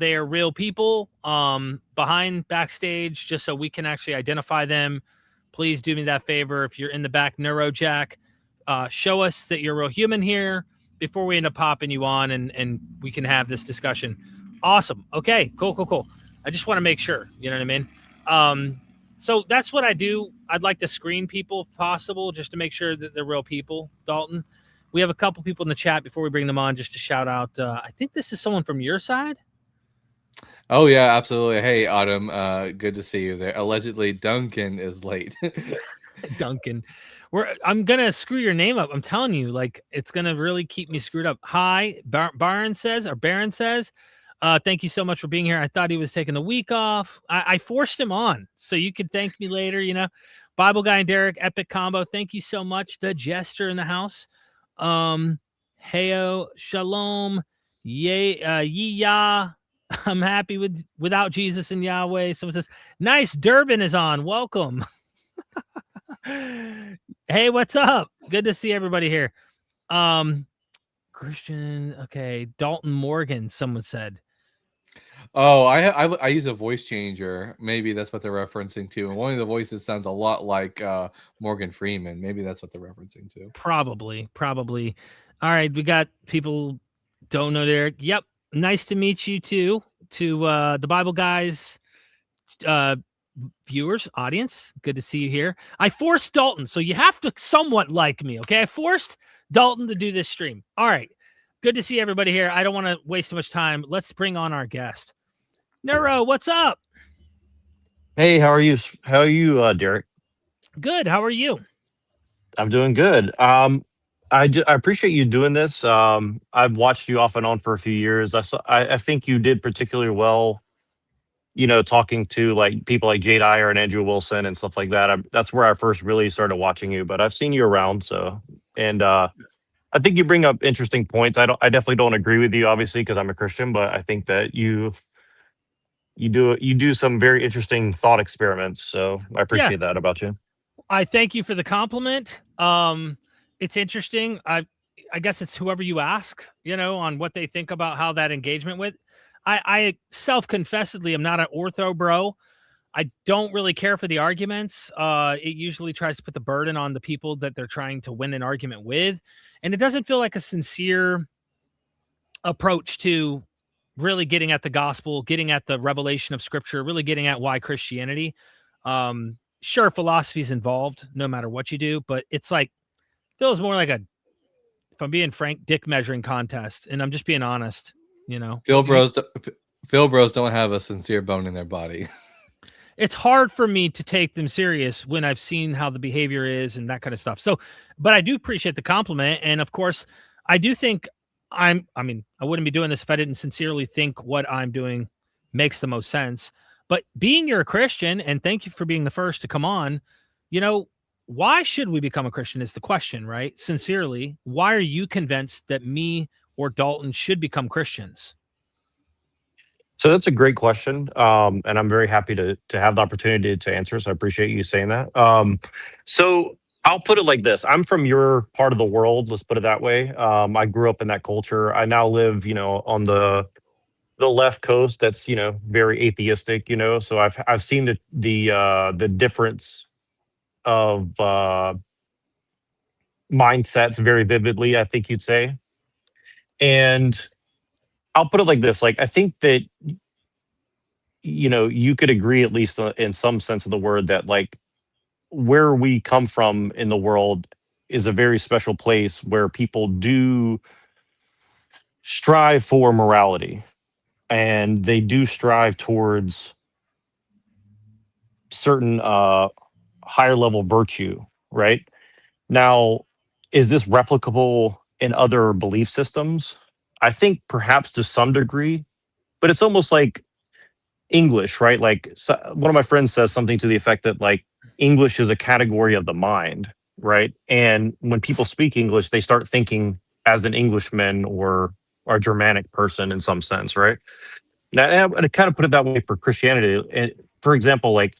they are real people behind backstage, just so we can actually identify them. Please do me that favor. If you're in the back, Neuro Jack, show us that you're a real human here before we end up popping you on, and we can have this discussion. Awesome. Okay, cool. I just want to make sure, you know what I mean? So that's what I do. I'd like to screen people if possible, just to make sure that they're real people, Dalton. We have a couple people in the chat before we bring them on, just to shout out. I think this is someone from your side. Oh, yeah, absolutely. Hey, Autumn, good to see you there. Allegedly, Duncan is late. Duncan. I'm going to screw your name up. I'm telling you, like, it's going to really keep me screwed up. Hi, Baron says, thank you so much for being here. I thought he was taking a week off. I forced him on, so you could thank me later, you know. Bible Guy and Derek, epic combo. Thank you so much. The Jester in the house. Heyo, Shalom, Yah. I'm happy without Jesus and Yahweh. Someone says, nice, Durbin is on. Welcome. Hey, what's up? Good to see everybody here. Christian, okay. Dalton Morgan, someone said. Oh, I use a voice changer. Maybe that's what they're referencing to. And one of the voices sounds a lot like Morgan Freeman. Maybe that's what they're referencing to. Probably. All right, we got people don't know Derek. Yep. Nice to meet you too. To the Bible Guys viewers, audience. Good to see you here. I forced Dalton, so you have to somewhat like me, okay? I forced Dalton to do this stream. All right. Good to see everybody here. I don't want to waste too much time. Let's bring on our guest. Neuro, what's up? Hey, how are you? How are you, Derek? Good. How are you? I'm doing good. I appreciate you doing this. I've watched you off and on for a few years. I think you did particularly well, you know, talking to like people like Jade Iyer and Andrew Wilson and stuff like that. That's where I first really started watching you, but I've seen you around. And I think you bring up interesting points. I definitely don't agree with you, obviously, because I'm a Christian, but I think that you do some very interesting thought experiments. So I appreciate that about you. I thank you for the compliment. It's interesting. I guess it's whoever you ask, you know, on what they think about how that engagement with. I self-confessedly am not an ortho bro. I don't really care for the arguments. It usually tries to put the burden on the people that they're trying to win an argument with. And it doesn't feel like a sincere approach to really getting at the gospel, getting at the revelation of scripture, really getting at why Christianity. Sure, philosophy is involved no matter what you do, but it's like, feels more like if I'm being frank, dick measuring contest. And I'm just being honest, you know. Phil bros don't have a sincere bone in their body. It's hard for me to take them serious when I've seen how the behavior is and that kind of stuff. So, but I do appreciate the compliment. And of course, I do think I wouldn't be doing this if I didn't sincerely think what I'm doing makes the most sense. But being you're a Christian, and thank you for being the first to come on, you know, why should we become a Christian is the question, right? Sincerely, why are you convinced that me or Dalton should become Christians? So that's a great question, and I'm very happy to have the opportunity to answer. So I appreciate you saying that. So I'll put it like this: I'm from your part of the world. Let's put it that way. I grew up in that culture. I now live, you know, on the left coast. That's, you know, very atheistic. You know, so I've seen the difference of mindsets very vividly, I think you'd say. And I'll put it like this: like, I think that, you know, you could agree, at least in some sense of the word, that like where we come from in the world is a very special place where people do strive for morality, and they do strive towards certain higher level virtue, right? Now, is this replicable in other belief systems? I think perhaps to some degree, but it's almost like English, right? Like, so one of my friends says something to the effect that like English is a category of the mind, right? And when people speak English, they start thinking as an Englishman or a Germanic person in some sense, right? Now, I kind of put it that way for Christianity. And for example, like,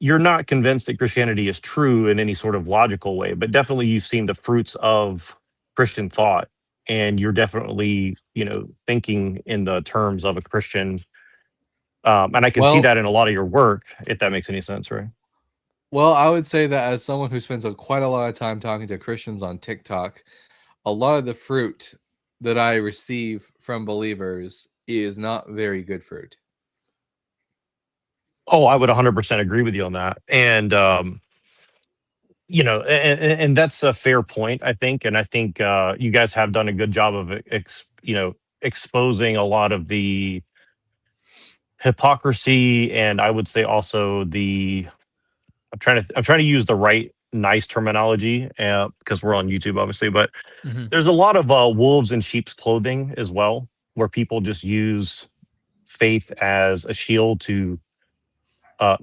you're not convinced that Christianity is true in any sort of logical way, but definitely you've seen the fruits of Christian thought. and you're definitely, thinking in the terms of a Christian. And I can see Well, that in a lot of your work, if that makes any sense, right? well, I would say that as someone who spends quite a lot of time talking to Christians on TikTok, a lot of the fruit that I receive from believers is not very good fruit. Oh, I would 100% agree with you on that. And, and that's a fair point, I think. And I think you guys have done a good job of, exposing a lot of the hypocrisy, and I would say also I'm trying to use the right nice terminology because we're on YouTube, obviously, but Mhm. there's a lot of wolves in sheep's clothing as well, where people just use faith as a shield to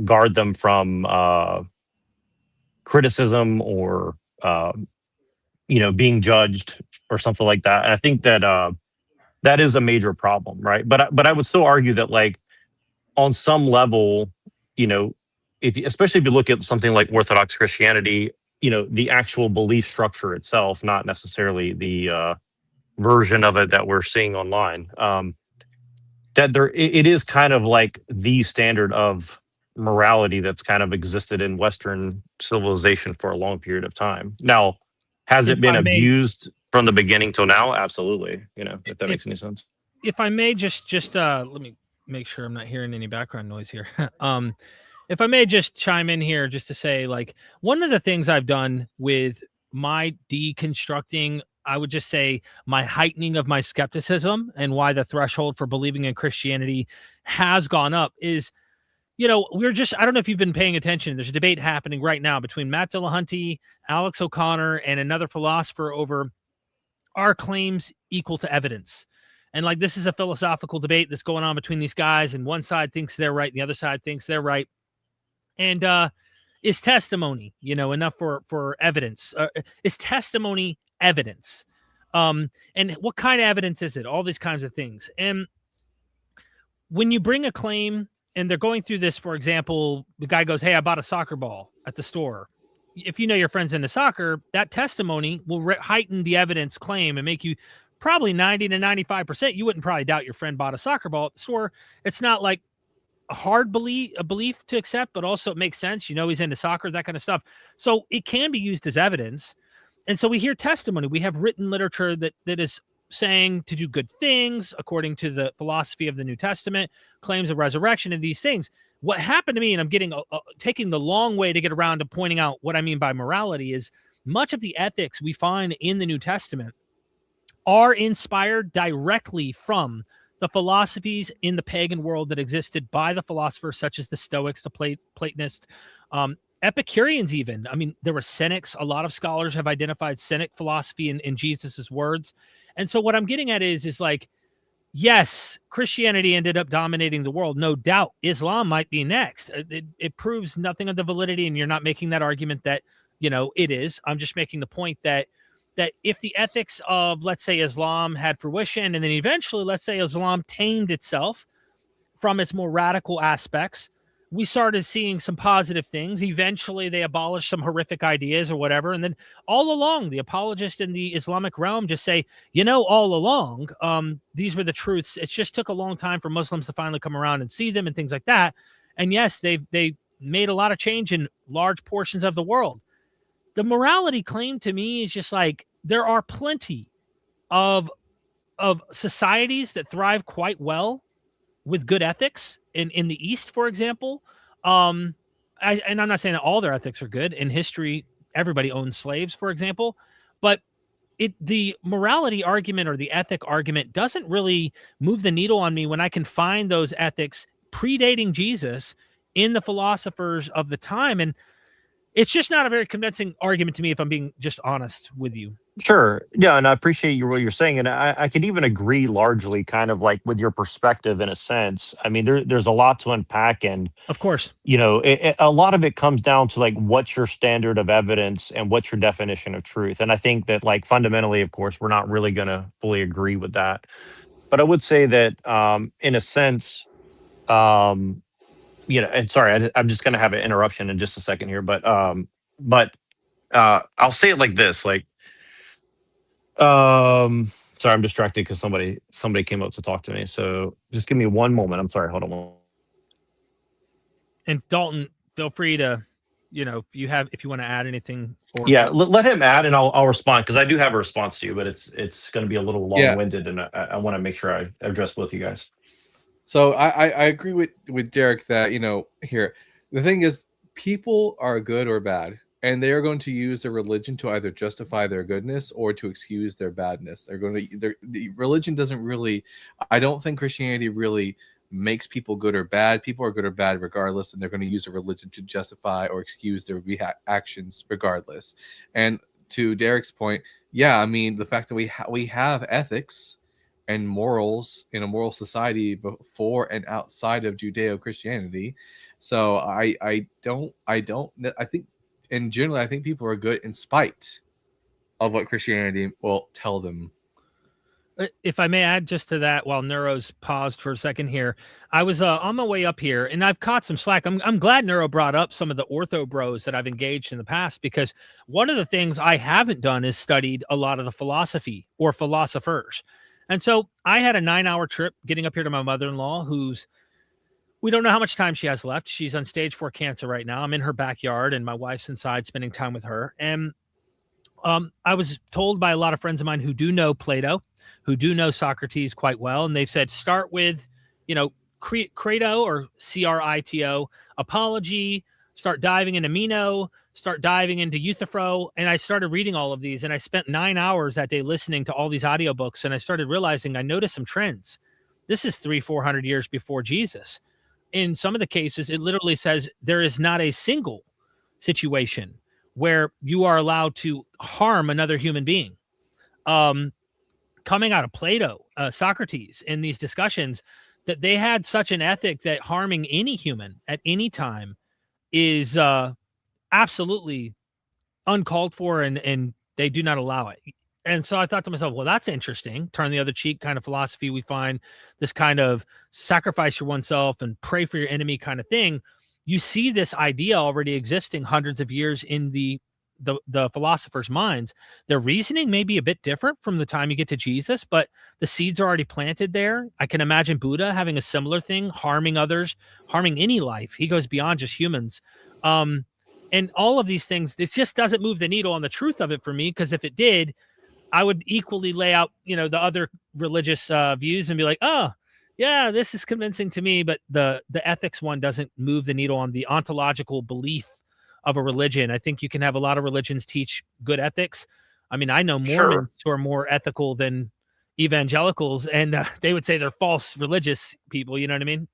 guard them from criticism or being judged or something like that. And I think that that is a major problem, right? But I would still argue that, like, on some level, you know, especially if you look at something like Orthodox Christianity, the actual belief structure itself, not necessarily the version of it that we're seeing online. That it is kind of like the standard of morality that's kind of existed in Western civilization for a long period of time. Now, has If it been I may, abused from the beginning till now? Absolutely. If that if makes any sense. if I may just let me make sure I'm not hearing any background noise here. If I may just chime in here just to say, like, one of the things I've done with my deconstructing, I would just say my heightening of my skepticism and why the threshold for believing in Christianity has gone up is, I don't know if you've been paying attention. There's a debate happening right now between Matt Dillahunty, Alex O'Connor, and another philosopher over, are claims equal to evidence? And like, this is a philosophical debate that's going on between these guys, and one side thinks they're right, and the other side thinks they're right. And is testimony, enough for evidence? Is testimony evidence? And what kind of evidence is it? All these kinds of things. And when you bring a claim, and they're going through this, for example, the guy goes, "Hey, I bought a soccer ball at the store." If you know your friends into soccer, that testimony will heighten the evidence claim and make you probably 90 to 95%. You wouldn't probably doubt your friend bought a soccer ball at the store. It's not like a belief to accept, but also it makes sense. He's into soccer, that kind of stuff. So it can be used as evidence. And so we hear testimony. We have written literature that is saying to do good things according to the philosophy of the New Testament, claims of resurrection, and these things. What happened to me, and I'm getting taking the long way to get around to pointing out what I mean by morality, is much of the ethics we find in the New Testament are inspired directly from the philosophies in the pagan world that existed by the philosophers such as the Stoics, the Platonists, Epicureans even. I mean, there were Cynics. A lot of scholars have identified Cynic philosophy in Jesus's words. And so what I'm getting at is like, yes, Christianity ended up dominating the world. No doubt. Islam might be next. It proves nothing of the validity, and you're not making that argument that, it is. I'm just making the point that if the ethics of, let's say, Islam had fruition, and then eventually, let's say, Islam tamed itself from its more radical aspects, we started seeing some positive things. Eventually, they abolished some horrific ideas or whatever. And then all along, the apologists in the Islamic realm just say, all along, these were the truths. It just took a long time for Muslims to finally come around and see them and things like that. And yes, they made a lot of change in large portions of the world. The morality claim to me is just like, there are plenty of societies that thrive quite well with good ethics in the East, for example. And I'm not saying that all their ethics are good. In history, everybody owns slaves, for example, but the morality argument or the ethic argument doesn't really move the needle on me when I can find those ethics predating Jesus in the philosophers of the time. And it's just not a very convincing argument to me, if I'm being just honest with you. Sure. Yeah, and I appreciate what you're saying, and I could even agree largely, kind of like with your perspective in a sense. I mean, there's a lot to unpack, and Of course. a lot of it comes down to, like, what's your standard of evidence and what's your definition of truth. And I think that, like, fundamentally, of course, we're not really going to fully agree with that. But I would say that, in a sense, and sorry, I'm just going to have an interruption in just a second here, but I'll say it like this, like. Sorry, I'm distracted because somebody came up to talk to me. So just give me one moment. I'm sorry. Hold on. And Dalton, feel free to, if you want to add anything. Or Yeah, let him add, and I'll respond because I do have a response to you, but it's going to be a little long Yeah. winded, and I want to make sure I address both you guys. So I agree with Derek that, here, the thing is, people are good or bad, and they are going to use their religion to either justify their goodness or to excuse their badness. The religion doesn't really, I don't think Christianity really makes people good or bad. People are good or bad regardless, and they're going to use a religion to justify or excuse their actions regardless. And to Derek's point, yeah, I mean, the fact that we have ethics and morals in a moral society before and outside of Judeo-Christianity. So I think in general, I think people are good in spite of what Christianity will tell them. if I may add just to that, while Neuro's paused for a second here, I was on my way up here, and I've caught some slack. I'm glad Neuro brought up some of the ortho bros that I've engaged in the past, because one of the things I haven't done is studied a lot of the philosophy or philosophers. And so I had a 9-hour trip getting up here to my mother-in-law, we don't know how much time she has left. She's on stage 4 cancer right now. I'm in her backyard, and my wife's inside spending time with her. And I was told by a lot of friends of mine who do know Plato, who do know Socrates quite well, and they've said start with, Credo or Crito, Apology, start diving into Meno, start diving into Euthyphro, and I started reading all of these, and I spent 9 hours that day listening to all these audiobooks, and I started realizing I noticed some trends. This is 300-400 years before Jesus. In some of the cases, it literally says there is not a single situation where you are allowed to harm another human being. Coming out of Plato, Socrates, in these discussions, that they had such an ethic that harming any human at any time is absolutely uncalled for, and they do not allow it. And so I thought to myself, well, that's interesting. Turn the other cheek kind of philosophy. We find this kind of sacrifice for oneself and pray for your enemy kind of thing. You see this idea already existing hundreds of years in the philosophers' minds. Their reasoning may be a bit different from the time you get to Jesus, but the seeds are already planted there. I can imagine Buddha having a similar thing, harming others, harming any life. He goes beyond just humans. And all of these things, it just doesn't move the needle on the truth of it for me, because if it did, I would equally lay out, the other religious views and be like, oh, yeah, this is convincing to me. But the ethics one doesn't move the needle on the ontological belief of a religion. I think you can have a lot of religions teach good ethics. I mean, I know Mormons who are more ethical than evangelicals, and they would say they're false religious people. You know what I mean?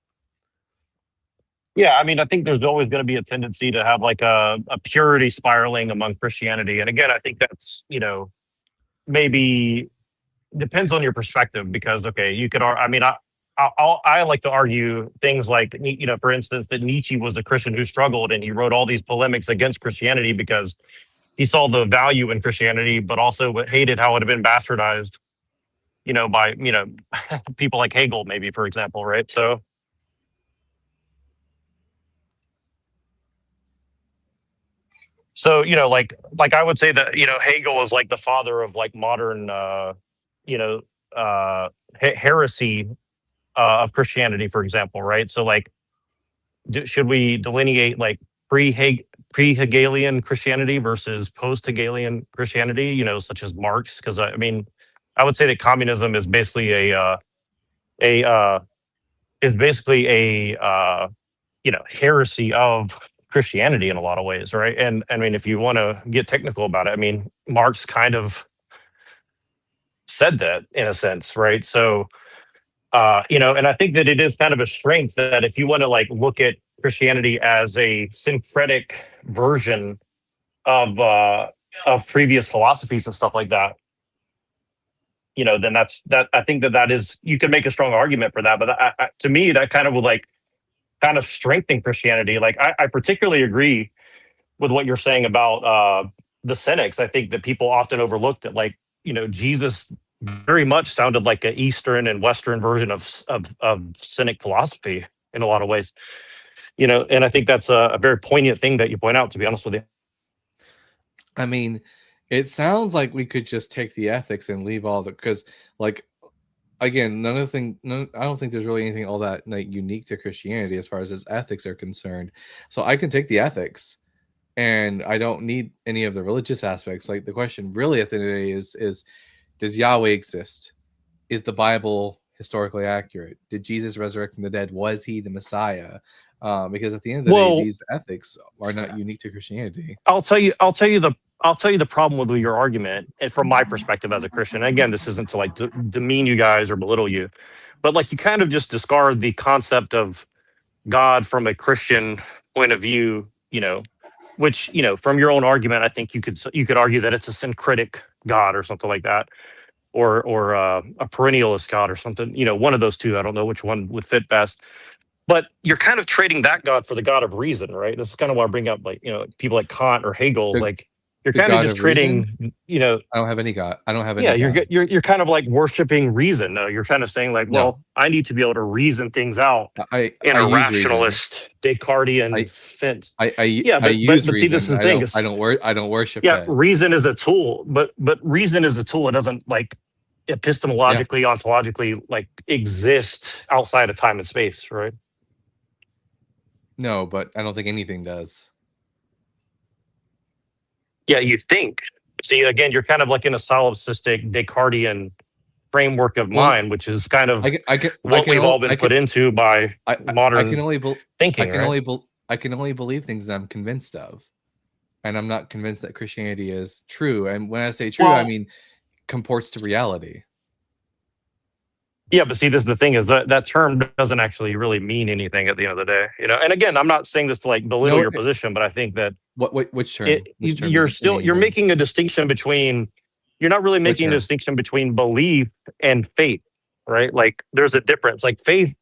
Yeah, I mean, I think there's always going to be a tendency to have like a purity spiraling among Christianity. And again, I think that's, maybe depends on your perspective, because, okay, you could, I mean, I like to argue things like, for instance, that Nietzsche was a Christian who struggled, and he wrote all these polemics against Christianity because he saw the value in Christianity, but also hated how it had been bastardized, by, people like Hegel, maybe, for example, right? So, like I would say that, Hegel is like the father of like modern, heresy of Christianity, for example, right? So like, should we delineate like pre-Hegelian Christianity versus post-Hegelian Christianity, such as Marx? Because I mean, I would say that communism is basically a heresy of Christianity in a lot of ways, right? And I mean, if you want to get technical about it, I mean, Marx kind of said that in a sense, right? So, and I think that it is kind of a strength that if you want to like look at Christianity as a syncretic version of previous philosophies and stuff like that, then that. I think that is, you can make a strong argument for that. But to me, that kind of would like kind of strengthen Christianity. Like I particularly agree with what you're saying about the Cynics. I think that people often overlook that, like, Jesus very much sounded like an Eastern and Western version of Cynic philosophy in a lot of ways. And I think that's a very poignant thing that you point out, to be honest with you. I mean, It sounds like we could just take the ethics and leave all the, because like again, I don't think there's really anything all that like unique to Christianity as far as its ethics are concerned. So I can take the ethics and I don't need any of the religious aspects. Like the question really at the end of the day is does Yahweh exist? Is the Bible historically accurate? Did Jesus resurrect from the dead? Was he the Messiah? Because at the end of the day, these ethics are not unique to Christianity. I'll tell you the problem with your argument, and from my perspective as a Christian. Again, this isn't to like demean you guys or belittle you, but like you kind of just discard the concept of God from a Christian point of view, which, from your own argument, I think you could argue that it's a syncretic God or something like that, or a perennialist God or something, one of those two. I don't know which one would fit best. But you're kind of trading that God for the God of reason, right? This is kind of why I bring up, like, people like Kant or Hegel. Like, you're kind of just trading, I don't have any God. I don't have any. Yeah, you're kind of like worshiping reason. You're kind of saying like, well, I need to be able to reason things out in a rationalist, Descartesian sense. I use reason. See, this is the thing. I don't worship. Yeah, reason is a tool, but reason is a tool. It doesn't like epistemologically, ontologically, like exist outside of time and space, right? No, but I don't think anything does. Yeah, you think. See, again, you're kind of like in a solipsistic Descartesian framework of mind, which is kind of what we've all been put into by modern thinking. I can only believe things that I'm convinced of, and I'm not convinced that Christianity is true. And when I say true, I mean comports to reality. Yeah, but see, this is the thing: is that term doesn't actually really mean anything at the end of the day, And again, I'm not saying this to like belittle your position, but I think that which term? You're making a distinction between. You're not really making a distinction between belief and faith, right? Like, there's a difference. Like faith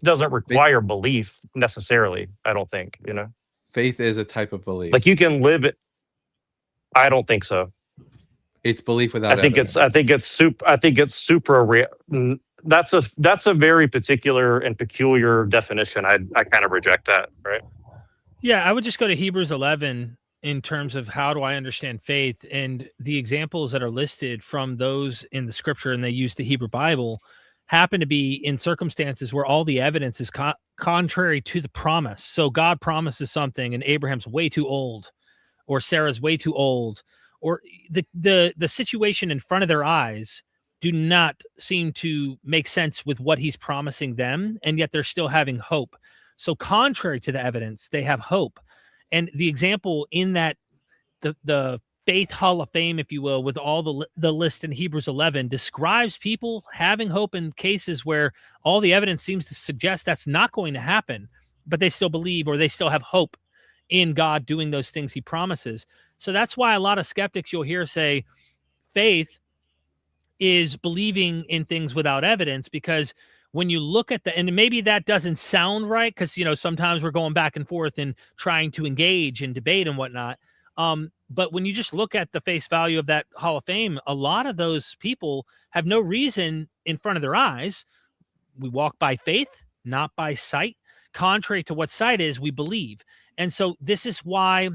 doesn't require belief necessarily. I don't think, Faith is a type of belief. Like you can live it. I don't think so. It's belief without. I think it's super real. That's a very particular and peculiar definition. I kind of reject that, right? Yeah, I would just go to Hebrews 11 in terms of how do I understand faith, and the examples that are listed from those in the scripture, and they use the Hebrew Bible, happen to be in circumstances where all the evidence is contrary to the promise. So God promises something and Abraham's way too old, or Sarah's way too old, or the situation in front of their eyes do not seem to make sense with what he's promising them, and yet they're still having hope. So contrary to the evidence, they have hope. And the example in that, the faith hall of fame, if you will, with all the list in Hebrews 11 describes people having hope in cases where all the evidence seems to suggest that's not going to happen, but they still believe, or they still have hope in God doing those things he promises. So that's why a lot of skeptics you'll hear say faith is believing in things without evidence, because when you look at and maybe that doesn't sound right, because sometimes we're going back and forth and trying to engage and debate and whatnot. But when you just look at the face value of that Hall of Fame, a lot of those people have no reason in front of their eyes. We walk by faith, not by sight. Contrary to what sight is, we believe. And so this is why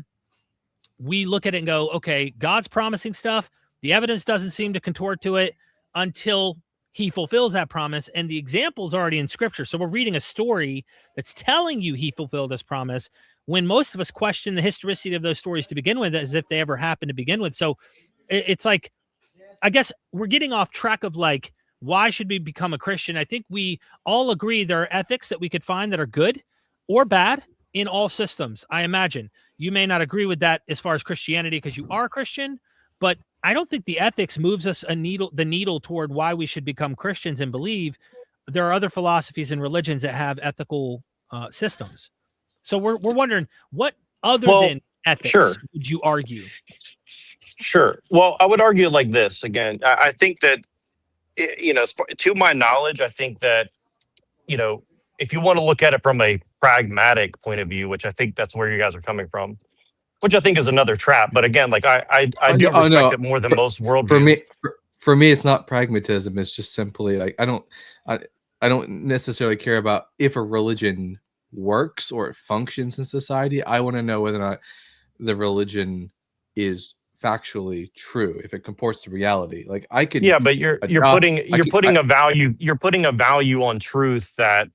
we look at it and go, okay, God's promising stuff. The evidence doesn't seem to contort to it until he fulfills that promise. And the example's already in scripture. So we're reading a story that's telling you he fulfilled his promise, when most of us question the historicity of those stories to begin with, as if they ever happened to begin with. So it's like, I guess we're getting off track of like, why should we become a Christian? I think we all agree there are ethics that we could find that are good or bad in all systems. I imagine you may not agree with that as far as Christianity because you are a Christian, but I don't think the ethics moves us the needle toward why we should become Christians and believe. There are other philosophies and religions that have ethical systems. So we're wondering, what other than ethics would you argue? Sure. Well, I would argue like this again. I think that, to my knowledge, I think that, if you want to look at it from a pragmatic point of view, which I think that's where you guys are coming from, which I think is another trap. But again, like I do respect it more than most worldviews. For me, it's not pragmatism. It's just simply like I don't necessarily care about if a religion works or it functions in society. I want to know whether or not the religion is factually true, if it comports to reality. Like I could but you're adopt, putting a value on truth that,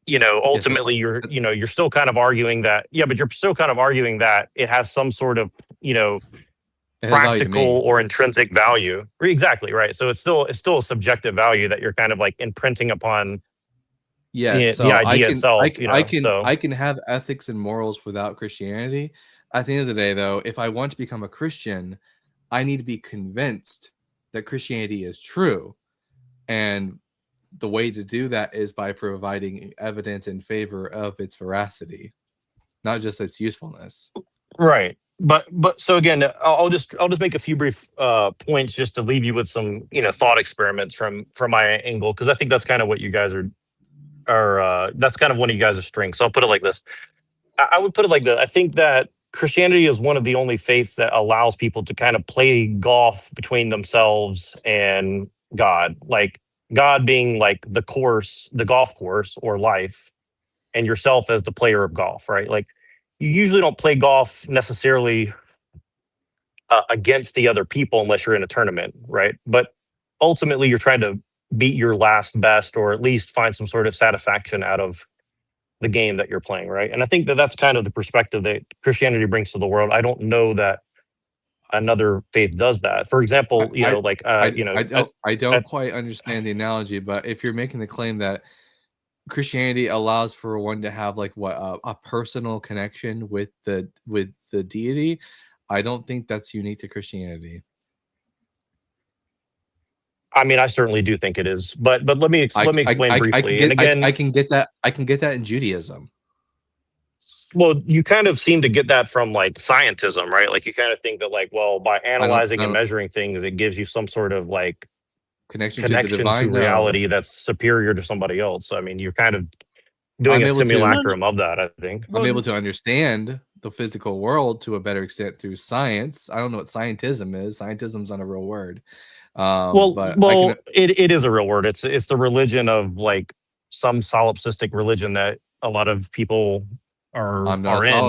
yes, that's ultimately fine. you're still kind of arguing that, but you're still kind of arguing that it has some sort of, It has value to practical me. or intrinsic value. Exactly, right. So it's still a subjective value that you're kind of like imprinting upon Yes, the so idea itself, so I can have ethics and morals without Christianity. At the end of the day, though, if I want to become a Christian, I need to be convinced that Christianity is true. And the way to do that is by providing evidence in favor of its veracity, not just its usefulness. right. But so again, I'll just make a few brief points just to leave you with some thought experiments from my angle, because I think that's kind of what you guys are that's kind of one of you guys' strengths. So I'll put it like this. I would put it like this. I think that Christianity is one of the only faiths that allows people to kind of play golf between themselves and God. Like God being like the golf course or life, and yourself as the player of golf, right? Like you usually don't play golf necessarily against the other people unless you're in a tournament, right? But ultimately, you're trying to beat your last best, or at least find some sort of satisfaction out of the game that you're playing, right? And I think that that's kind of the perspective that Christianity brings to the world. I don't know that another faith does that. For example, I don't quite understand the analogy, but if you're making the claim that Christianity allows for one to have like a personal connection with the deity, I don't think that's unique to Christianity. I mean, I certainly do think it is, but let me explain briefly. And again, I can get that in Judaism. Well, you kind of seem to get that from like scientism, right? Like you kind of think that like, well, by analyzing and measuring things, it gives you some sort of like connection to the divine, reality that's superior to somebody else. I mean, you're kind of doing a simulacrum of that, I think. I'm able to understand the physical world to a better extent through science. I don't know what scientism is. Scientism's not a real word. It is a real word. It's the religion of like some solipsistic religion that a lot of people are in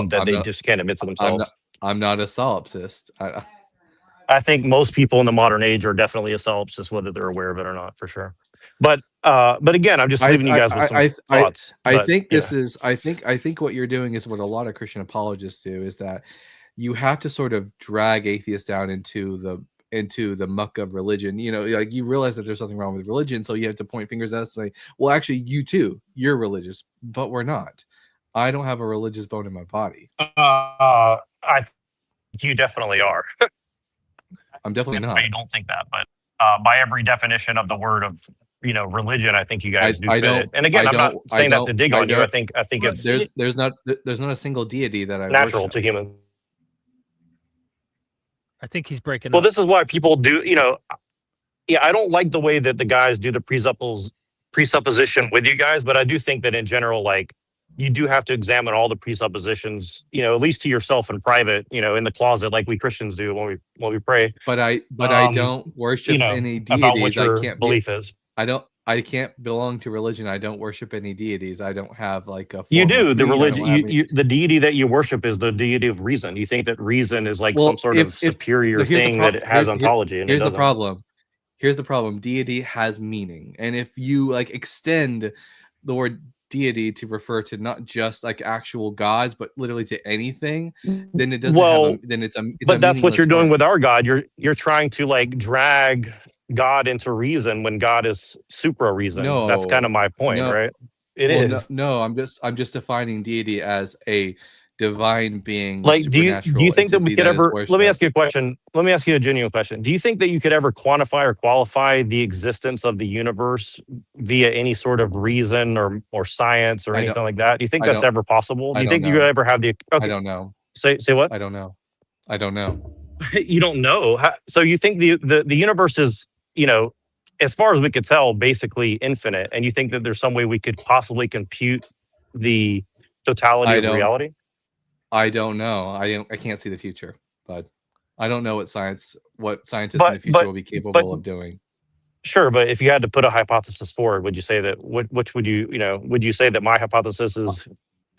that they just can't admit to themselves. I'm not a solipsist. I think most people in the modern age are definitely a solipsist, whether they're aware of it or not, for sure. But again, I'm just leaving you guys with some thoughts. I think what you're doing is what a lot of Christian apologists do, is that you have to sort of drag atheists down into the muck of religion. Like you realize that there's something wrong with religion, so you have to point fingers at us and say, well, actually, you too, you're religious, but we're not. I don't have a religious bone in my body. You definitely are. I'm definitely not. I don't think that, but by every definition of the word of religion, I think you guys do fit it. And again, I'm not saying that to dig on you. I think it's there's not a single deity that I natural worship. to humans. I think he's breaking up. Well, this is why people do. I don't like the way that the guys do the presupposition with you guys, but I do think that in general, like, you do have to examine all the presuppositions, at least to yourself in private, in the closet, like we Christians do when we pray. But I don't worship any deities. About what your belief is. I can't belong to religion. I don't worship any deities. I don't have like a. You do. The religion, the deity that you worship is the deity of reason. You think that reason is like some sort of superior thing that has ontology. And here's the problem. Here's the problem. Deity has meaning, and if you like extend the word deity to refer to not just like actual gods, but literally to anything, then it doesn't but that's what you're doing with our God. You're trying to like drag God into reason when God is supra reason. No, that's kind of my point, right? It is. No, I'm just defining deity as a divine being. Like, do you think that we could ever? Let me ask you a question. Let me ask you a genuine question. Do you think that you could ever quantify or qualify the existence of the universe via any sort of reason or science or anything like that? Do you think that's ever possible? Do you think you could ever have the? Okay. I don't know. Say what? I don't know. I don't know. You don't know. So you think the universe is, as far as we could tell, basically infinite, and you think that there's some way we could possibly compute the totality of reality? I don't know. I can't see the future, but I don't know what scientists in the future will be capable of doing. Sure, but if you had to put a hypothesis forward, would you say that which would you would you say that my hypothesis is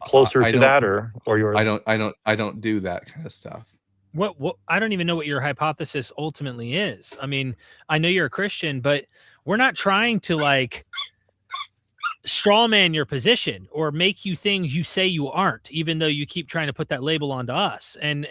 closer to that or yours? I don't do that kind of stuff. What I don't even know what your hypothesis ultimately is. I mean, I know you're a Christian, but we're not trying to like straw man your position or make you things you say you aren't, even though you keep trying to put that label onto us. And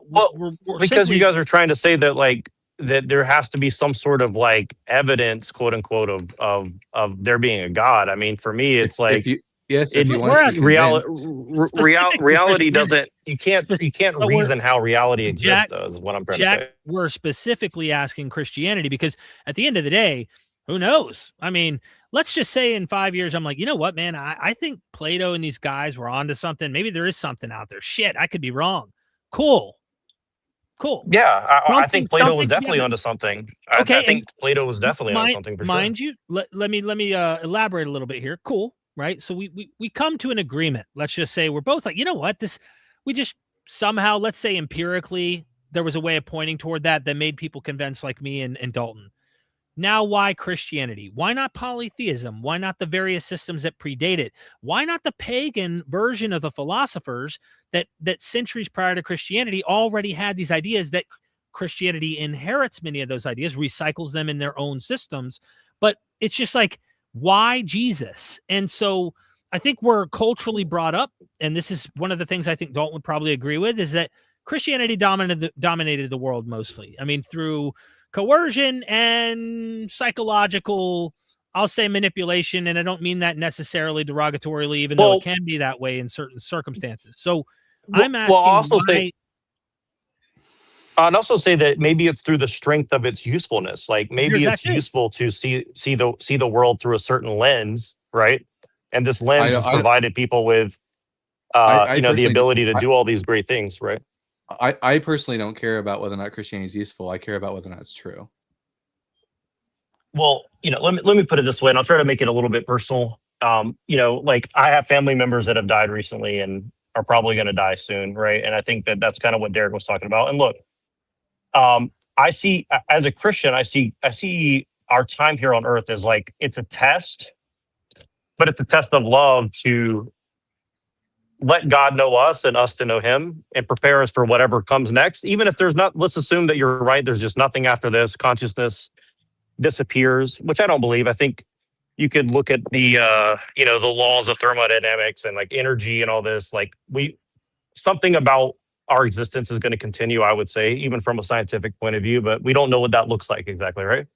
Well, we're because you simply guys are trying to say that like that there has to be some sort of like evidence, quote unquote, of there being a God. I mean, for me, it's If like you yes, if it you want we're us to be asking reality convinced, specifically reality Christianity. doesn't you can't But we're reason how reality exists Jack, though, is what I'm trying to Jack, say. we're specifically asking Christianity because at the end of the day, who knows? I mean, let's just say in 5 years, I'm like, you know what, man? I think Plato and these guys were onto something. Maybe there is something out there. Shit, I could be wrong. Cool. Cool. Yeah, I think Plato was Yeah, definitely but onto something. I okay. And think Plato was definitely onto something for sure. mind you, let me elaborate a little bit here. Cool. Right. So we come to an agreement. Let's just say we're both like, you know what? We just somehow, let's say empirically, there was a way of pointing toward that made people convinced like me and Dalton. Now, why Christianity? Why not polytheism? Why not the various systems that predate it? Why not the pagan version of the philosophers that centuries prior to Christianity already had these ideas that Christianity inherits many of those ideas, recycles them in their own systems. But it's just like, why Jesus? And so I think we're culturally brought up, and this is one of the things I think Dalton would probably agree with, is that Christianity dominated the world mostly. I mean, through coercion and psychological, I'll say manipulation, and I don't mean that necessarily derogatorily, even though it Well, can be that way in certain circumstances. So I'm I'll asking also why. say I'd also say that maybe it's through the strength of its usefulness. Like There's maybe that it's too. useful to see the world through a certain lens, right? And this I lens don't, has provided people with I the personally, ability to do all these great things, right? I personally don't care about whether or not Christianity is useful. I care about whether or not it's true. Well, let me put it this way, and I'll try to make it a little bit personal. Like I have family members that have died recently and are probably going to die soon, right? And I think that that's kind of what Derek was talking about. And look, I see as a Christian, I see our time here on earth as like it's a test, but it's a test of love to let God know us and us to know him and prepare us for whatever comes next. Even if there's not, let's assume that you're right, there's just nothing after this, consciousness disappears, which I don't believe. I think you could look at the the laws of thermodynamics and like energy and all this. Like something about our existence is going to continue, I would say, even from a scientific point of view, but we don't know what that looks like exactly, right?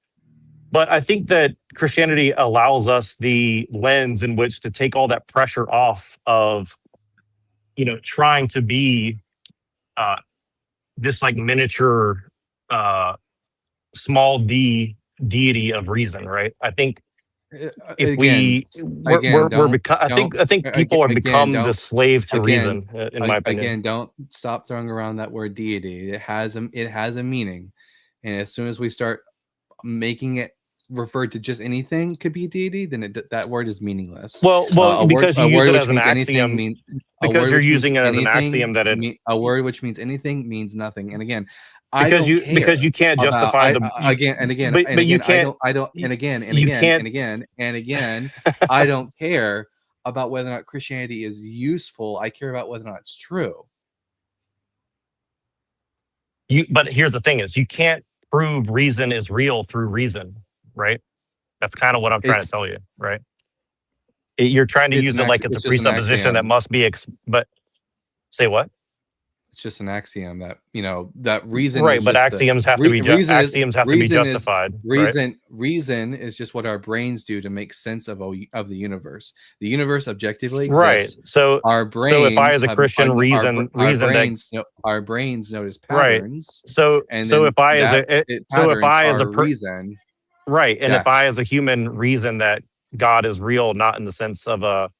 But I think that Christianity allows us the lens in which to take all that pressure off of, trying to be uh, this like miniature, small d deity of reason, right? I think if Again, again, I think people have again, become the don't slave to again, reason, in my opinion. again, don't stop throwing around that word deity. It has a meaning, and as soon as we start making it refer to just anything could be deity, then that word is meaningless. Well, because you A use word it which as an means anything axiom, means a because word you're which means using it as an anything. axiom that it A word which means anything means nothing. And again, I don't because care you can't about justify again and again and but you again. can't I don't and again and you again can't and again and again. I don't care about whether or not Christianity is useful. I care about whether or not it's true. but here's the thing is you can't prove reason is real through reason, right? That's kind of what I'm trying to It's tell you, right? You're trying to use it like it's a it's just an presupposition that axiom. must be but say what? It's just an axiom that that reason is Right, but just the axioms have to be axioms have to be reason is justified, right? reason is just what our brains do to make sense of of the universe. The universe objectively Right. exists. So Our if I brains as a have Christian our reason that brains our brains notice right. patterns, So and so then if I as a so if patterns I as are a reason. right, and Yeah, if I as a human reason that God is real, not in the sense of a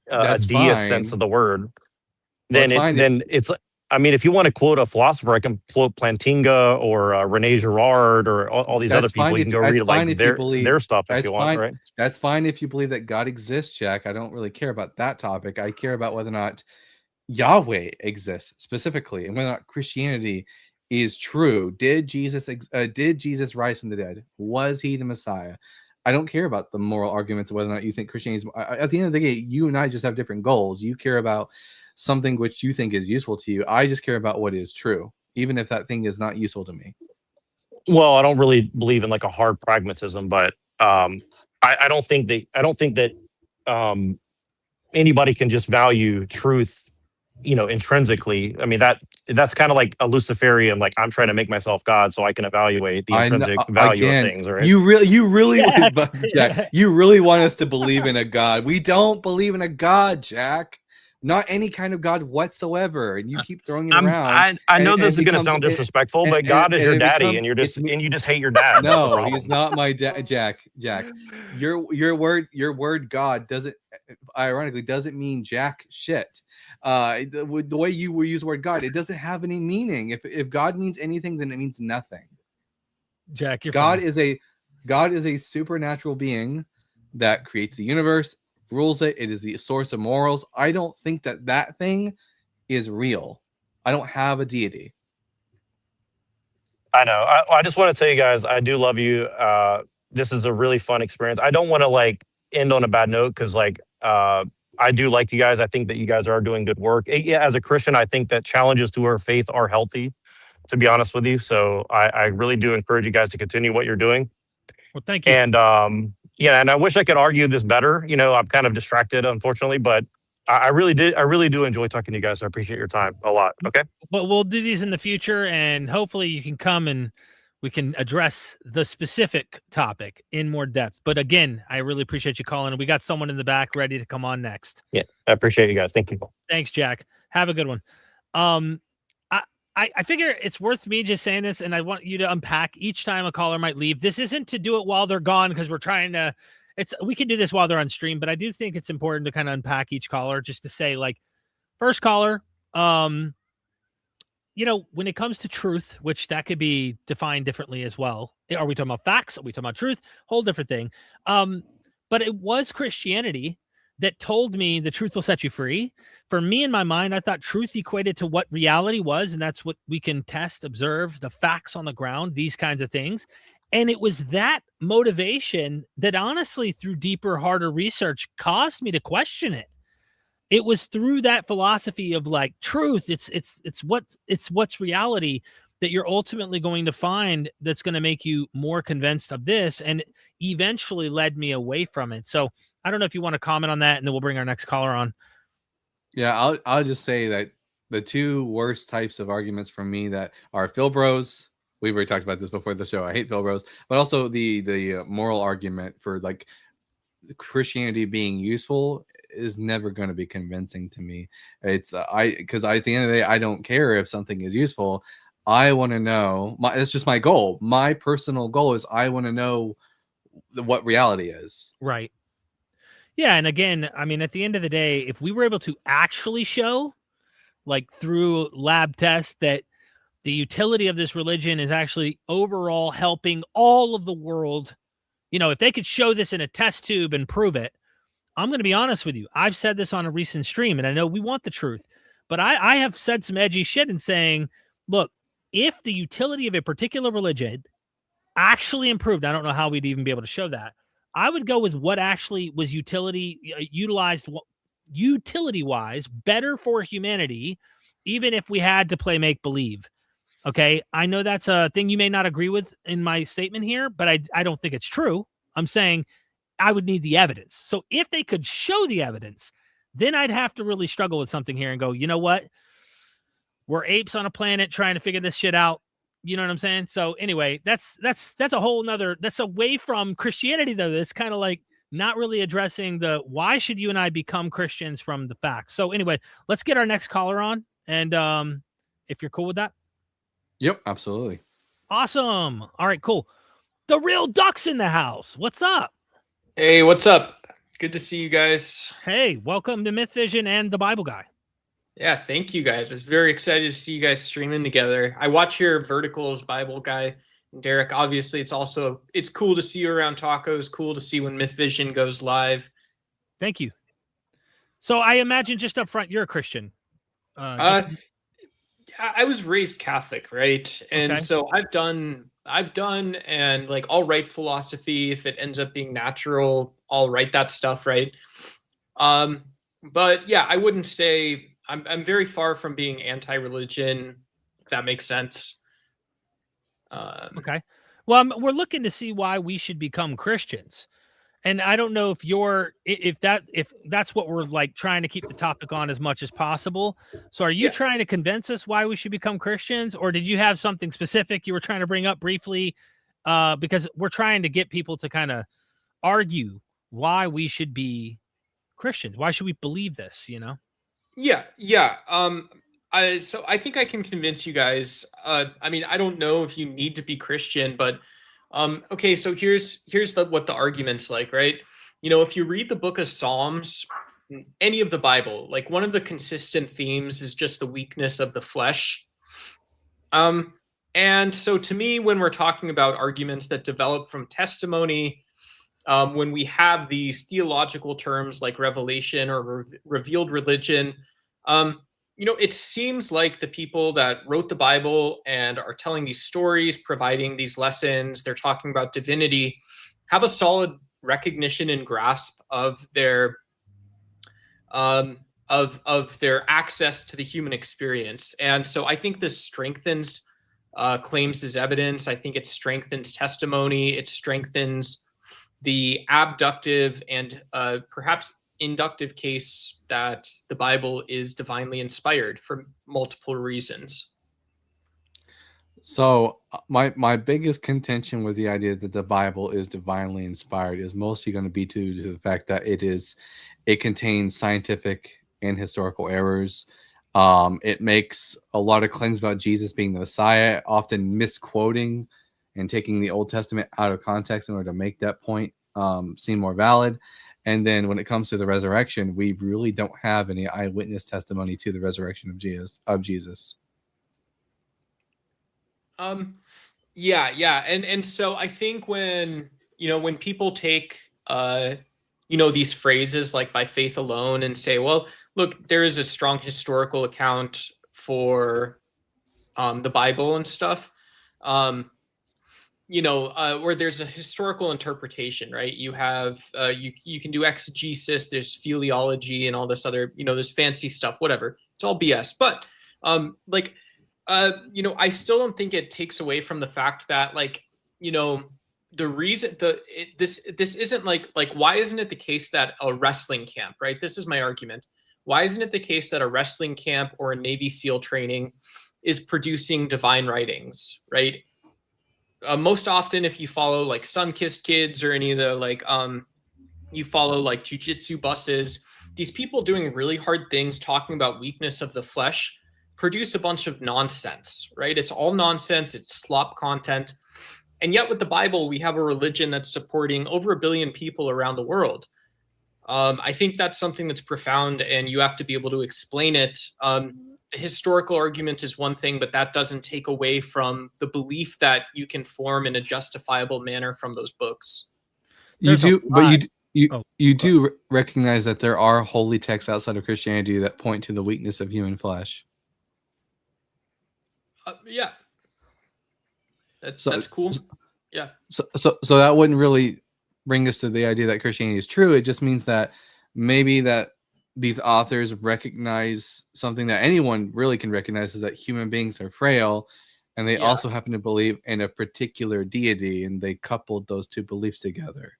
that's deist sense fine. of the word, Well, it's fine if then it's. I mean, if you want to quote a philosopher, I can quote Plantinga or Rene Girard or all these other that's people. fine You can if go read like you believe their stuff if that's you want, fine. right? That's fine if you believe that God exists, Jack. I don't really care about that topic. I care about whether or not Yahweh exists specifically, and whether or not Christianity is true. Did Jesus rise from the dead? Was he the Messiah? I don't care about the moral arguments of whether or not you think Christianity is. At the end of the day, you and I just have different goals. You care about something which you think is useful to you. I just care about what is true. even if that thing is not useful to me. Well, I don't really believe in like a hard pragmatism, but I don't think that anybody can just value truth, intrinsically. I mean, that's kind of like a Luciferian, like I'm trying to make myself God so I can evaluate the I know, intrinsic value of again, things, right? you really Jack. Jack, you really want us to believe in a God. We don't believe in a God, Jack. Not any kind of God whatsoever. And you keep throwing it around. I know and this it is going to becomes sound disrespectful, and, but God is your it daddy, becomes and you just hate your dad. That's the no, problem. he's not my dad, Jack. Your word God doesn't, ironically, doesn't mean jack shit. The way you will use the word God, it doesn't have any meaning. If God means anything, then it means nothing. Jack, you're God funny. God is a supernatural being that creates the universe, rules it. It is the source of morals. I don't think that thing is real. I don't have a deity. I know. I just want to tell you guys, I do love you. This is a really fun experience. I don't want to like end on a bad note because I do like you guys. I think that you guys are doing good work. Yeah, as a Christian, I think that challenges to our faith are healthy, to be honest with you. So I really do encourage you guys to continue what you're doing. Well, thank you. And yeah, and I wish I could argue this better. I'm kind of distracted, unfortunately, but I really do enjoy talking to you guys. I appreciate your time a lot. Okay. But we'll do these in the future, and hopefully you can come and we can address the specific topic in more depth. But again, I really appreciate you calling, and we got someone in the back ready to come on next. Yeah, I appreciate you guys. Thank you. Thanks, Jack. Have a good one. I figure it's worth me just saying this, and I want you to unpack each time a caller might leave. This isn't to do it while they're gone because we're trying to. We can do this while they're on stream, but I do think it's important to kind of unpack each caller just to say, like, first caller, when it comes to truth, which that could be defined differently as well. Are we talking about facts? Are we talking about truth? Whole different thing. But it was Christianity that told me the truth will set you free. For me, in my mind, I thought truth equated to what reality was, and that's what we can test, observe, the facts on the ground, these kinds of things. And it was that motivation that honestly, through deeper, harder research, caused me to question it. It was through that philosophy of like truth. It's what's reality that you're ultimately going to find that's going to make you more convinced of this, and eventually led me away from it. So I don't know if you want to comment on that, and then we'll bring our next caller on. Yeah, I'll just say that the two worst types of arguments from me that are Phil Bros. We've already talked about this before the show. I hate Phil Bros, but also the moral argument for like Christianity being useful is never going to be convincing to me. It's because at the end of the day, I don't care if something is useful. I want to know. It's just my goal. My personal goal is I want to know what reality is. Right. Yeah, and again, I mean, at the end of the day, if we were able to actually show, like through lab tests, that the utility of this religion is actually overall helping all of the world, if they could show this in a test tube and prove it, I'm going to be honest with you. I've said this on a recent stream, and I know we want the truth, but I have said some edgy shit in saying, look, if the utility of a particular religion actually improved, I don't know how we'd even be able to show that. I would go with what actually was utility-wise better for humanity, even if we had to play make-believe. Okay, I know that's a thing you may not agree with in my statement here, but I don't think it's true. I'm saying I would need the evidence. So if they could show the evidence, then I'd have to really struggle with something here and go, you know what? We're apes on a planet trying to figure this shit out. You know what I'm saying? So anyway, that's a whole nother, that's away from Christianity though. That's kind of like not really addressing the why should you and I become Christians from the facts. So anyway, let's get our next caller on. And if you're cool with that. Yep, absolutely. Awesome. All right, cool. The real duck's in the house. What's up? Hey, what's up? Good to see you guys. Hey, welcome to Mythvision and the Bible Guy. Yeah, thank you guys. I was very excited to see you guys streaming together. I watch your Verticals Bible Guy. And Derek, obviously, it's cool to see you around tacos. Cool to see when Mythvision goes live. Thank you. So I imagine just up front, you're a Christian. I was raised Catholic, right? And Okay. so I've done and like I'll write philosophy if it ends up being natural. I'll write that stuff, right? But yeah, I wouldn't say I'm very far from being anti-religion if that makes sense. Okay. Well, we're looking to see why we should become Christians. And I don't know if that's what we're like trying to keep the topic on as much as possible. So are you Yeah. trying to convince us why we should become Christians, or did you have something specific you were trying to bring up briefly? Because we're trying to get people to kind of argue why we should be Christians. Why should we believe this, you know? Yeah. So I think I can convince you guys. I mean, I don't know if you need to be Christian, but okay. So here's what the argument's like, right? You know, if you read the book of Psalms, any of the Bible, like one of the consistent themes is just the weakness of the flesh. And so to me, when we're talking about arguments that develop from testimony, when we have these theological terms like revelation or revealed religion, you know, it seems like the people that wrote the Bible and are telling these stories, providing these lessons, they're talking about divinity, have a solid recognition and grasp of their their access to the human experience. And so I think this strengthens claims as evidence. I think it strengthens testimony. It strengthens the abductive and perhaps inductive case that the Bible is divinely inspired for multiple reasons. So my biggest contention with the idea that the Bible is divinely inspired is mostly going to be due to the fact that it contains scientific and historical errors. It makes a lot of claims about Jesus being the Messiah, often misquoting and taking the Old Testament out of context in order to make that point seem more valid. And then when it comes to the resurrection, we really don't have any eyewitness testimony to the resurrection of Jesus. Yeah. And so I think when, you know, when people take you know, these phrases like by faith alone and say, well, look, there is a strong historical account for the Bible and stuff. You know, where there's a historical interpretation, right? You have you can do exegesis, there's philology and all this other, you know, this fancy stuff, whatever. It's all BS. But like you know, I still don't think it takes away from the fact that, like, you know, the reason this isn't like why isn't it the case that a wrestling camp, right? This is my argument. Why isn't it the case that a wrestling camp or a Navy SEAL training is producing divine writings, right? Most often, if you follow like Sunkissed Kids or any of the like, you follow like jujitsu buses, these people doing really hard things, talking about weakness of the flesh, produce a bunch of nonsense, right? It's all nonsense. It's slop content. And yet with the Bible, we have a religion that's supporting over 1 billion people around the world. I think that's something that's profound, and you have to be able to explain it. The historical argument is one thing, but that doesn't take away from the belief that you can form in a justifiable manner from those books. You do, but you go do recognize that there are holy texts outside of Christianity that point to the weakness of human flesh. Yeah, that's cool. Yeah. So that wouldn't really bring us to the idea that Christianity is true. It just means that maybe that these authors recognize something that anyone really can recognize, is that human beings are frail, and they also happen to believe in a particular deity, and they coupled those two beliefs together.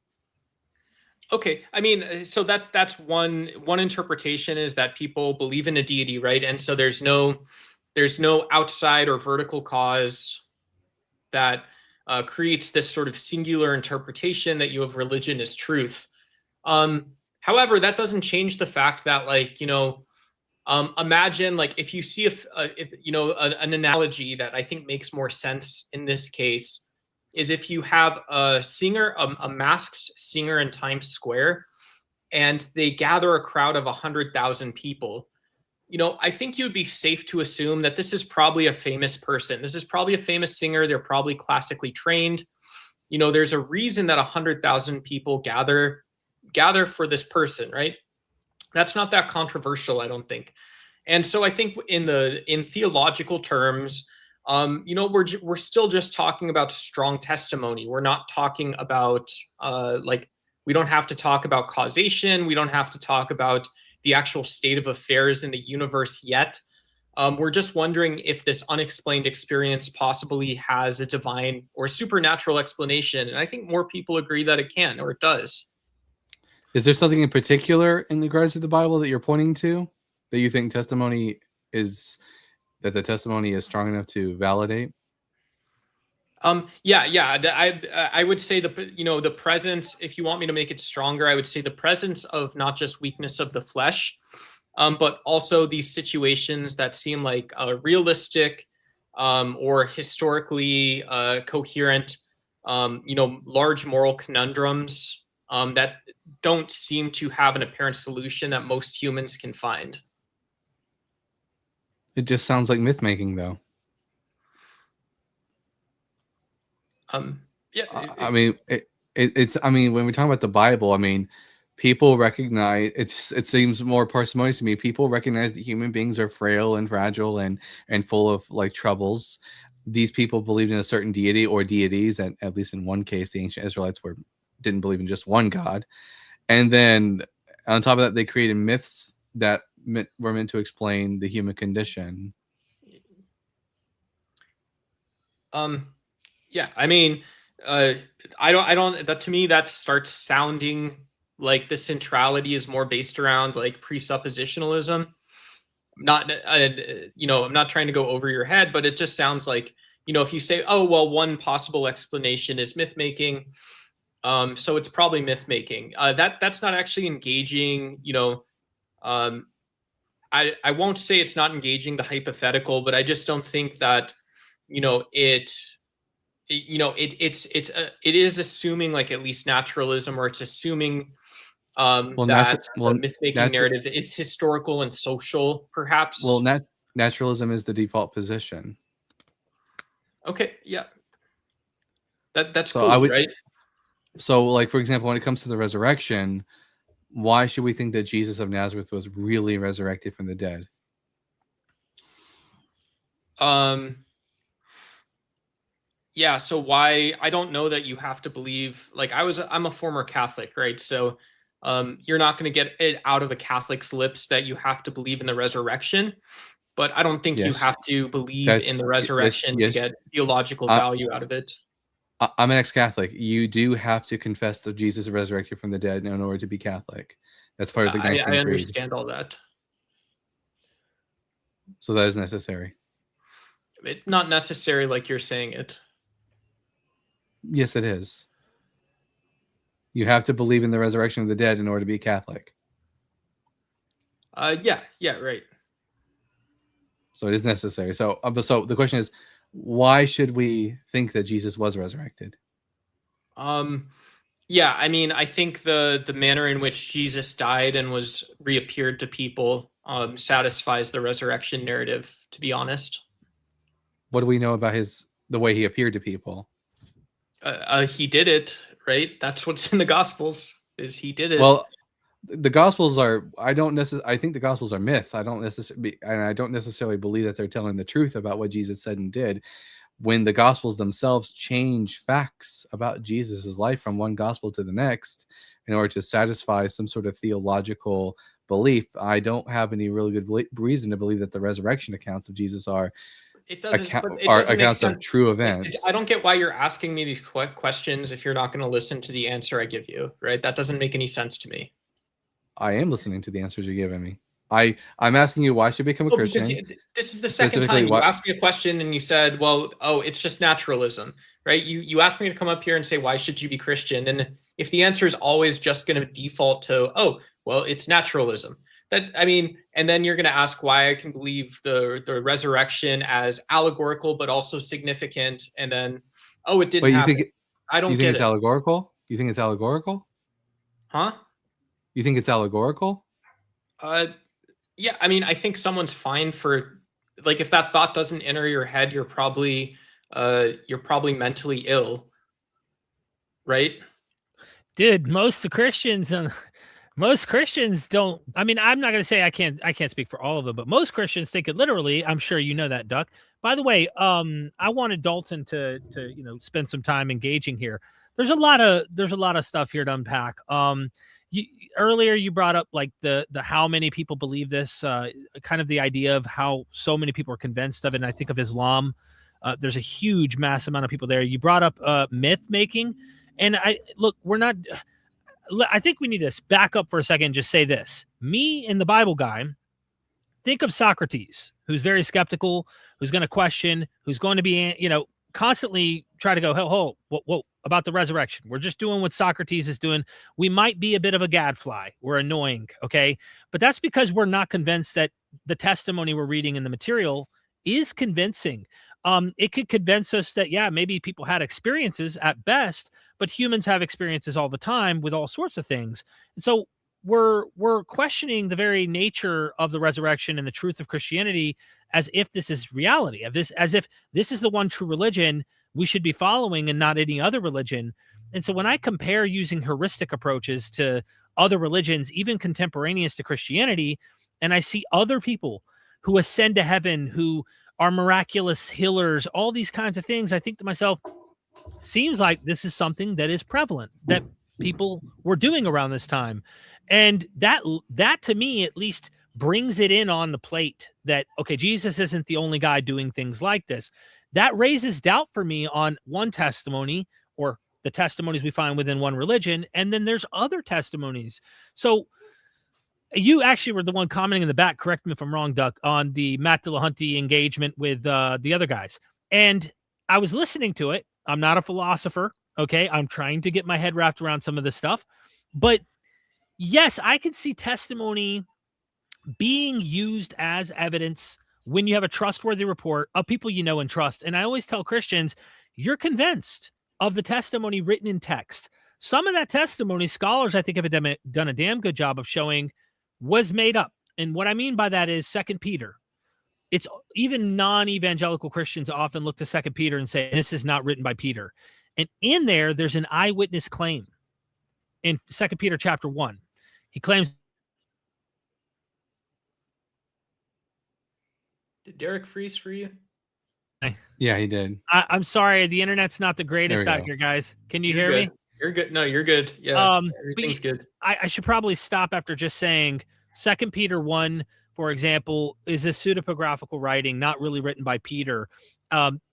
Okay, I mean, so that's one interpretation, is that people believe in a deity, right? And so there's no outside or vertical cause that creates this sort of singular interpretation that you have religion as truth. However, that doesn't change the fact that, like, you know, imagine like if you see if you know, an analogy that I think makes more sense in this case is if you have a singer, a masked singer in Times Square, and they gather a crowd of 100,000 people. You know, I think you'd be safe to assume that this is probably a famous person. This is probably a famous singer. They're probably classically trained. You know, there's a reason that 100,000 people gather for this person, right? That's not that controversial, I don't think. And so I think in theological terms, you know, we're still just talking about strong testimony. We're not talking about like, we don't have to talk about causation. We don't have to talk about the actual state of affairs in the universe yet. We're just wondering if this unexplained experience possibly has a divine or supernatural explanation. And I think more people agree that it can, or it does. Is there something in particular in regards to the Bible that you're pointing to that you think the testimony is strong enough to validate? I would say the presence, if you want me to make it stronger, I would say the presence of not just weakness of the flesh, but also these situations that seem like realistic or historically coherent, large moral conundrums that don't seem to have an apparent solution that most humans can find. It just sounds like myth making, though. I mean, when we talk about the Bible, I mean, people recognize it seems more parsimonious to me. People recognize that human beings are frail and fragile and full of like troubles. These people believed in a certain deity or deities, and at least in one case, the ancient Israelites didn't believe in just one God. And then on top of that, they created myths that were meant to explain the human condition. Yeah, I mean, I don't, that to me, that starts sounding like the centrality is more based around like presuppositionalism. Not, I'm not trying to go over your head, but it just sounds like, if you say, oh, well, one possible explanation is myth making. So it's probably myth making. That's not actually engaging, I won't say it's not engaging the hypothetical, but I just don't think that, it is assuming like at least naturalism, or it's assuming the myth-making narrative is historical and social, perhaps. Well, naturalism is the default position. Okay, yeah, that's so cool, right? So, like, for example, when it comes to the resurrection, why should we think that Jesus of Nazareth was really resurrected from the dead? Yeah, so why? I don't know that you have to believe, like I'm a former Catholic, right? So you're not going to get it out of a Catholic's lips that you have to believe in the resurrection, but I don't think you have to believe in the resurrection to get theological value out of it. I'm an ex-Catholic. You do have to confess that Jesus resurrected from the dead in order to be Catholic. That's part of the Nicene Creed. I understand all that. So that is necessary. Not necessary like you're saying it. Yes, it is. You have to believe in the resurrection of the dead in order to be Catholic. Yeah, right. So it is necessary. So the question is, why should we think that Jesus was resurrected? Yeah, I mean, I think the manner in which Jesus died and was reappeared to people satisfies the resurrection narrative, to be honest. What do we know about the way he appeared to people? He did it, right? That's what's in the Gospels, is he did it. Well, the Gospels are, I think the Gospels are myth. I don't necessarily believe that they're telling the truth about what Jesus said and did. When the Gospels themselves change facts about Jesus's life from one Gospel to the next in order to satisfy some sort of theological belief, I don't have any really good reason to believe that the resurrection accounts of Jesus are accounts of true events. I don't get why you're asking me these questions if you're not going to listen to the answer I give you, right? That doesn't make any sense to me. I am listening to the answers you're giving me. I'm asking you, why should I become a Christian? This is the second time you asked me a question and you said, well, it's just naturalism, right? You asked me to come up here and say, why should you be Christian? And if the answer is always just going to default to, oh, well, it's naturalism. And then you're going to ask why I can believe the resurrection as allegorical, but also significant. And then, oh, it didn't happen. I don't get it. You think it's allegorical? You think it's allegorical? Huh? You think it's allegorical? Yeah, I mean, I think someone's fine for, like, if that thought doesn't enter your head, you're probably mentally ill, right? Dude, most Christians don't. I mean, I'm not going to say I can't speak for all of them, but most Christians think it literally. I'm sure you know that, Duck. By the way, I wanted Dalton to spend some time engaging here. There's a lot of stuff here to unpack. you earlier you brought up like the how many people believe this, kind of the idea of how so many people are convinced of it. And I think of Islam. There's a huge, mass amount of people there. You brought up myth making, and I look, we're not. I think we need to back up for a second and just say this. Me and the Bible guy, think of Socrates, who's very skeptical, who's going to question, who's going to be, constantly try to go, whoa, about the resurrection. We're just doing what Socrates is doing. We might be a bit of a gadfly. We're annoying, okay? But that's because we're not convinced that the testimony we're reading in the material is convincing. It could convince us that, yeah, maybe people had experiences at best, but humans have experiences all the time with all sorts of things. And so we're questioning the very nature of the resurrection and the truth of Christianity as if this is reality, as if this is the one true religion we should be following and not any other religion. And so when I compare using heuristic approaches to other religions, even contemporaneous to Christianity, and I see other people who ascend to heaven, who are miraculous healers, all these kinds of things, I think to myself, seems like this is something that is prevalent, that people were doing around this time. And that to me at least brings it in on the plate that, okay, Jesus isn't the only guy doing things like this. That raises doubt for me on one testimony, or the testimonies we find within one religion, and then there's other testimonies. So you actually were the one commenting in the back, correct me if I'm wrong, Duck, on the Matt Dillahunty engagement with the other guys. And I was listening to it. I'm not a philosopher, okay? I'm trying to get my head wrapped around some of this stuff. But yes, I can see testimony being used as evidence when you have a trustworthy report of people you know and trust. And I always tell Christians, you're convinced of the testimony written in text. Some of that testimony, scholars, I think, have done a damn good job of showing was made up. And what I mean by that is 2 Peter. It's even non-evangelical Christians often look to 2 Peter and say, this is not written by Peter. And in there's an eyewitness claim in 2 Peter chapter 1. He claims. Did Derek freeze for you? Yeah, he did. I'm sorry. The internet's not the greatest out here, guys. Can you hear me? You're good. No, you're good. Yeah, everything's good. I should probably stop after just saying 2 Peter 1, for example, is a pseudepigraphical writing, not really written by Peter.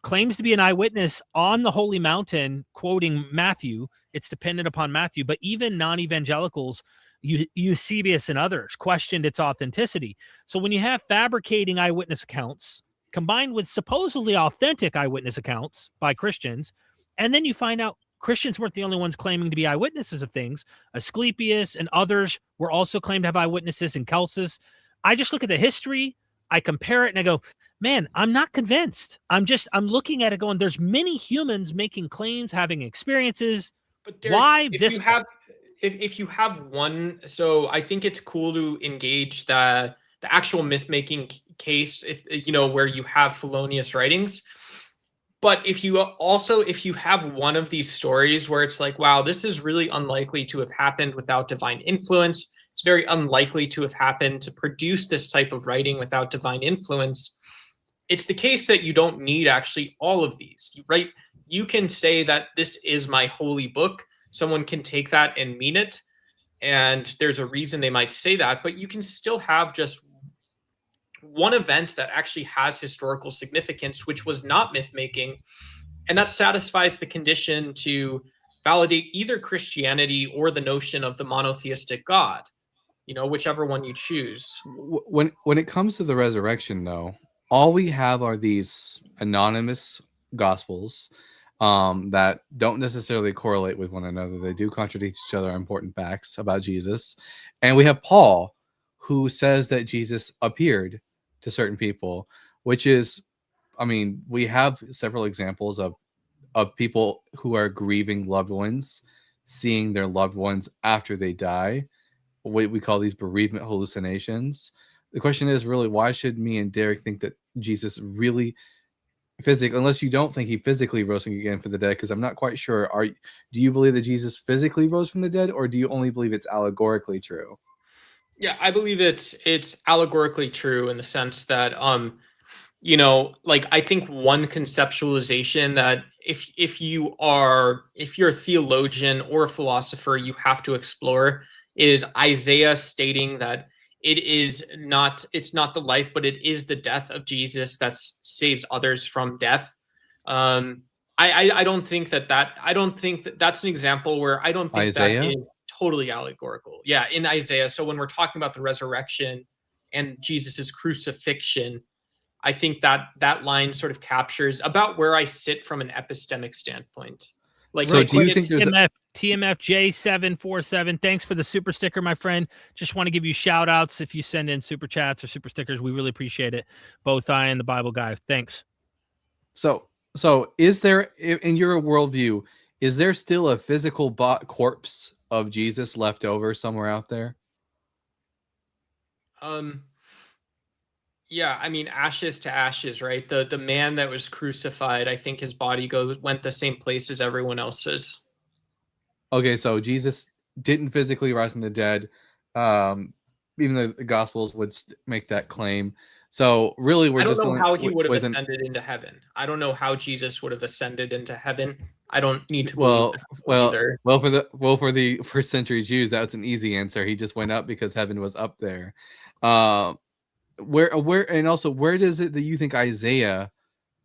Claims to be an eyewitness on the Holy Mountain, quoting Matthew. It's dependent upon Matthew, but even non-evangelicals, Eusebius and others, questioned its authenticity. So when you have fabricating eyewitness accounts combined with supposedly authentic eyewitness accounts by Christians, and then you find out Christians weren't the only ones claiming to be eyewitnesses of things. Asclepius and others were also claimed to have eyewitnesses, and Celsus. I just look at the history, I compare it, and I go, man, I'm not convinced. I'm looking at it going, there's many humans making claims, having experiences. But Derek, why this? If you have one, so I think it's cool to engage the actual myth making case, if where you have felonious writings. But if you have one of these stories where it's like, wow, this is really unlikely to have happened without divine influence. It's very unlikely to have happened to produce this type of writing without divine influence. It's the case that you don't need actually all of these, right? You can say that this is my holy book. Someone can take that and mean it. And there's a reason they might say that, but you can still have just one event that actually has historical significance, which was not myth making. And that satisfies the condition to validate either Christianity or the notion of the monotheistic God, whichever one you choose. When it comes to the resurrection, though, all we have are these anonymous gospels that don't necessarily correlate with one another. They do contradict each other on important facts about Jesus. And we have Paul, who says that Jesus appeared to certain people, which is, we have several examples of people who are grieving loved ones, seeing their loved ones after they die. We call these bereavement hallucinations. The question is really, why should me and Derek think that Jesus really unless you don't think he physically rose again from the dead, because I'm not quite sure. Do you believe that Jesus physically rose from the dead, or do you only believe it's allegorically true? Yeah, I believe it's allegorically true in the sense that I think one conceptualization that if you're a theologian or a philosopher, you have to explore is Isaiah stating that it's not the life, but it is the death of Jesus that saves others from death. I don't think that's an example where I don't think that Isaiah? is totally allegorical. Yeah, in Isaiah. So when we're talking about the resurrection and Jesus's crucifixion, I think that line sort of captures about where I sit from an epistemic standpoint. Like, So do you think there's TMFJ747? Thanks for the super sticker, my friend. Just want to give you shout outs if you send in super chats or super stickers. We really appreciate it. Both I and the Bible guy. Thanks. so is there, in your worldview, is there still a physical corpse of Jesus left over somewhere out there? Yeah, I mean, ashes to ashes, right? The man that was crucified, I think his body went the same place as everyone else's. Okay, so Jesus didn't physically rise from the dead, even though the Gospels would make that claim. So really, I don't know how he would have ascended into heaven. I don't know how Jesus would have ascended into heaven. I don't need to believe either. For first century Jews, that's an easy answer. He just went up because heaven was up there. Where and also, where does it that you think Isaiah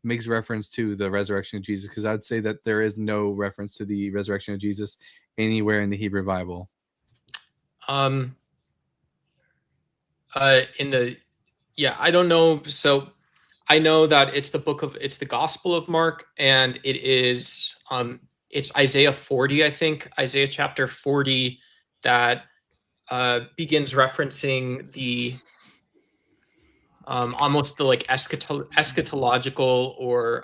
makes reference to the resurrection of Jesus? Because I'd say that there is no reference to the resurrection of Jesus anywhere in the Hebrew Bible. I don't know. So I know that it's the Gospel of Mark, and it's Isaiah 40, I think, Isaiah chapter 40, that begins referencing the almost the like eschatological or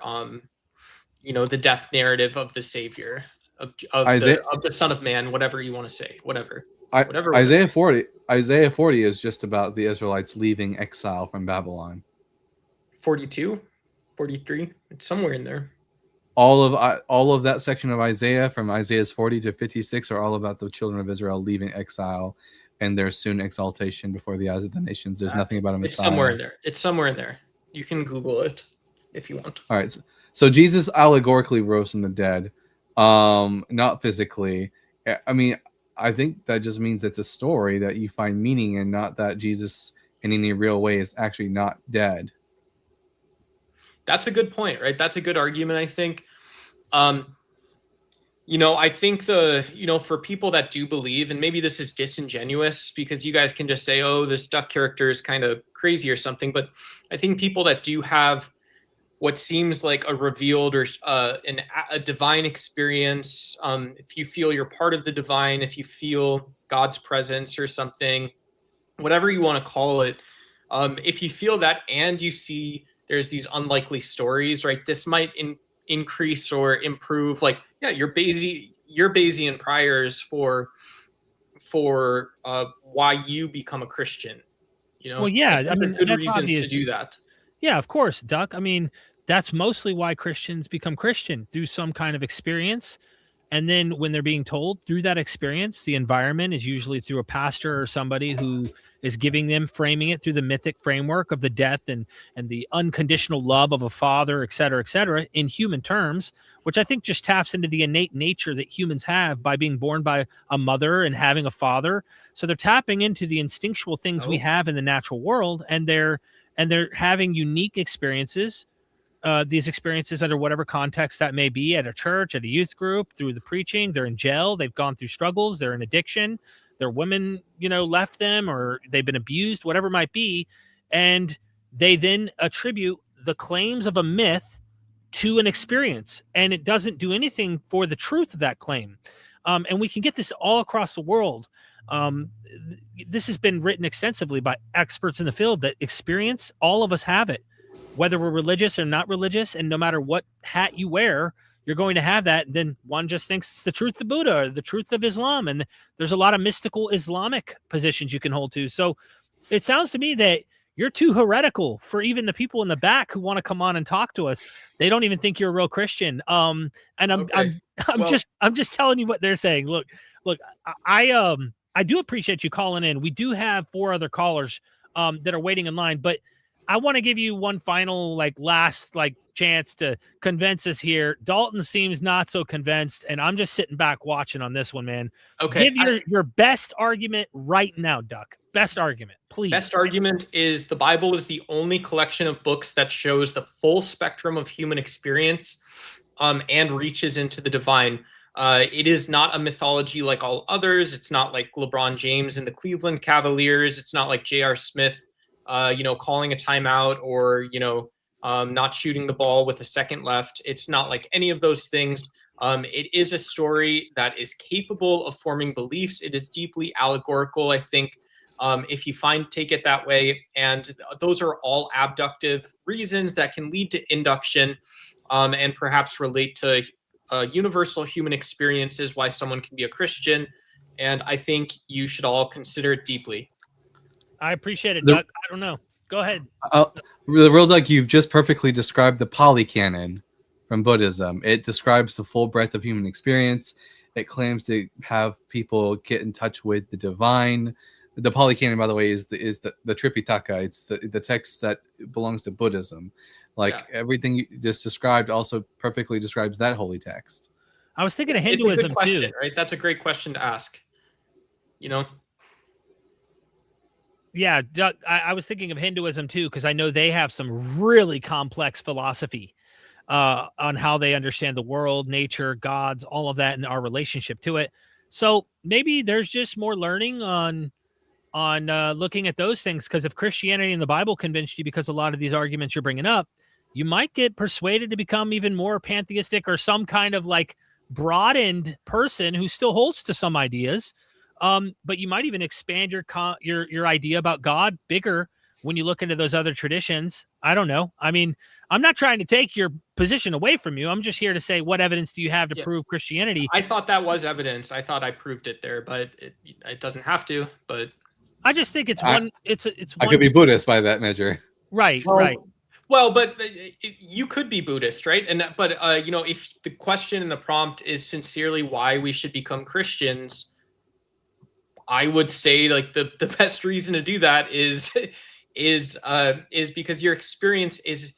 the death narrative of the Savior of the Son of Man, whatever you want to say, whatever. Isaiah 40 is just about the Israelites leaving exile from Babylon. 42, 43, it's somewhere in there. All of that section of Isaiah, from Isaiah's 40 to 56, are all about the children of Israel leaving exile and their soon exaltation before the eyes of the nations. There's nothing about a Messiah. It's somewhere in there. It's somewhere in there. You can Google it if you want. All right. So Jesus allegorically rose from the dead, not physically. I mean, I think that just means it's a story that you find meaning in, not that Jesus in any real way is actually not dead. That's a good point, right? That's a good argument, I think. I think for people that do believe, and maybe this is disingenuous because you guys can just say, oh, this duck character is kind of crazy or something. But I think people that do have what seems like a revealed or a divine experience, if you feel you're part of the divine, if you feel God's presence or something, whatever you want to call it, if you feel that and you see there's these unlikely stories, right? This might increase or improve, like, yeah, your Bayesian priors for why you become a Christian. Well, yeah, like, there's good reasons obvious to do that. Yeah, of course, Duck. I mean, that's mostly why Christians become Christian, through some kind of experience. And then when they're being told through that experience, the environment is usually through a pastor or somebody who is giving them, framing it through the mythic framework of the death and the unconditional love of a father, et cetera, in human terms, which I think just taps into the innate nature that humans have by being born by a mother and having a father. So they're tapping into the instinctual things we have in the natural world, and they're having unique experiences. These experiences under whatever context that may be, at a church, at a youth group, through the preaching. They're in jail. They've gone through struggles. They're in addiction. Their women, left them, or they've been abused, whatever it might be. And they then attribute the claims of a myth to an experience. And it doesn't do anything for the truth of that claim. And we can get this all across the world. This has been written extensively by experts in the field, that experience, all of us have it, whether we're religious or not religious, and no matter what hat you wear, you're going to have that. And then one just thinks it's the truth of Buddha or the truth of Islam. And there's a lot of mystical Islamic positions you can hold to. So it sounds to me that you're too heretical for even the people in the back who want to come on and talk to us. They don't even think you're a real Christian. And I'm just telling you what they're saying. Look, I do appreciate you calling in. We do have 4 other callers that are waiting in line, but I want to give you one final, last chance to convince us here. Dalton seems not so convinced, and I'm just sitting back watching on this one, man. Okay. Give your best argument right now, Duck. Best argument, please. Best argument is the Bible is the only collection of books that shows the full spectrum of human experience, and reaches into the divine. It is not a mythology like all others. It's not like LeBron James and the Cleveland Cavaliers. It's not like J.R. Smith, calling a timeout, or, not shooting the ball with a second left. It's not like any of those things. It is a story that is capable of forming beliefs. It is deeply allegorical, I think, if you take it that way. And those are all abductive reasons that can lead to induction, and perhaps relate to universal human experiences, why someone can be a Christian. And I think you should all consider it deeply. I appreciate it, Doug. I don't know. Go ahead. The real Doug, you've just perfectly described the polycanon from Buddhism. It describes the full breadth of human experience. It claims to have people get in touch with the divine. The polycanon, by the way, is the Tripitaka. It's the text that belongs to Buddhism. Everything you just described also perfectly describes that holy text. I was thinking of Hinduism question, too. Right? That's a great question to ask. Yeah, Doug, I was thinking of Hinduism too, because I know they have some really complex philosophy on how they understand the world, nature, gods, all of that, and our relationship to it. So maybe there's just more learning on looking at those things, because if Christianity and the Bible convinced you, because a lot of these arguments you're bringing up, you might get persuaded to become even more pantheistic, or some kind of broadened person who still holds to some ideas. But you might even expand your idea about God bigger when you look into those other traditions. I don't know. I mean, I'm not trying to take your position away from you. I'm just here to say, what evidence do you have to prove Christianity? I thought that was evidence. I thought I proved it there, but it doesn't have to. But I just think it's one. I could be Buddhist by that measure. Right. Right. Well, but you could be Buddhist, right? But if the question in the prompt is sincerely why we should become Christians, I would say the best reason to do that is because your experience is,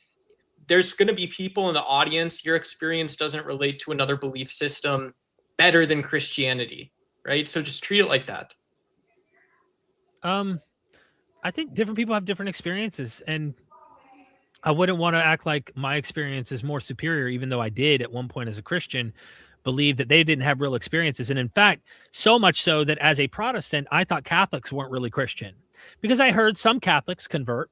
there's going to be people in the audience. Your experience doesn't relate to another belief system better than Christianity, right? So just treat it like that. I think different people have different experiences, and I wouldn't want to act like my experience is more superior, even though I did at one point as a Christian believe that they didn't have real experiences. And in fact, so much so that as a Protestant, I thought Catholics weren't really Christian, because I heard some Catholics convert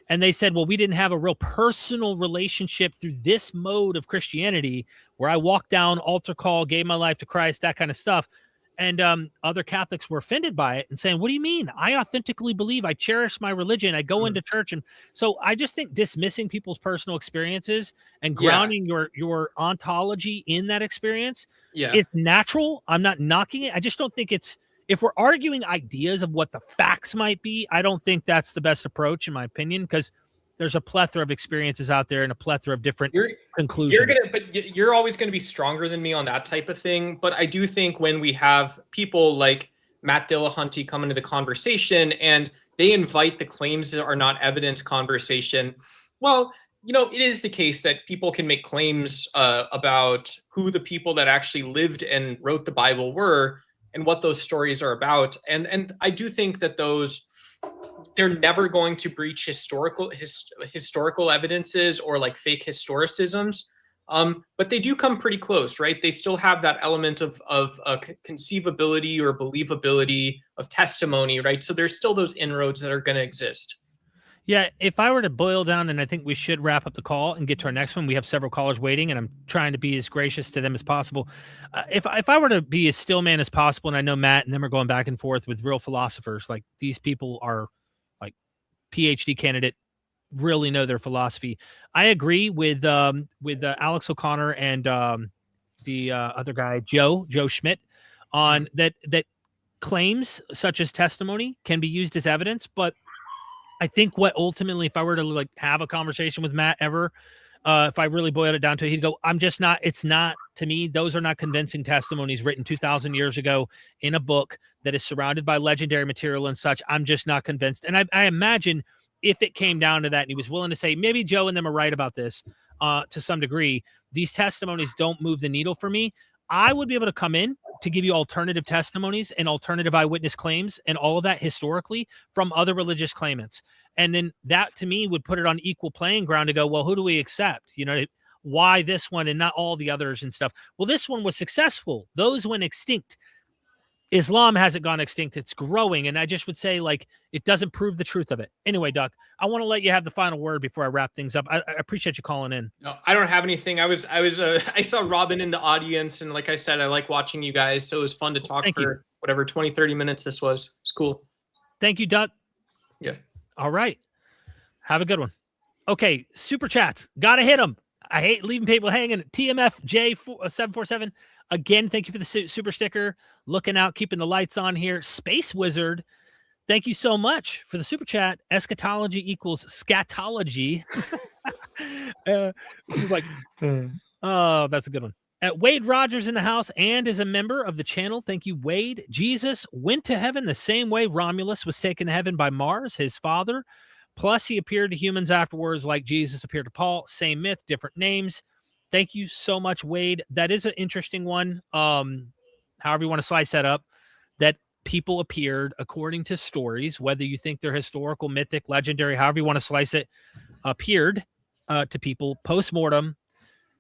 and they said, well, we didn't have a real personal relationship through this mode of Christianity where I walked down, altar call, gave my life to Christ, that kind of stuff. And other Catholics were offended by it and saying, what do you mean? I authentically believe, I cherish my religion, I go into church. And so I just think dismissing people's personal experiences and grounding your ontology in that experience is natural. I'm not knocking it. I just don't think if we're arguing ideas of what the facts might be, I don't think that's the best approach, in my opinion, because there's a plethora of experiences out there and a plethora of different conclusions. You're always going to be stronger than me on that type of thing. But I do think when we have people like Matt Dillahunty come into the conversation and they invite the claims that are not evidence conversation, well, it is the case that people can make claims about who the people that actually lived and wrote the Bible were and what those stories are about. And I do think that they're never going to breach historical evidences or fake historicisms. But they do come pretty close, right? They still have that element of conceivability or believability of testimony, right? So there's still those inroads that are going to exist. Yeah, if I were to boil down, and I think we should wrap up the call and get to our next one. We have several callers waiting, and I'm trying to be as gracious to them as possible. If I were to be as still man as possible, and I know Matt and them are going back and forth with real philosophers, these people are PhD candidate, really know their philosophy. I agree with Alex O'Connor and the other guy, Joe Schmidt, on that claims such as testimony can be used as evidence. But I think what ultimately, if I were to have a conversation with Matt ever, if I really boiled it down to it, he'd go, it's not, to me, those are not convincing testimonies written 2,000 years ago in a book that is surrounded by legendary material and such. I'm just not convinced. And I imagine if it came down to that and he was willing to say, maybe Joe and them are right about this to some degree, these testimonies don't move the needle for me, I would be able to come in to give you alternative testimonies and alternative eyewitness claims and all of that historically from other religious claimants. And then that to me would put it on equal playing ground to go, well, who do we accept? You know, why this one and not all the others and stuff? Well, this one was successful. Those went extinct. Islam hasn't gone extinct. It's growing. And I just would say, like, it doesn't prove the truth of it. Anyway, Doc, I want to let you have the final word before I wrap things up. I appreciate you calling in. No, I don't have anything. I saw Robin in the audience, and like I said, I like watching you guys. So it was fun to talk for whatever 20, 30 minutes this was. It's cool. Thank you, Doc. Yeah. All right. Have a good one. Okay. Super chats. Got to hit them. I hate leaving people hanging. TMFJ747. Again, thank you for the super sticker. Looking out, keeping the lights on here. Space Wizard, thank you so much for the super chat. Eschatology equals scatology. This is like, oh, that's a good one. Wade Rogers in the house and is a member of the channel. Thank you, Wade. Jesus went to heaven the same way Romulus was taken to heaven by Mars, his father. Plus, he appeared to humans afterwards like Jesus appeared to Paul. Same myth, different names. Thank you so much, Wade. That is an interesting one. However you want to slice that up, that people appeared according to stories, whether you think they're historical, mythic, legendary, however you want to slice it, appeared to people post-mortem.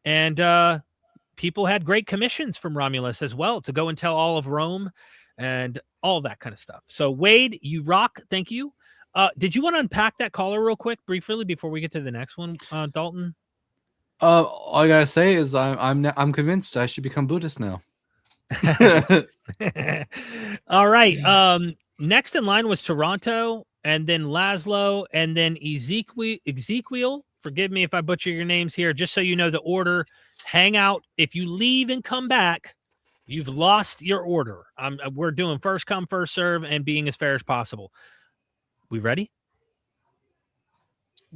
And people had great commissions from Romulus as well to go and tell all of Rome and all that kind of stuff. So, Wade, you rock. Thank you. Did you want to unpack that caller real quick, briefly, before we get to the next one, Dalton? All I gotta say is I'm convinced I should become Buddhist now. All right. Next in line was Toronto, and then Laszlo, and then Ezekiel. Forgive me if I butcher your names here. Just so you know the order. Hang out. If you leave and come back, you've lost your order. We're doing first come, first serve, and being as fair as possible. We ready?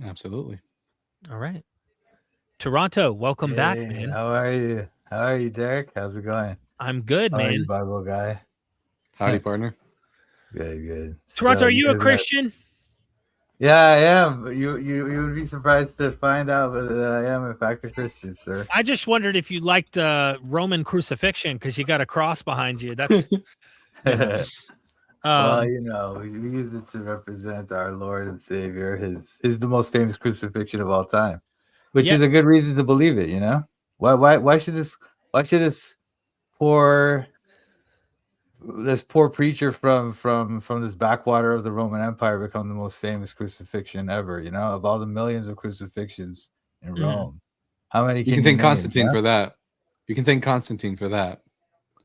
Absolutely. All right. Toronto, welcome back, man. How are you? How are you, Derek? How's it going? I'm good, How man. are you, Bible guy? Howdy, partner. Good. Toronto, So, are you a guys Christian? Yeah, I am. You would be surprised to find out that I am in fact a Christian, sir. I just wondered if you liked Roman crucifixion because you got a cross behind you. That's well, you know, we use it to represent our Lord and Savior. His the most famous crucifixion of all time, which is a good reason to believe it. You know, why should this poor preacher from this backwater of the Roman Empire become the most famous crucifixion ever? You know, of all the millions of crucifixions in Rome, how many you can thank Constantine for that? You can thank Constantine for that.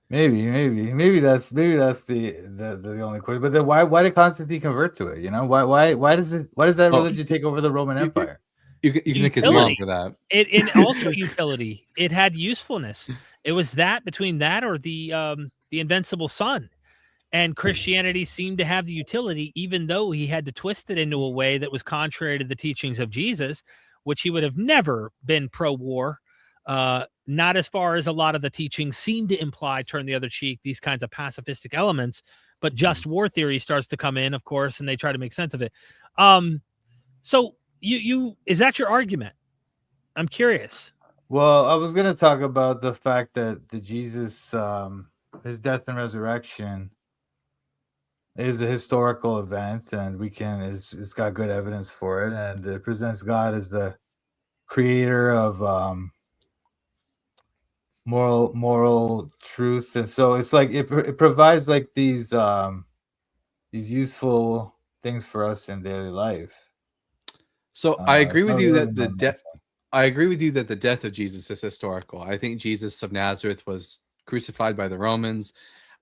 Maybe that's the only question. But then why did Constantine convert to it? You know, why does that religion take over the Roman Empire? You can thank his mom for that. It also utility. It had usefulness. It was that between that or the invincible son, and Christianity seemed to have the utility, even though he had to twist it into a way that was contrary to the teachings of Jesus, which he would have never been pro-war. Not as far as a lot of the teachings seem to imply, turn the other cheek, these kinds of pacifistic elements, but just war theory starts to come in, of course, and they try to make sense of it. So you is that your argument? I'm curious. Well, I was going to talk about the fact that the Jesus, his death and resurrection is a historical event, and it's got good evidence for it, and it presents God as the creator of moral truth, and so it's like it provides like these useful things for us in daily life. So I agree with you that the death of Jesus is historical. I think Jesus of Nazareth was crucified by the Romans.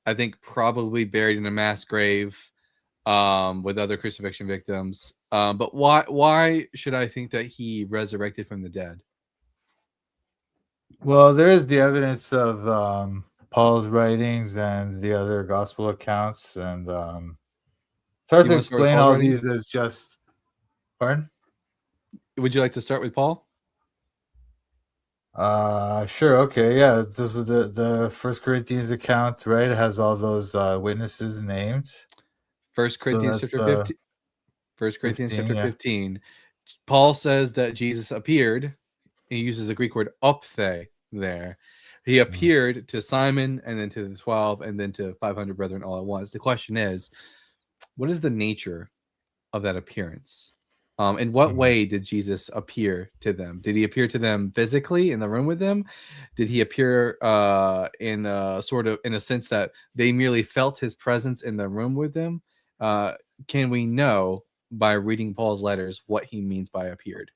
I think probably buried in a mass grave with other crucifixion victims. But why should I think that he resurrected from the dead? Well, there is the evidence of Paul's writings and the other gospel accounts, and it's hard to explain all these as just. Pardon? Would you like to start with Paul? Sure. Okay. Yeah. This is the First Corinthians account, right? It has all those witnesses named. 1 Corinthians chapter 15. 1 Corinthians 15, chapter yeah. 15, Paul says that Jesus appeared. He uses the Greek word opthe there. He appeared to Simon and then to the 12 and then to 500 brethren all at once. The question is, what is the nature of that appearance? In what way did Jesus appear to them? Did he appear to them physically in the room with them? Did he appear in a sort of in a sense that they merely felt his presence in the room with them? Can we know by reading Paul's letters what he means by appeared?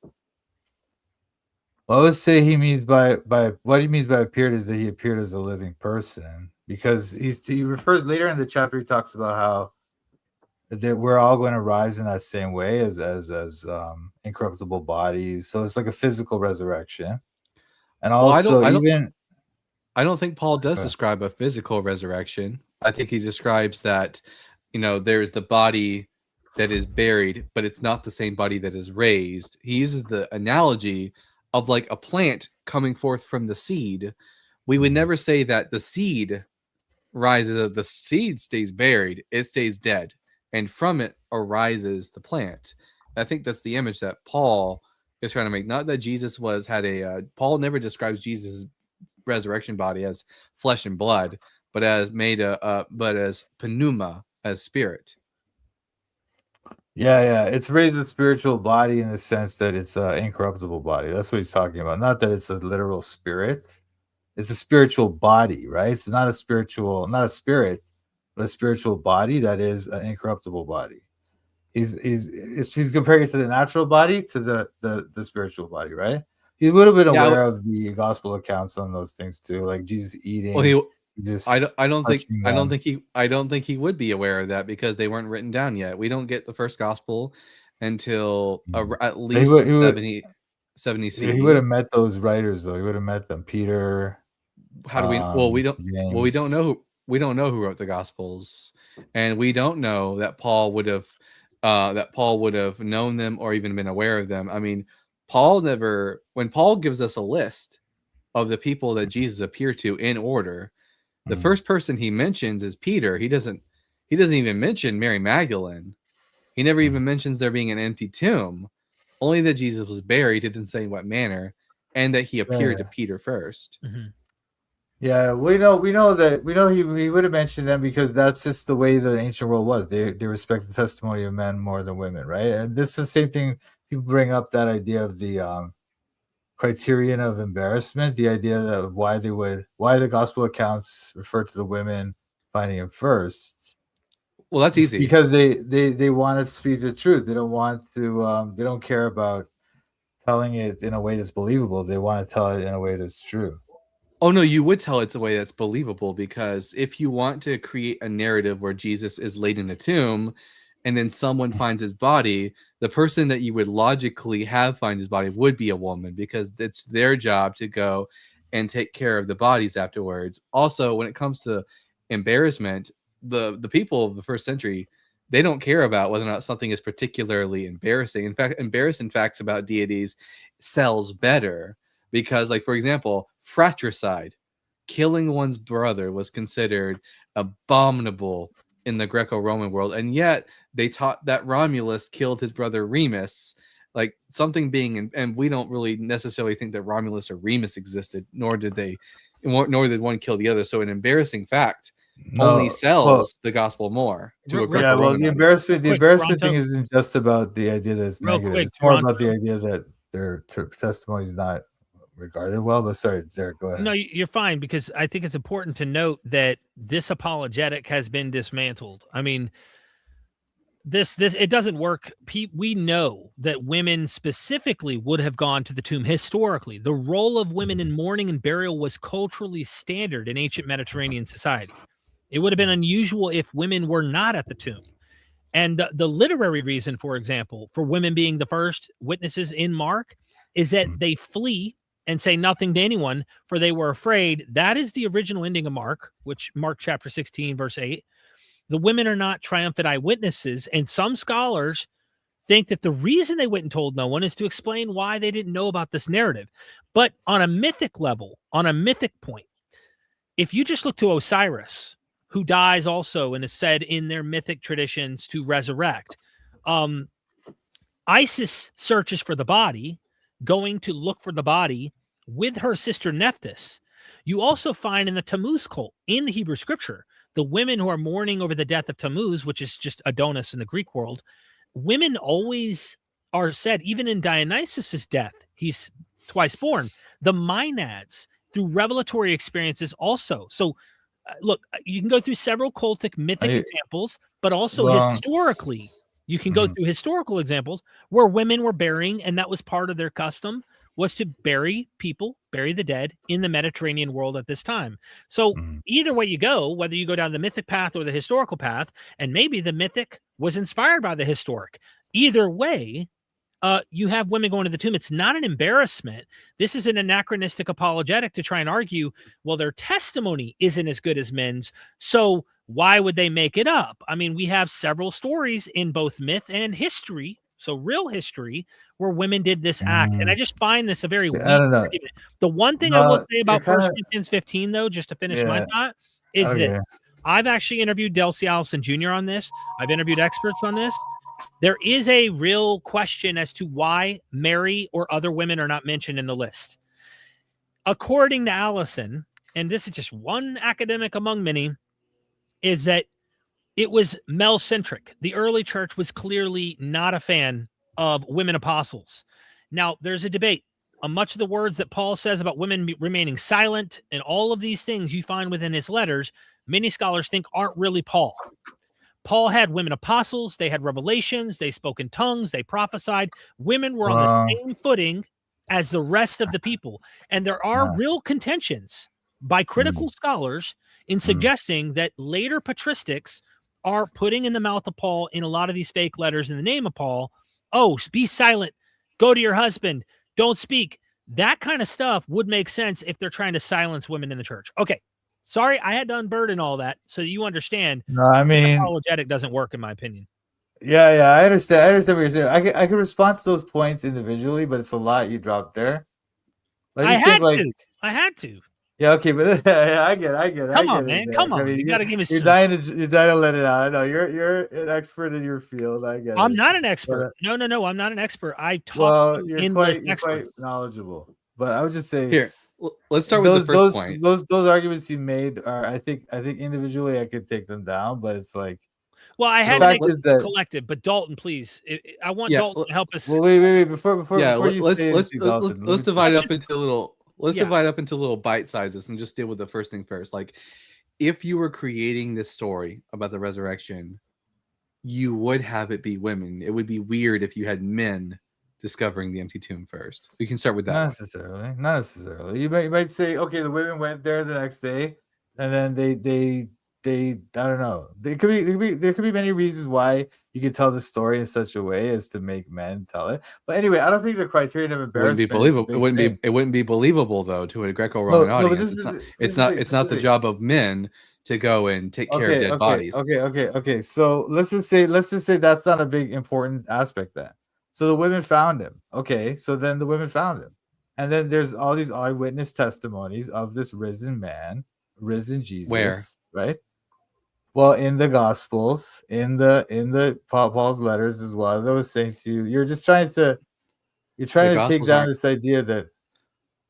Well, I would say he means by what he means by appeared is that he appeared as a living person, because he refers later in the chapter. He talks about how that we're all going to rise in that same way as incorruptible bodies. So it's like a physical resurrection, and Well, also I don't think Paul does describe a physical resurrection. I think he describes that, there's the body that is buried, but it's not the same body that is raised. He uses the analogy of like a plant coming forth from the seed. We would never say that the seed rises, the seed stays buried, it stays dead, and from it arises the plant. I think that's the image that Paul is trying to make. Not that Jesus Paul never describes Jesus' resurrection body as flesh and blood, but as but as pneuma, as spirit. Yeah, it's raised a spiritual body in the sense that it's an incorruptible body. That's what he's talking about. Not that it's a literal spirit. It's a spiritual body, right? It's not a spirit, but a spiritual body that is an incorruptible body. He's comparing it to the natural body to the spiritual body, right? He would have been aware of the gospel accounts on those things too, like Jesus eating. Well, I don't think he would be aware of that because they weren't written down yet. We don't get the first gospel until at least 70 CE. He would have met those writers though. He would have met them, Peter. How do we? Well, we don't. James. Well, we don't know. We don't know who wrote the gospels, and we don't know that Paul would have known them or even been aware of them. I mean, when Paul gives us a list of the people that Jesus appeared to in order, the first person he mentions is Peter. He doesn't even mention Mary Magdalene. He never even mentions there being an empty tomb. Only that Jesus was buried. He didn't say in what manner, and that he appeared to Peter first. Mm-hmm. Yeah, we know he would have mentioned them because that's just the way the ancient world was. They respect the testimony of men more than women, right? And this is the same thing. People bring up that idea of the criterion of embarrassment, the idea of why the gospel accounts refer to the women finding him first. Well, that's easy because they want to speak the truth. They don't want to. They don't care about telling it in a way that's believable. They want to tell it in a way that's true. Oh, no, you would tell it's a way that's believable, because if you want to create a narrative where Jesus is laid in a tomb and then someone finds his body, the person that you would logically have find his body would be a woman, because it's their job to go and take care of the bodies afterwards. Also, when it comes to embarrassment, the people of the first century, they don't care about whether or not something is particularly embarrassing. In fact, embarrassing facts about deities sells better. Because, like, for example, fratricide, killing one's brother, was considered abominable in the Greco-Roman world. And yet they taught that Romulus killed his brother Remus. Like, something being, and we don't really necessarily think that Romulus or Remus existed, nor did one kill the other. So an embarrassing fact only sells the gospel more to a Greco-Roman. Well, the embarrassment thing isn't just about the idea that it's negative. It's more about the idea that their testimony is not regarded well. But sorry, Derek, go ahead. No, you're fine, because I think it's important to note that this apologetic has been dismantled. I mean, this it doesn't work. We know that women specifically would have gone to the tomb historically. The role of women in mourning and burial was culturally standard in ancient Mediterranean society. It would have been unusual if women were not at the tomb. And the literary reason, for example, for women being the first witnesses in Mark is that they flee and say nothing to anyone, for they were afraid. That is the original ending of Mark, which Mark chapter 16, verse 8. The women are not triumphant eyewitnesses, and some scholars think that the reason they went and told no one is to explain why they didn't know about this narrative. But on a mythic level, on a mythic point, if you just look to Osiris, who dies also and is said in their mythic traditions to resurrect, Isis searches for the body, going to look for the body with her sister Nephthys. You also find in the Tammuz cult, in the Hebrew scripture, the women who are mourning over the death of Tammuz, which is just Adonis in the Greek world, women always are said, even in Dionysus' death, he's twice born, the Maenads through revelatory experiences also. So look, you can go through several cultic mythic examples, but also historically, you can go through historical examples where women were burying, and that was part of their custom, was to bury people, bury the dead in the Mediterranean world at this time. So either way you go, whether you go down the mythic path or the historical path, and maybe the mythic was inspired by the historic, either way, you have women going to the tomb. It's not an embarrassment. This is an anachronistic apologetic to try and argue, well, their testimony isn't as good as men's, so why would they make it up? I mean, we have several stories in both myth and history, so real history, where women did this act. And I just find this a very weak argument. The one thing I will say about 1 Corinthians 15, though, just to finish my thought, is that I've actually interviewed Delcy Allison Jr. on this. I've interviewed experts on this. There is a real question as to why Mary or other women are not mentioned in the list. According to Allison, and this is just one academic among many, is that it was male-centric. The early church was clearly not a fan of women apostles. Now, there's a debate on much of the words that Paul says about women remaining silent, and all of these things you find within his letters, many scholars think aren't really Paul. Paul had women apostles, they had revelations, they spoke in tongues, they prophesied. Women were on the same footing as the rest of the people. And there are real contentions by critical scholars in suggesting that later patristics are putting in the mouth of Paul in a lot of these fake letters in the name of Paul, oh, be silent, go to your husband, don't speak. That kind of stuff would make sense if they're trying to silence women in the church. Okay. Sorry, I had to unburden all that so that you understand. No, I mean, apologetic doesn't work in my opinion. Yeah, I understand. I understand what you're saying. I can respond to those points individually, but it's a lot you dropped there. I had to. Yeah, okay, but yeah, I get it. Come on, man. Come on. I mean, you gotta give me you're dying to let it out. I know you're an expert in your field. I get it. I'm not an expert. No, I'm not an expert. I talk. Well, you're quite knowledgeable. But I would just say here. Let's start with the first point. Those arguments you made are, I think individually I could take them down, but it's like, well, I had to make it collective. But Dalton, please, I want Dalton to help us. Well, wait, before let's divide up into little. Let's divide up into little bite sizes and just deal with the first thing first. Like, if you were creating this story about the resurrection, you would have it be women. It would be weird if you had men discovering the empty tomb first. We can start with that. Not necessarily. You might say, okay, the women went there the next day, and then they I don't know. There could be many reasons why you could tell the story in such a way as to make men tell it. But anyway, I don't think the criterion of embarrassment it wouldn't be believable though to a Greco-Roman audience. It's not the job of men to go and take care of dead bodies. Okay. So let's just say that's not a big important aspect then. So the women found him. Okay, so then the women found him. And then there's all these eyewitness testimonies of this risen man, risen Jesus. Where? Right? Well, in the Gospels, in the Paul's letters as well. As I was saying to you, you're trying to take down this idea that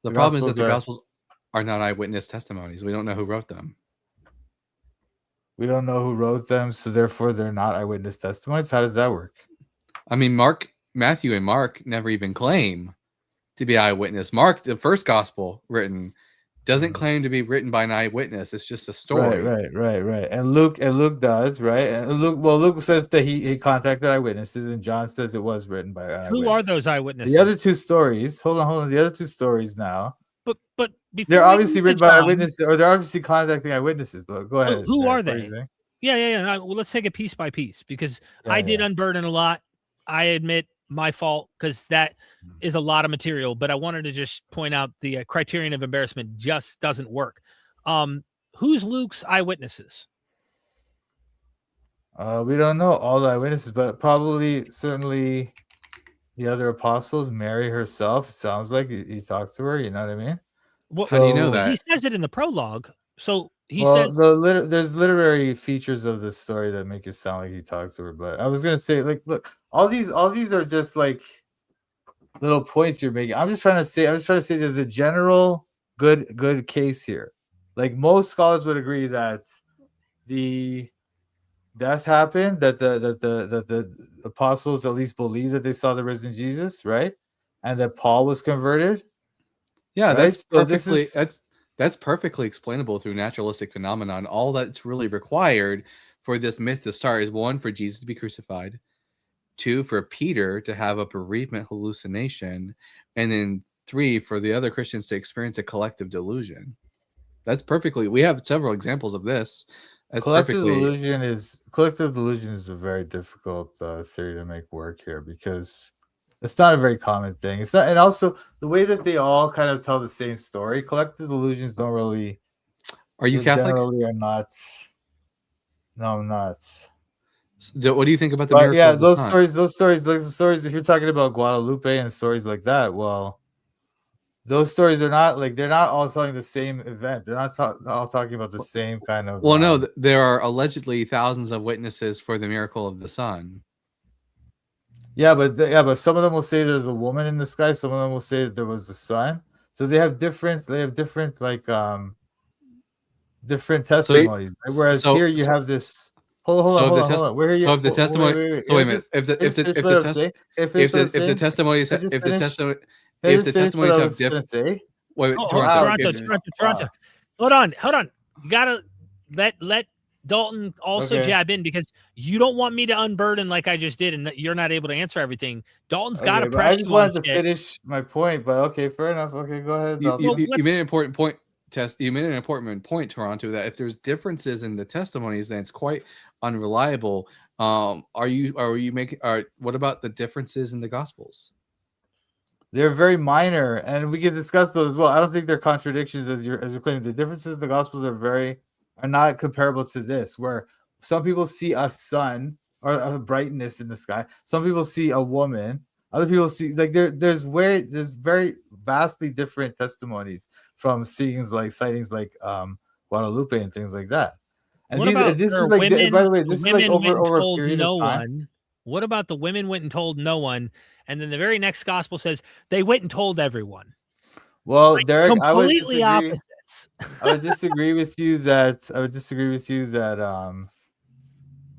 the problem is that the Gospels are not eyewitness testimonies. We don't know who wrote them. We don't know who wrote them, so therefore they're not eyewitness testimonies. How does that work? I mean, Matthew and Mark never even claim to be eyewitness. Mark, the first gospel written, doesn't claim to be written by an eyewitness. It's just a story. Right. And Luke does, right? And Luke says that he contacted eyewitnesses, and John says it was written by eyewitnesses. Who are those eyewitnesses? The other two stories. Hold on. The other two stories now. But they're obviously written by eyewitnesses, or they're obviously contacting eyewitnesses. But go ahead. Who are they? Yeah. Well, let's take it piece by piece because I did unburden a lot. I admit my fault because that is a lot of material, but I wanted to just point out the criterion of embarrassment just doesn't work. Who's Luke's eyewitnesses? We don't know all the eyewitnesses, but certainly the other apostles, Mary herself. Sounds like he talked to her. You know what I mean? Well, how do you know that? He says it in the prologue. So he Well, said, there's literary features of this story that make it sound like he talked to her. But I was gonna say, like, look, all these are just like little points you're making. I'm just trying to say there's a general good case here. Like most scholars would agree that the death happened, that the apostles at least believed that they saw the risen Jesus, right? And that Paul was converted, Yeah, right? So this is that's perfectly explainable through naturalistic phenomenon. All that's really required for this myth to start is one, for Jesus to be crucified, two, for Peter to have a bereavement hallucination, and then three, for the other Christians to experience a collective delusion. That's perfectly. We have several examples of this. That's perfectly. collective delusion is a very difficult theory to make work here because it's not a very common thing. It's not, and also the way that they all kind of tell the same story. Collective delusions don't really. Are you They Catholic? generally are not. No, I'm not. What do you think about the But miracle yeah, of the sun? those stories. If you're talking about Guadalupe and stories like that, well, those stories are not like they're not all telling the same event. They're not all talking about the same kind of. Well, no, there are allegedly thousands of witnesses for the miracle of the sun. Yeah, but some of them will say there's a woman in the sky. Some of them will say that there was the sun. So they have different like different testimonies. Right? Whereas here you have this. Hold on. Where are you? So if the testimony, wait. so wait a minute. If the testimonies have different. Wait, oh, Toronto. Toronto. Hold on. You gotta let Dalton also jab in because you don't want me to unburden like I just did, and you're not able to answer everything. Dalton's got to press. I just wanted to finish my point, but okay, fair enough. Okay, go ahead. You made an important point. You made an important point, Toronto, that if there's differences in the testimonies, then it's quite unreliable. What about the differences in the Gospels? They're very minor, and we can discuss those as well. I don't think they're contradictions as you're claiming. The differences in the Gospels are not comparable to this, where some people see a sun or a brightness in the sky. Some people see a woman. Other people see like there's very vastly different testimonies from sightings like Guadalupe and things like that. And this is like women, by the way, this is like over a period of time. What about the women went and told no one, and then the very next gospel says they went and told everyone? Well, like, Derek, completely opposites. I would disagree with you that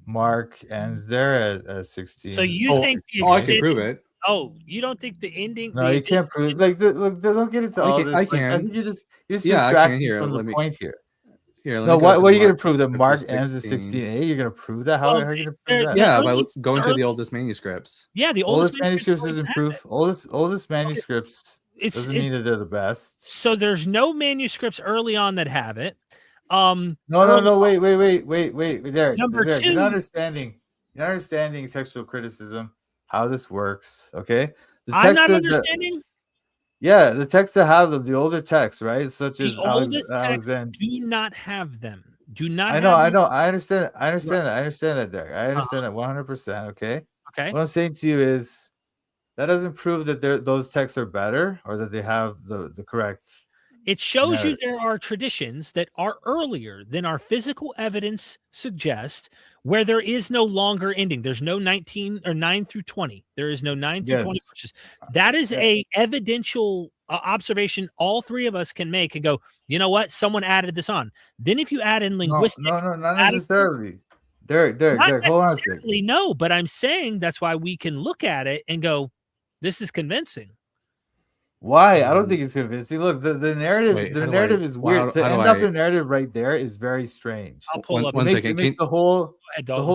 Mark ends there at 16. So you think the I can prove it. Oh, you don't think the ending? No, you can't prove it. Like, look, don't get into all this. I can. I think you're just distracted from the point here. Here, no, what are you going to prove? That Mark ends at 16a? You're going to prove that? How are you going to prove that? Yeah, by going to the oldest manuscripts. Yeah, the oldest manuscripts isn't proof. Oldest manuscripts doesn't mean that they're the best. So there's no manuscripts early on that have it. No. Wait. There. Number two, you're not understanding textual criticism. How this works? Okay. I'm not understanding. Yeah, the texts that have them, the older texts, right? Such as Alexander. Do not have them. Do not. I know. I understand. I understand that, Derek. I understand that 100%. Okay. What I'm saying to you is that doesn't prove that those texts are better or that they have the correct. It shows you there are traditions that are earlier than our physical evidence suggests, where there is no longer ending. There's no 19 or 9 through 20. There is no 9 through 20 verses. That is a evidential observation all three of us can make and go, you know what? Someone added this on. Then if you add in linguistics. No, not necessarily. Derek, hold on a second. No, but I'm saying that's why we can look at it and go, this is convincing. Why? I don't think it's convincing. Look, the narrative is weird. To end up the narrative right there is very strange. I'll pull up. One second. It makes the whole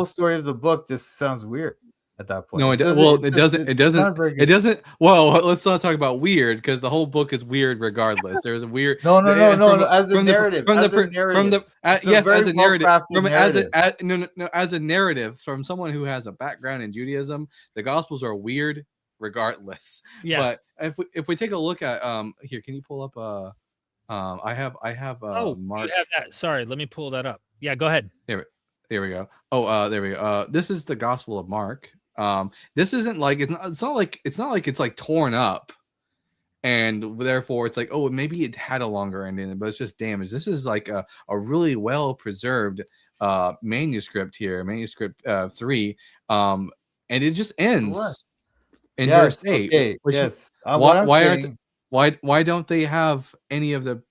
story of the book just sounds weird at that point. No, it doesn't. Well, let's not talk about weird because the whole book is weird regardless. There's a weird. No. As a narrative, as a narrative from someone who has a background in Judaism, the Gospels are weird regardless. Yeah. But if we take a look at here, can you pull up I have Mark. You have that. Sorry, let me pull that up. Yeah, go ahead. There we go. There we go. This is the Gospel of Mark. This isn't like it's not like it's like torn up. and therefore it's like, oh, maybe it had a longer ending, but it's just damaged. This is like a really well preserved manuscript here, manuscript 3, and it just What? ends in verse Yes. 8. Okay. Which Yes. What I'm why aren't saying. why don't they have any of the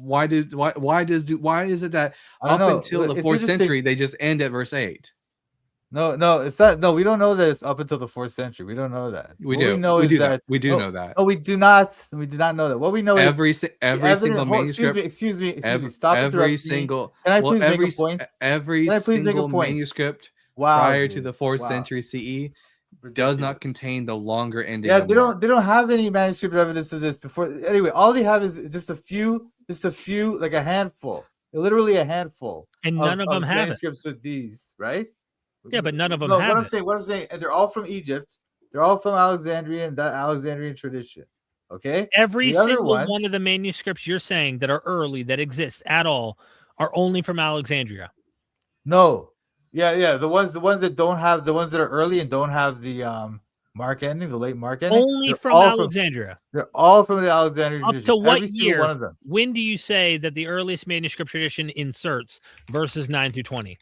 why is it that I don't up know. until the It's 4th interesting. century they just end at verse 8? No, it's not. No, we don't know that it's up until the 4th century. We don't know that. We What do. we know We is do that we do no, know that. no, we do not. We do not know that. What we know is Every single manuscript. Excuse me. Stop Every interrupting me. single Can I well, please make a point? every Can I please make a single point? manuscript Wow, prior to dude. the 4th Wow. century CE does Ridiculous. not contain the longer ending. Yeah, of they Mark. don't have any manuscript evidence of this before. Anyway, all they have is just a few, like a handful, literally a handful, And none of them have it. manuscripts with these, right? Yeah, but none of them No, have it. what I'm saying, and they're all from Egypt. They're all from Alexandria and that Alexandrian tradition. Okay, Every the other single one ones, of the manuscripts you're saying that are early, that exist at all, are only from Alexandria. no, yeah, the ones that don't have, the ones that are early and don't have the Mark ending, the late Mark ending, Only they're from all Alexandria. they're all from the Alexandrian Up tradition. to what Every single year? one of them. When do you say that the earliest manuscript tradition inserts verses 9 through 20?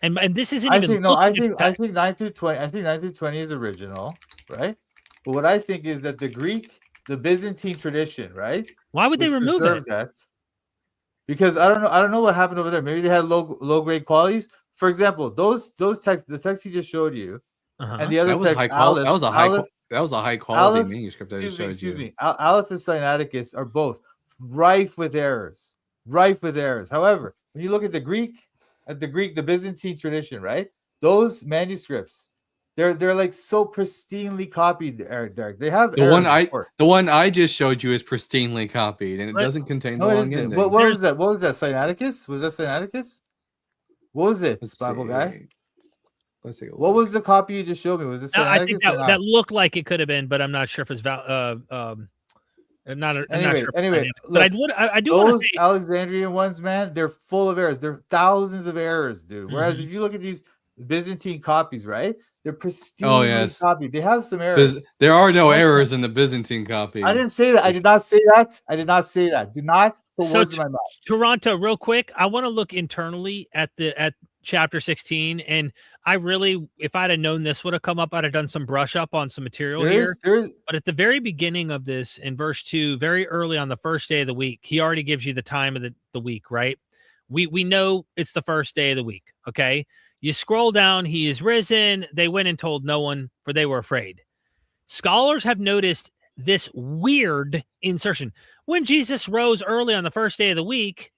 And this isn't I even. think no. looking at I text. think 9 through 20. I think 9 through 20 is original, right? But what I think is that the Byzantine tradition, right? Why would they which remove preserved it? that? Because I don't know what happened over there. Maybe they had low grade qualities. For example, those texts, the text he just showed you, Uh-huh. and the other That was text, high quality. Aleph, That was a high quality Aleph, manuscript that I just showed excuse you. me, Aleph and Sinaiticus are both rife with errors. However, when you look at the Byzantine tradition, right? Those manuscripts, they're like so pristinely copied, Derek. They have errors, of course. The one I just showed you is pristinely copied, and it But- doesn't contain No, the it long isn't. ending. What was that? What was that? Sinaiticus? Was that Sinaiticus? What was it, Let's Bible see. guy? Let's take a What look. was the copy you just showed me? Was it I think Sinaiticus or not? that looked like it could have been, but I'm not sure if it's I'm not sure. If Anyway, but look, I do want to those say Alexandrian ones, man, they're full of errors. They're thousands of errors, dude. Whereas if you look at these Byzantine copies, right? They're pristinely copied. They have some errors. There are no errors in the Byzantine copy. I didn't say that. I did not say that. Do not put words in my mouth. Toronto, real quick, I want to look internally at chapter 16, and I really, if I'd have known this would have come up, I'd have done some brush up on some material here. But at the very beginning of this, in verse 2, very early on the first day of the week, he already gives you the time of the week, right? We know it's the first day of the week, okay? You scroll down, he is risen. They went and told no one, for they were afraid. Scholars have noticed this weird insertion. When Jesus rose early on the first day of the week,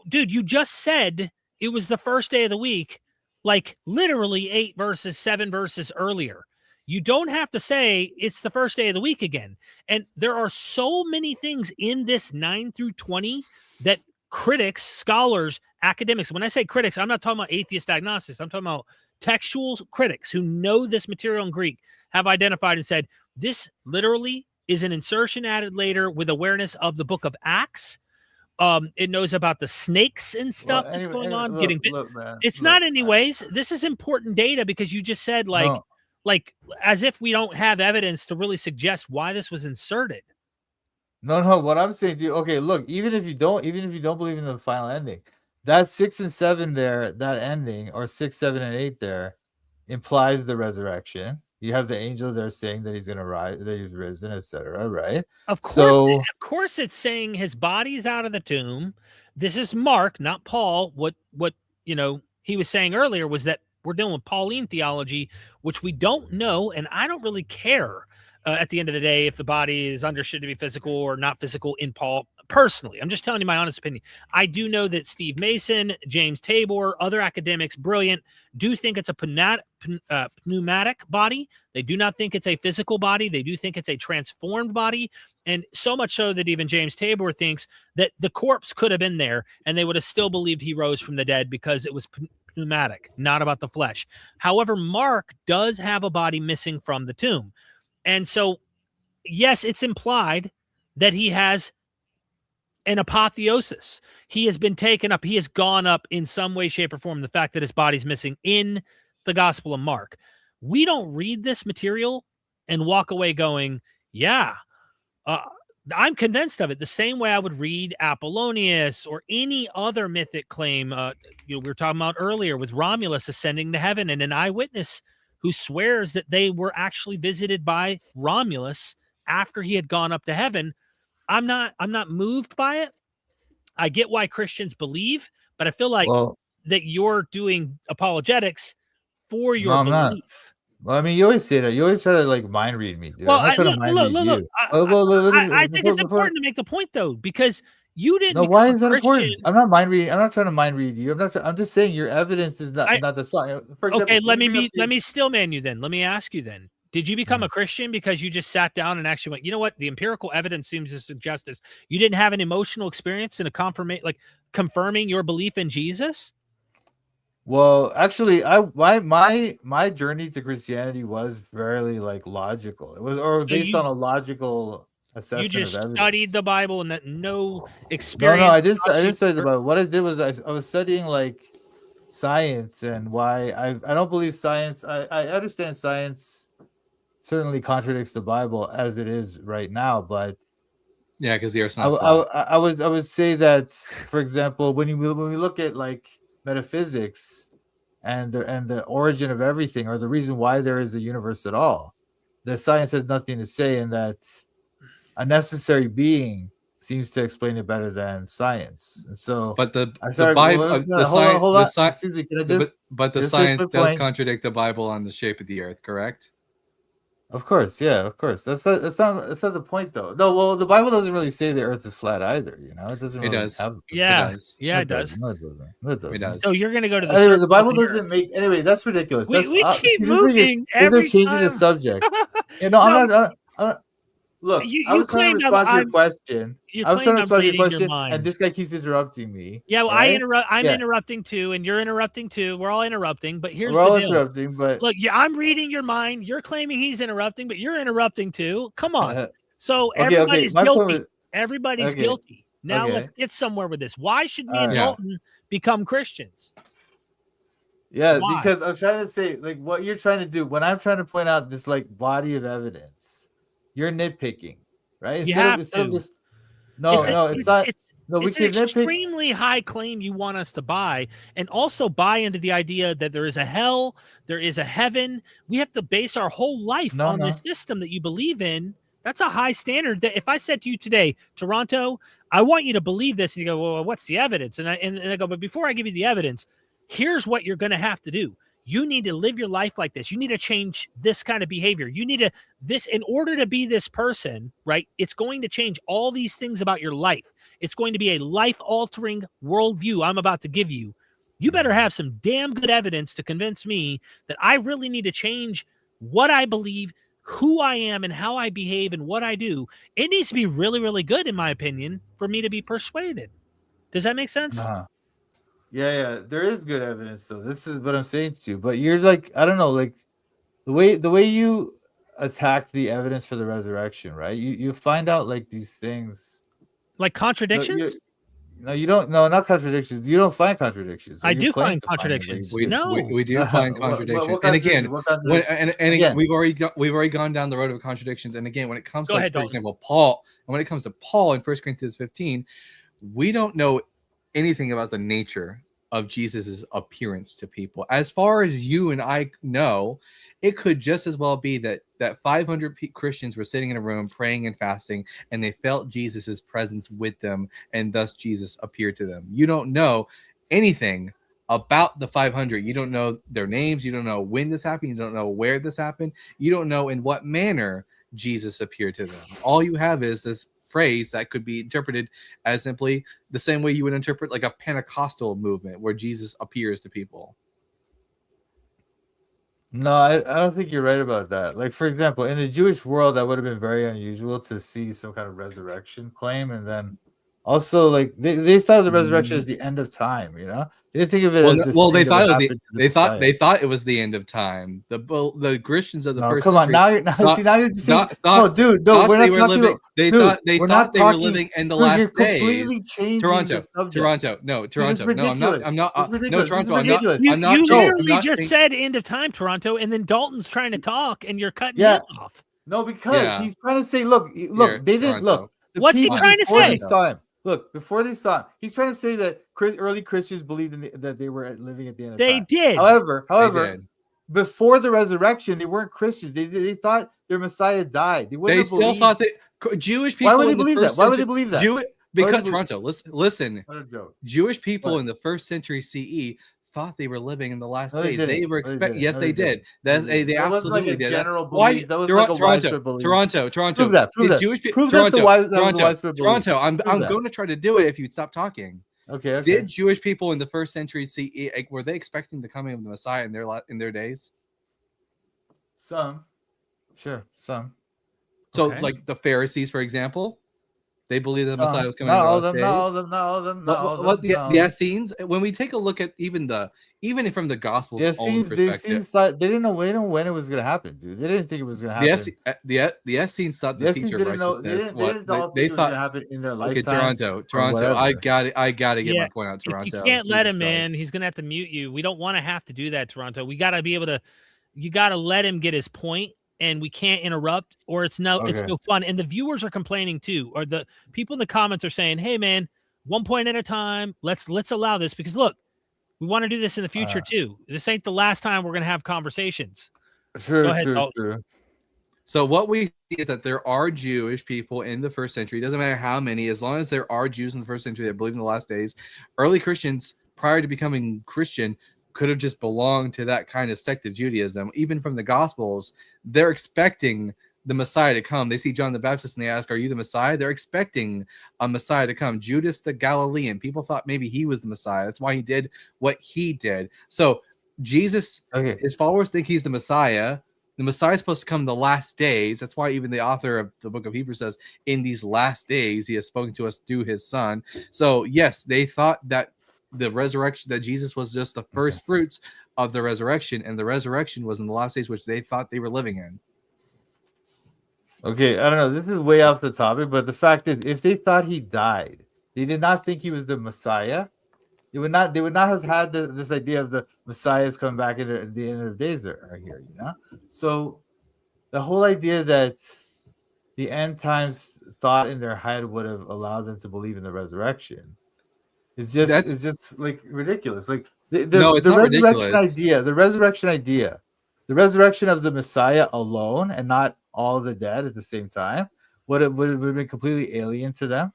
dude, you just said it was the first day of the week, like literally 7 verses earlier. You don't have to say it's the first day of the week again. And there are so many things in this 9 through 20 that critics, scholars, academics, when I say critics, I'm not talking about atheist agnostics. I'm talking about textual critics who know this material in Greek, have identified and said, this literally is an insertion added later with awareness of the book of Acts. It knows about the snakes and stuff that's going on. It's not anyways. This is important data because you just said like as if we don't have evidence to really suggest why this was inserted. No. What I'm saying to you, okay, look, even if you don't believe in the final ending, that 6 and 7 there, that ending, or 6, 7, and 8 there, implies the resurrection. You have the angel there saying that he's going to rise, that he's risen, etc. Right? Of course, it's saying his body's out of the tomb. This is Mark, not Paul. What he was saying earlier was that we're dealing with Pauline theology, which we don't know, and I don't really care at the end of the day if the body is understood to be physical or not physical in Paul. Personally, I'm just telling you my honest opinion. I do know that Steve Mason, James Tabor, other academics, brilliant, do think it's a pneumatic body. They do not think it's a physical body. They do think it's a transformed body. And so much so that even James Tabor thinks that the corpse could have been there and they would have still believed he rose from the dead because it was pneumatic, not about the flesh. However, Mark does have a body missing from the tomb. And so, yes, it's implied that he has an apotheosis. He has been taken up. He has gone up in some way, shape, or form. The fact that his body's missing in the Gospel of Mark. We don't read this material and walk away going, yeah, I'm convinced of it the same way I would read Apollonius or any other mythic claim. We were talking about earlier with Romulus ascending to heaven and an eyewitness who swears that they were actually visited by Romulus after he had gone up to heaven. I'm not moved by it. I get why Christians believe, but I feel like that you're doing apologetics for your I'm not. belief. Well, I mean, you always say that. You always try to like mind read me, dude. Well, I'm not trying to mind read you. I think it's important to make the point though, because you didn't. No, why is that important? I'm not mind reading. I'm not trying to mind read you. I'm just saying your evidence is not the strong. Okay, let me still man you then. Let me ask you then. Did you become a Christian because you just sat down and actually went, you know what? The empirical evidence seems to suggest this. You didn't have an emotional experience in a confirming your belief in Jesus? Well, actually, my journey to Christianity was fairly like logical. It was based on a logical assessment. You just of evidence. Studied the Bible and that no experience. No, I didn't study the Bible. What I did was I was studying like science and why I don't believe science. I understand science certainly contradicts the Bible as it is right now, but yeah, because the earth's not I would say that, for example, when we look at like metaphysics and the origin of everything, or the reason why there is a universe at all, the science has nothing to say, and that a necessary being seems to explain it better than science. And so, but the Bible, excuse me, can I just, but the science does contradict the Bible on the shape of the earth, correct? Of course, yeah, of course. That's not the point, though. No, well, the Bible doesn't really say the Earth is flat either. You know, it doesn't. Really it have. Yeah, it does. Yeah, it does. No, it doesn't. It does. So you're gonna go to the. Anyway, the Bible doesn't make. Anyway, that's ridiculous. We keep moving every changing time. the subject. Yeah, no, I'm not. Look, I was trying to respond to your question. I was trying to respond to your question, and this guy keeps interrupting me. Yeah, well, right? I'm interrupting too, and you're interrupting too. We're all interrupting, but here's we're all the deal. Interrupting, but look, I'm reading your mind. You're claiming he's interrupting, but you're interrupting too. Come on. So everybody's guilty. Everybody's guilty. Now let's get somewhere with this. Why should me and Dalton become Christians? Yeah, because I'm trying to say, like, what you're trying to do when I'm trying to point out this like body of evidence. You're nitpicking, right? You have to. It's not. It's an extremely high claim you want us to buy, and also buy into the idea that there is a hell, there is a heaven. We have to base our whole life on this system that you believe in. That's a high standard. That if I said to you today, Toronto, I want you to believe this, and you go, well, what's the evidence? And I go, but before I give you the evidence, here's what you're going to have to do. You need to live your life like this. You need to change this kind of behavior. You need to in order to be this person, right? It's going to change all these things about your life. It's going to be a life-altering worldview I'm about to give you. You better have some damn good evidence to convince me that I really need to change what I believe, who I am, and how I behave and what I do. It needs to be really, really good, in my opinion, for me to be persuaded. Does that make sense? Uh-huh. Yeah, there is good evidence though. This is what I'm saying to you. But you're like, I don't know, like the way you attack the evidence for the resurrection, right? You find out like these things, like contradictions. No, you don't. No, not contradictions. You don't find contradictions. I do find contradictions. We do find contradictions. And again, we've already gone down the road of contradictions. And again, when it comes to, for example, Paul, and when it comes to Paul in 1 Corinthians 15, we don't know anything about the nature of Jesus's appearance to people. As far as you and I know, it could just as well be that 500 Christians were sitting in a room praying and fasting, and they felt Jesus's presence with them, and thus Jesus appeared to them. You don't know anything about the 500. You don't know their names. You don't know when this happened. You don't know where this happened. You don't know in what manner Jesus appeared to them. All you have is this phrase that could be interpreted as simply the same way you would interpret like a Pentecostal movement where Jesus appears to people. No, I don't think you're right about that. Like, for example, in the Jewish world, that would have been very unusual to see some kind of resurrection claim. And then also, like, they thought of the resurrection as the end of time, you know? They didn't think of it as this. Well, they thought it was the end of time. The Christians of the first come on, century now you're just dude, no, we're not talking about. They thought they were living in the last days. Toronto. No, I'm not. No, Toronto. I'm not. You literally just said end of time, Toronto, and then Dalton's trying to talk, and you're cutting him off. No, because Yeah. he's trying to say, look, Here, they didn't Toronto. look. The What's he people trying to before they say? saw him, look, before they saw him, he's trying to say that early Christians believed that they were living at the end of They time. did. However, They did. before the resurrection, they weren't Christians. They thought their Messiah died. They wouldn't They have still believed. thought that Jewish people. Why would they in the believe that? first Why would they century- believe that? Because believe- Toronto, listen. What a joke. Jewish people What? in the first century CE thought they were living in the last No, they days. didn't. They were No, they expect. didn't. Yes, No, they they did. didn't. That They they That wasn't like absolutely a did. general Why? belief. That was like a widespread belief. Toronto. Prove that. Prove Did that. Jewish pe- Prove that's a Toronto, that was a widespread belief. Toronto. I'm Prove that. going to try to do it if you'd stop talking. Okay. Did Jewish people in the first century CE were they expecting the coming of the Messiah in their days? Some? Sure, some. So, Okay. like the Pharisees, for example, they believed the Messiah was coming Not in the all of last them. days. Not all of them. Not all of them. Not all of them. What the not all of them. Essenes? When we take a look at even from the Gospel's The own Essenes, perspective, thought they didn't know when it was gonna happen, dude. They didn't think it was gonna happen. the Essenes thought The the Essenes teacher of didn't know. They righteousness. didn't all think They it was gonna thought. happen in their Okay, lifetime. Toronto. I whatever. got to get Yeah, my point out, If Toronto. you can't let Jesus him, man, Christ. he's gonna have to mute you. We don't want to have to do that, Toronto. We got to be able to. You got to let him get his point, and we can't interrupt, or it's no fun. And the viewers are complaining too, or the people in the comments are saying, "Hey, man, one point at a time. Let's allow this because look, we want to do this in the future too. This ain't the last time we're gonna have conversations." True, Go ahead, Dalton. true. So what we see is that there are Jewish people in the first century. It doesn't matter how many, as long as there are Jews in the first century that believe in the last days. Early Christians, prior to becoming Christian, could have just belonged to that kind of sect of Judaism. Even from the Gospels, they're expecting the Messiah to come. They see John the Baptist and they ask, "Are you the Messiah?" They're expecting a Messiah to come. Judas the Galilean, people thought maybe he was the Messiah. That's why he did what he did. So Jesus, his followers think he's the Messiah. The Messiah is supposed to come the last days. That's why even the author of the book of Hebrews says, in these last days, he has spoken to us through his son. So yes, they thought that the resurrection, that Jesus was just the first fruits of the resurrection, and the resurrection was in the last days, which they thought they were living in. Okay, I don't know. This is way off the topic, but the fact is, if they thought he died, they did not think he was the Messiah. They would not have had this idea of the Messiah is coming back at the end of the days are here, you know? So the whole idea that the end times thought in their head would have allowed them to believe in the resurrection is just like ridiculous. Like the resurrection idea, the resurrection of the Messiah alone and not all the dead at the same time would have been completely alien to them.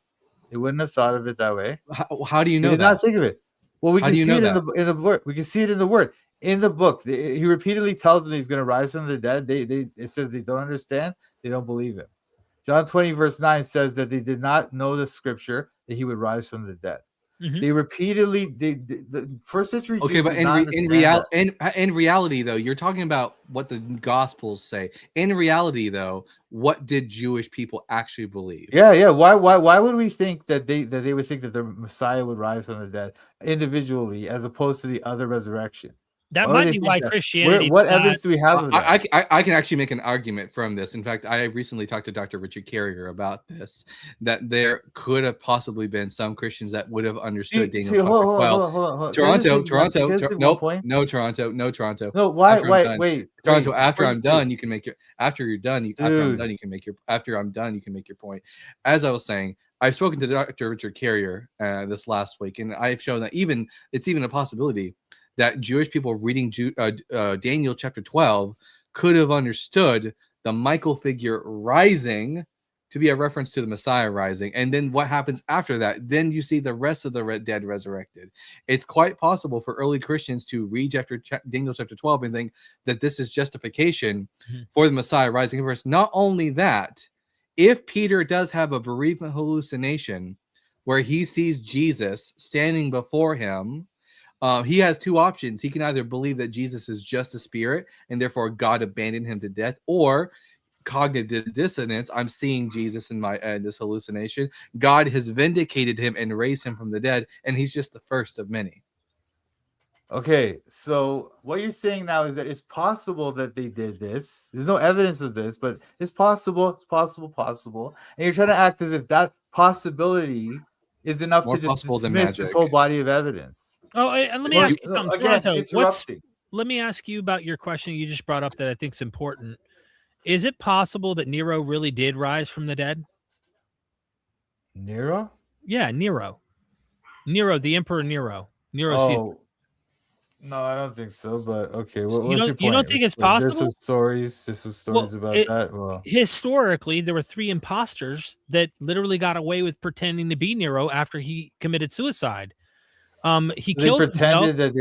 They wouldn't have thought of it that way. How do you know they did not think of it? Well, we can see it in the word. We can see it in the word. In the book, he repeatedly tells them he's going to rise from the dead. It says they don't understand. They don't believe him. John 20 verse 9 says that they did not know the scripture that he would rise from the dead. Mm-hmm. They repeatedly, the first century. Okay, but in reality, though, you're talking about what the Gospels say. In reality, though, what did Jewish people actually believe? Yeah. Why would we think that they would think that the Messiah would rise from the dead individually as opposed to the other resurrection? That might be why Christianity. What evidence do we have of that? I can actually make an argument from this. In fact, I recently talked to Dr. Richard Carrier about this, that there could have possibly been some Christians that would have understood Daniel chapter 12. Toronto. No, Toronto. No, wait. Toronto, after I'm done, you can make your point. As I was saying, I've spoken to Dr. Richard Carrier this last week, and I've shown that it's even a possibility that Jewish people reading Daniel chapter 12 could have understood the Michael figure rising to be a reference to the Messiah rising. And then what happens after that? Then you see the rest of the dead resurrected. It's quite possible for early Christians to read Daniel chapter 12 and think that this is justification for the Messiah rising first. Not only that, if Peter does have a bereavement hallucination where he sees Jesus standing before him, he has two options. He can either believe that Jesus is just a spirit and therefore God abandoned him to death, or cognitive dissonance. I'm seeing Jesus in this hallucination. God has vindicated him and raised him from the dead, and he's just the first of many. Okay, so what you're saying now is that it's possible that they did this. There's no evidence of this, but it's possible. It's possible. And you're trying to act as if that possibility is enough to just dismiss this whole body of evidence. Oh, and let me ask you something, Toronto. Let me ask you about your question you just brought up that I think is important. Is it possible that Nero really did rise from the dead? Nero? Yeah, Nero. Nero, the Emperor Nero. Nero Caesar. Oh, no, I don't think so. But okay, You what's your don't point? think it's There's possible? some stories about that. Well, historically, there were 3 imposters that literally got away with pretending to be Nero after he committed suicide. He they killed himself. pretended that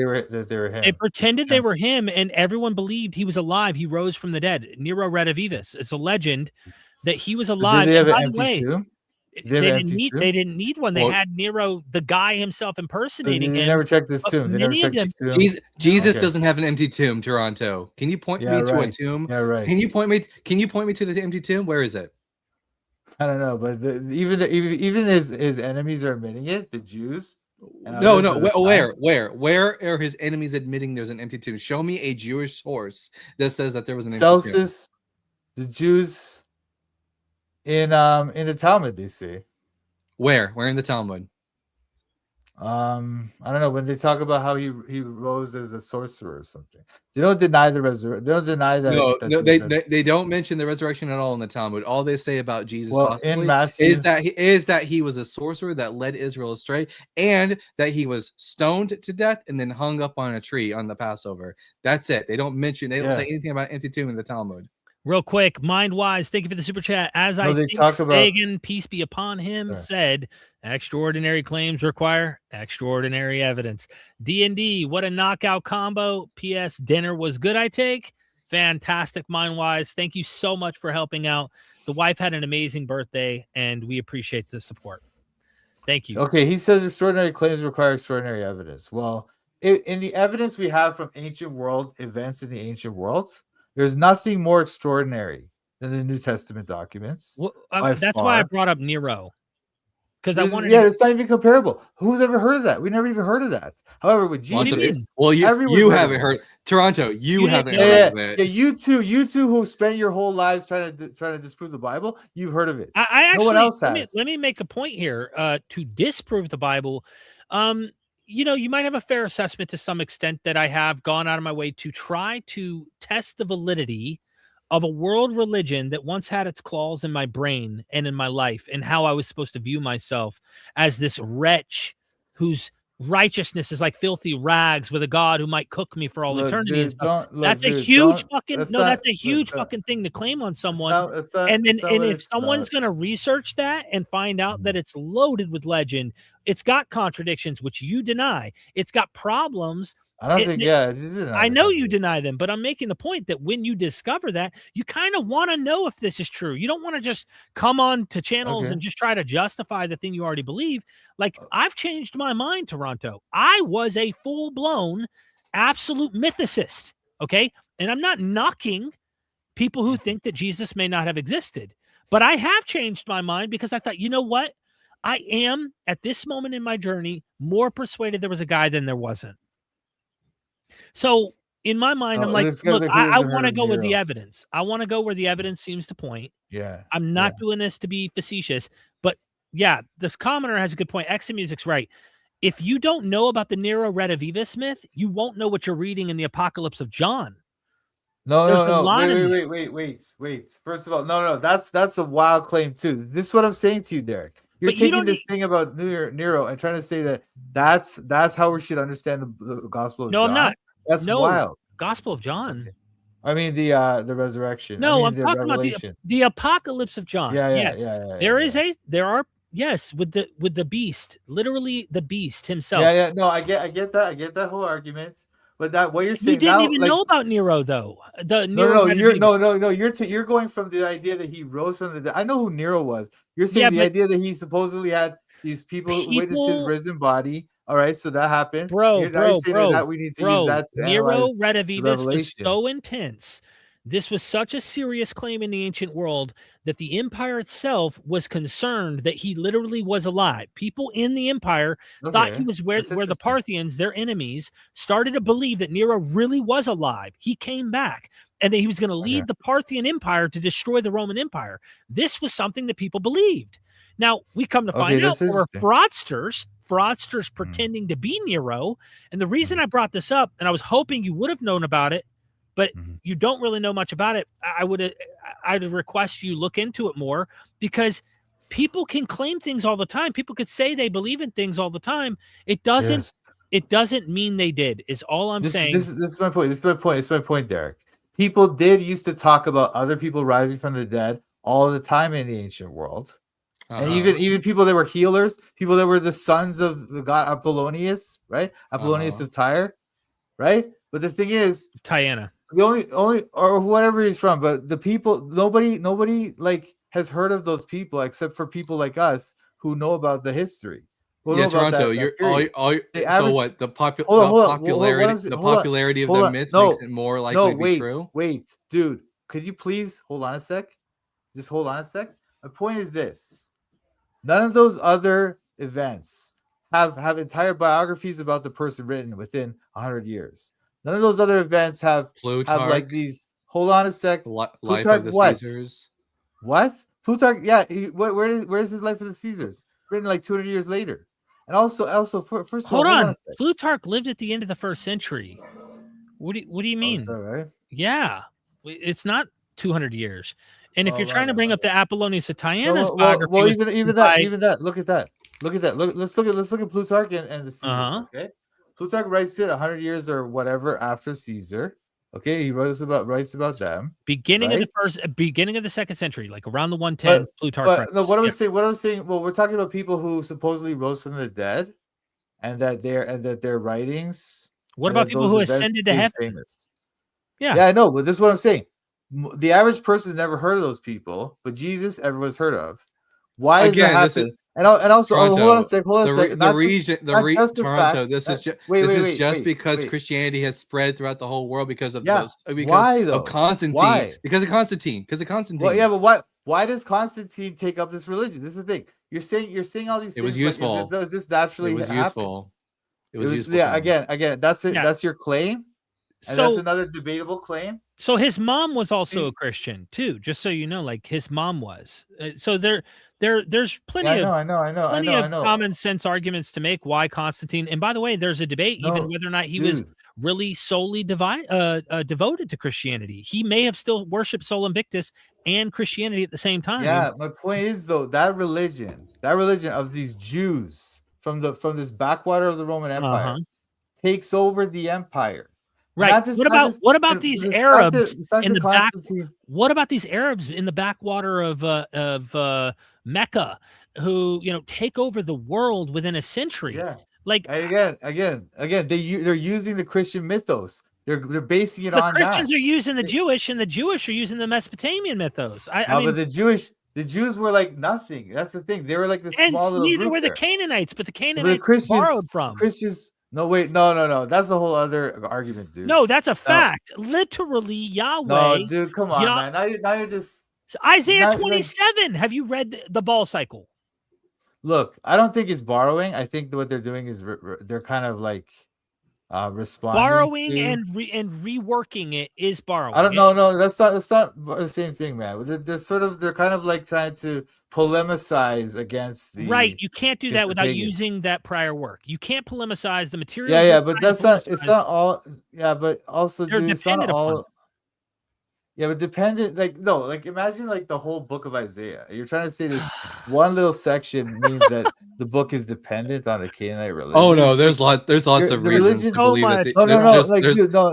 they were him. They pretended they were him, and everyone believed he was alive. He rose from the dead. Nero Redivivus. It's a legend that he was alive. Did they have And an by the empty way, tomb? they didn't need one. They Well- had Nero, the guy himself, impersonating They him. never checked his but tomb. They never many of checked his them- tomb. Jesus Okay. doesn't have an empty tomb, Toronto. Can you point Yeah, me to a right. tomb? Yeah, right. Can you point me to the empty tomb? Where is it? I don't know, but even his enemies are admitting it. The Jews. And No, others no. at the Where are his enemies admitting there's an empty tomb? Show me a Jewish source that says that there was an empty tomb. Celsus, the Jews in the Talmud, they say. Where in the Talmud? I don't know, when they talk about how he rose as a sorcerer or something. They don't deny the resurrection. They don't deny that. No, that they don't mention the resurrection at all in the Talmud. All they say about Jesus Well, possibly in Matthew, is that he was a sorcerer that led Israel astray, and that he was stoned to death and then hung up on a tree on the Passover. That's it. They don't say anything about empty tomb in the Talmud. Real quick, Mindwise, thank you for the super chat. As I think Sagan, peace be upon him, said, extraordinary claims require extraordinary evidence. D&D, what a knockout combo. P.S. Dinner was good, I take. Fantastic, Mindwise. Thank you so much for helping out. The wife had an amazing birthday, and we appreciate the support. Thank you. Okay, he says extraordinary claims require extraordinary evidence. Well, in the evidence we have from ancient world events in the ancient world, there's nothing more extraordinary than the New Testament documents. Well, that's why I brought up Nero. Because I wanted it's not even comparable. Who's ever heard of that? We never even heard of that. However, with Jesus, well, you haven't heard Toronto. You haven't heard of it. Yeah, you two who spend your whole lives trying to disprove the Bible, you've heard of it. I actually, no one else has. Let me make a point here to disprove the Bible. You might have a fair assessment to some extent that I have gone out of my way to try to test the validity of a world religion that once had its claws in my brain and in my life, and how I was supposed to view myself as this wretch whose righteousness is like filthy rags with a God who might cook me for all eternity. Dude, that's a huge fucking fucking thing to claim on someone. And if someone's going to research that and find out that it's loaded with legend, it's got contradictions, which you deny. It's got problems. I don't think, I know you deny them, but I'm making the point that when you discover that, you kind of want to know if this is true. You don't want to just come on to channels and just try to justify the thing you already believe. Like, I've changed my mind, Toronto. I was a full-blown absolute mythicist, okay? And I'm not knocking people who think that Jesus may not have existed, but I have changed my mind because I thought, you know what? I am, at this moment in my journey, more persuaded there was a guy than there wasn't. So in my mind, I'm like, look, I want to go with the evidence. I want to go where the evidence seems to point. Yeah. I'm not doing this to be facetious, but yeah, this commenter has a good point. Examusic's right. If you don't know about the Neuro Redivivus myth, you won't know what you're reading in the Apocalypse of John. No. Wait. First of all, no. That's a wild claim too. This is what I'm saying to you, Derek. You're taking this thing about Nero and trying to say that that's how we should understand the Gospel of John. No, I'm not. That's wild. Gospel of John. Okay. I mean the resurrection. No, I'm talking about the Apocalypse of John. Yeah. There are with the beast, literally the beast himself. Yeah. No, I get that. I get that whole argument. But that what you're saying, you didn't even know about Nero though. You're going from the idea that he rose from the dead. I know who Nero was. You're saying the idea that he supposedly had these people who witnessed his risen body. All right, so that happened. Bro, that we need to use that to Nero Redivivus was so intense. This was such a serious claim in the ancient world that the empire itself was concerned that he literally was alive. People in the empire thought he was where the Parthians, their enemies, started to believe that Nero really was alive. He came back and that he was going to lead the Parthian Empire to destroy the Roman Empire. This was something that people believed. Now, we come to find out there were fraudsters pretending to be Nero. And the reason I brought this up, and I was hoping you would have known about it, but Mhm. you don't really know much about it. I'd request you look into it more, because people can claim things all the time. People could say they believe in things all the time. It doesn't mean they did, is all I'm saying. This is my point. This is my point, Derek. People did used to talk about other people rising from the dead all the time in the ancient world. And even people that were healers, people that were the sons of the god Apollonius, right? Apollonius of Tyre, right? But the thing is, Diana. the only or whatever he's from, but the people, nobody like has heard of those people except for people like us who know about the history. Who know about Toronto, that you're period. so average- what? The Hold on, popularity of the myth makes it more likely to be true. Wait, dude, could you please hold on a sec? Just hold on a sec. My point is this: none of those other events have entire biographies about the person written within 100 years. None of those other events have like these. Hold on a sec. Life Plutarch, of the what? Caesars. What? Plutarch? Yeah. Where's his Life of the Caesars? Written like 200 years later. And first of all, hold on a sec. Plutarch lived at the end of the 1st century. What do you mean? Is that right? Yeah, it's not 200 years. And if you're trying to right, bring up the Apollonius of Tyana's well, biography, even that. Look at that. Let's look at Plutarch and the Caesars. Okay, Plutarch writes it 100 years or whatever after Caesar. Okay, he writes about them. beginning right? of the 2nd century, like around the 110s. Plutarch. But no, what I was saying. Well, we're talking about people who supposedly rose from the dead, and that their writings. What about people who ascended to heaven? Famous. Yeah, I know, but this is what I'm saying. The average person's never heard of those people, but Jesus, everyone's heard of. Why does that happen? And also, Toronto, hold on a second. Toronto. This is just because Christianity has spread throughout the whole world because of Constantine. Why? Because of Constantine. Well, yeah, but why does Constantine take up this religion? This is the thing. You're saying all these things. It was useful. It was just naturally. It was useful. It was useful. Yeah. Again, that's it. Yeah. That's your claim. And that's another debatable claim. So his mom was also a Christian too, just so you know. Like his mom was. So there's plenty of common sense arguments to make why Constantine. And by the way, there's a debate even whether or not he was really solely devoted to Christianity. He may have still worshipped Sol Invictus and Christianity at the same time. Yeah, my point is though that religion of these Jews from this backwater of the Roman Empire takes over the empire. Right. What about these Arabs in the back? What about these Arabs in the backwater of Mecca, who take over the world within a century? Yeah. Like again, they're using the Christian mythos. They're basing it on that. The Christians are using the Jewish, and the Jewish are using the Mesopotamian mythos. I mean, but the Jews were like nothing. That's the thing. They were like this small little neither group were the there. Canaanites, but the Canaanites borrowed from Christians. No, wait, no. That's a whole other argument, dude. No, that's a fact. Literally, Yahweh. No, dude, come on, man. Now you're just Isaiah 27. Have you read the ball cycle? Look, I don't think it's borrowing. I think what they're doing is they're kind of like responding. Borrowing and reworking it is borrowing. I don't know. No, that's not the same thing, man. They're kind of like trying to polemicize against the right. You can't do that without using that prior work. You can't polemicize the material. Yeah, but that's not. It's not all. Yeah, but also, dude, it's not all. Yeah, but dependent, imagine the whole book of Isaiah. You're trying to say this one little section means that the book is dependent on the Canaanite religion. Oh no, there's lots of reasons to believe that.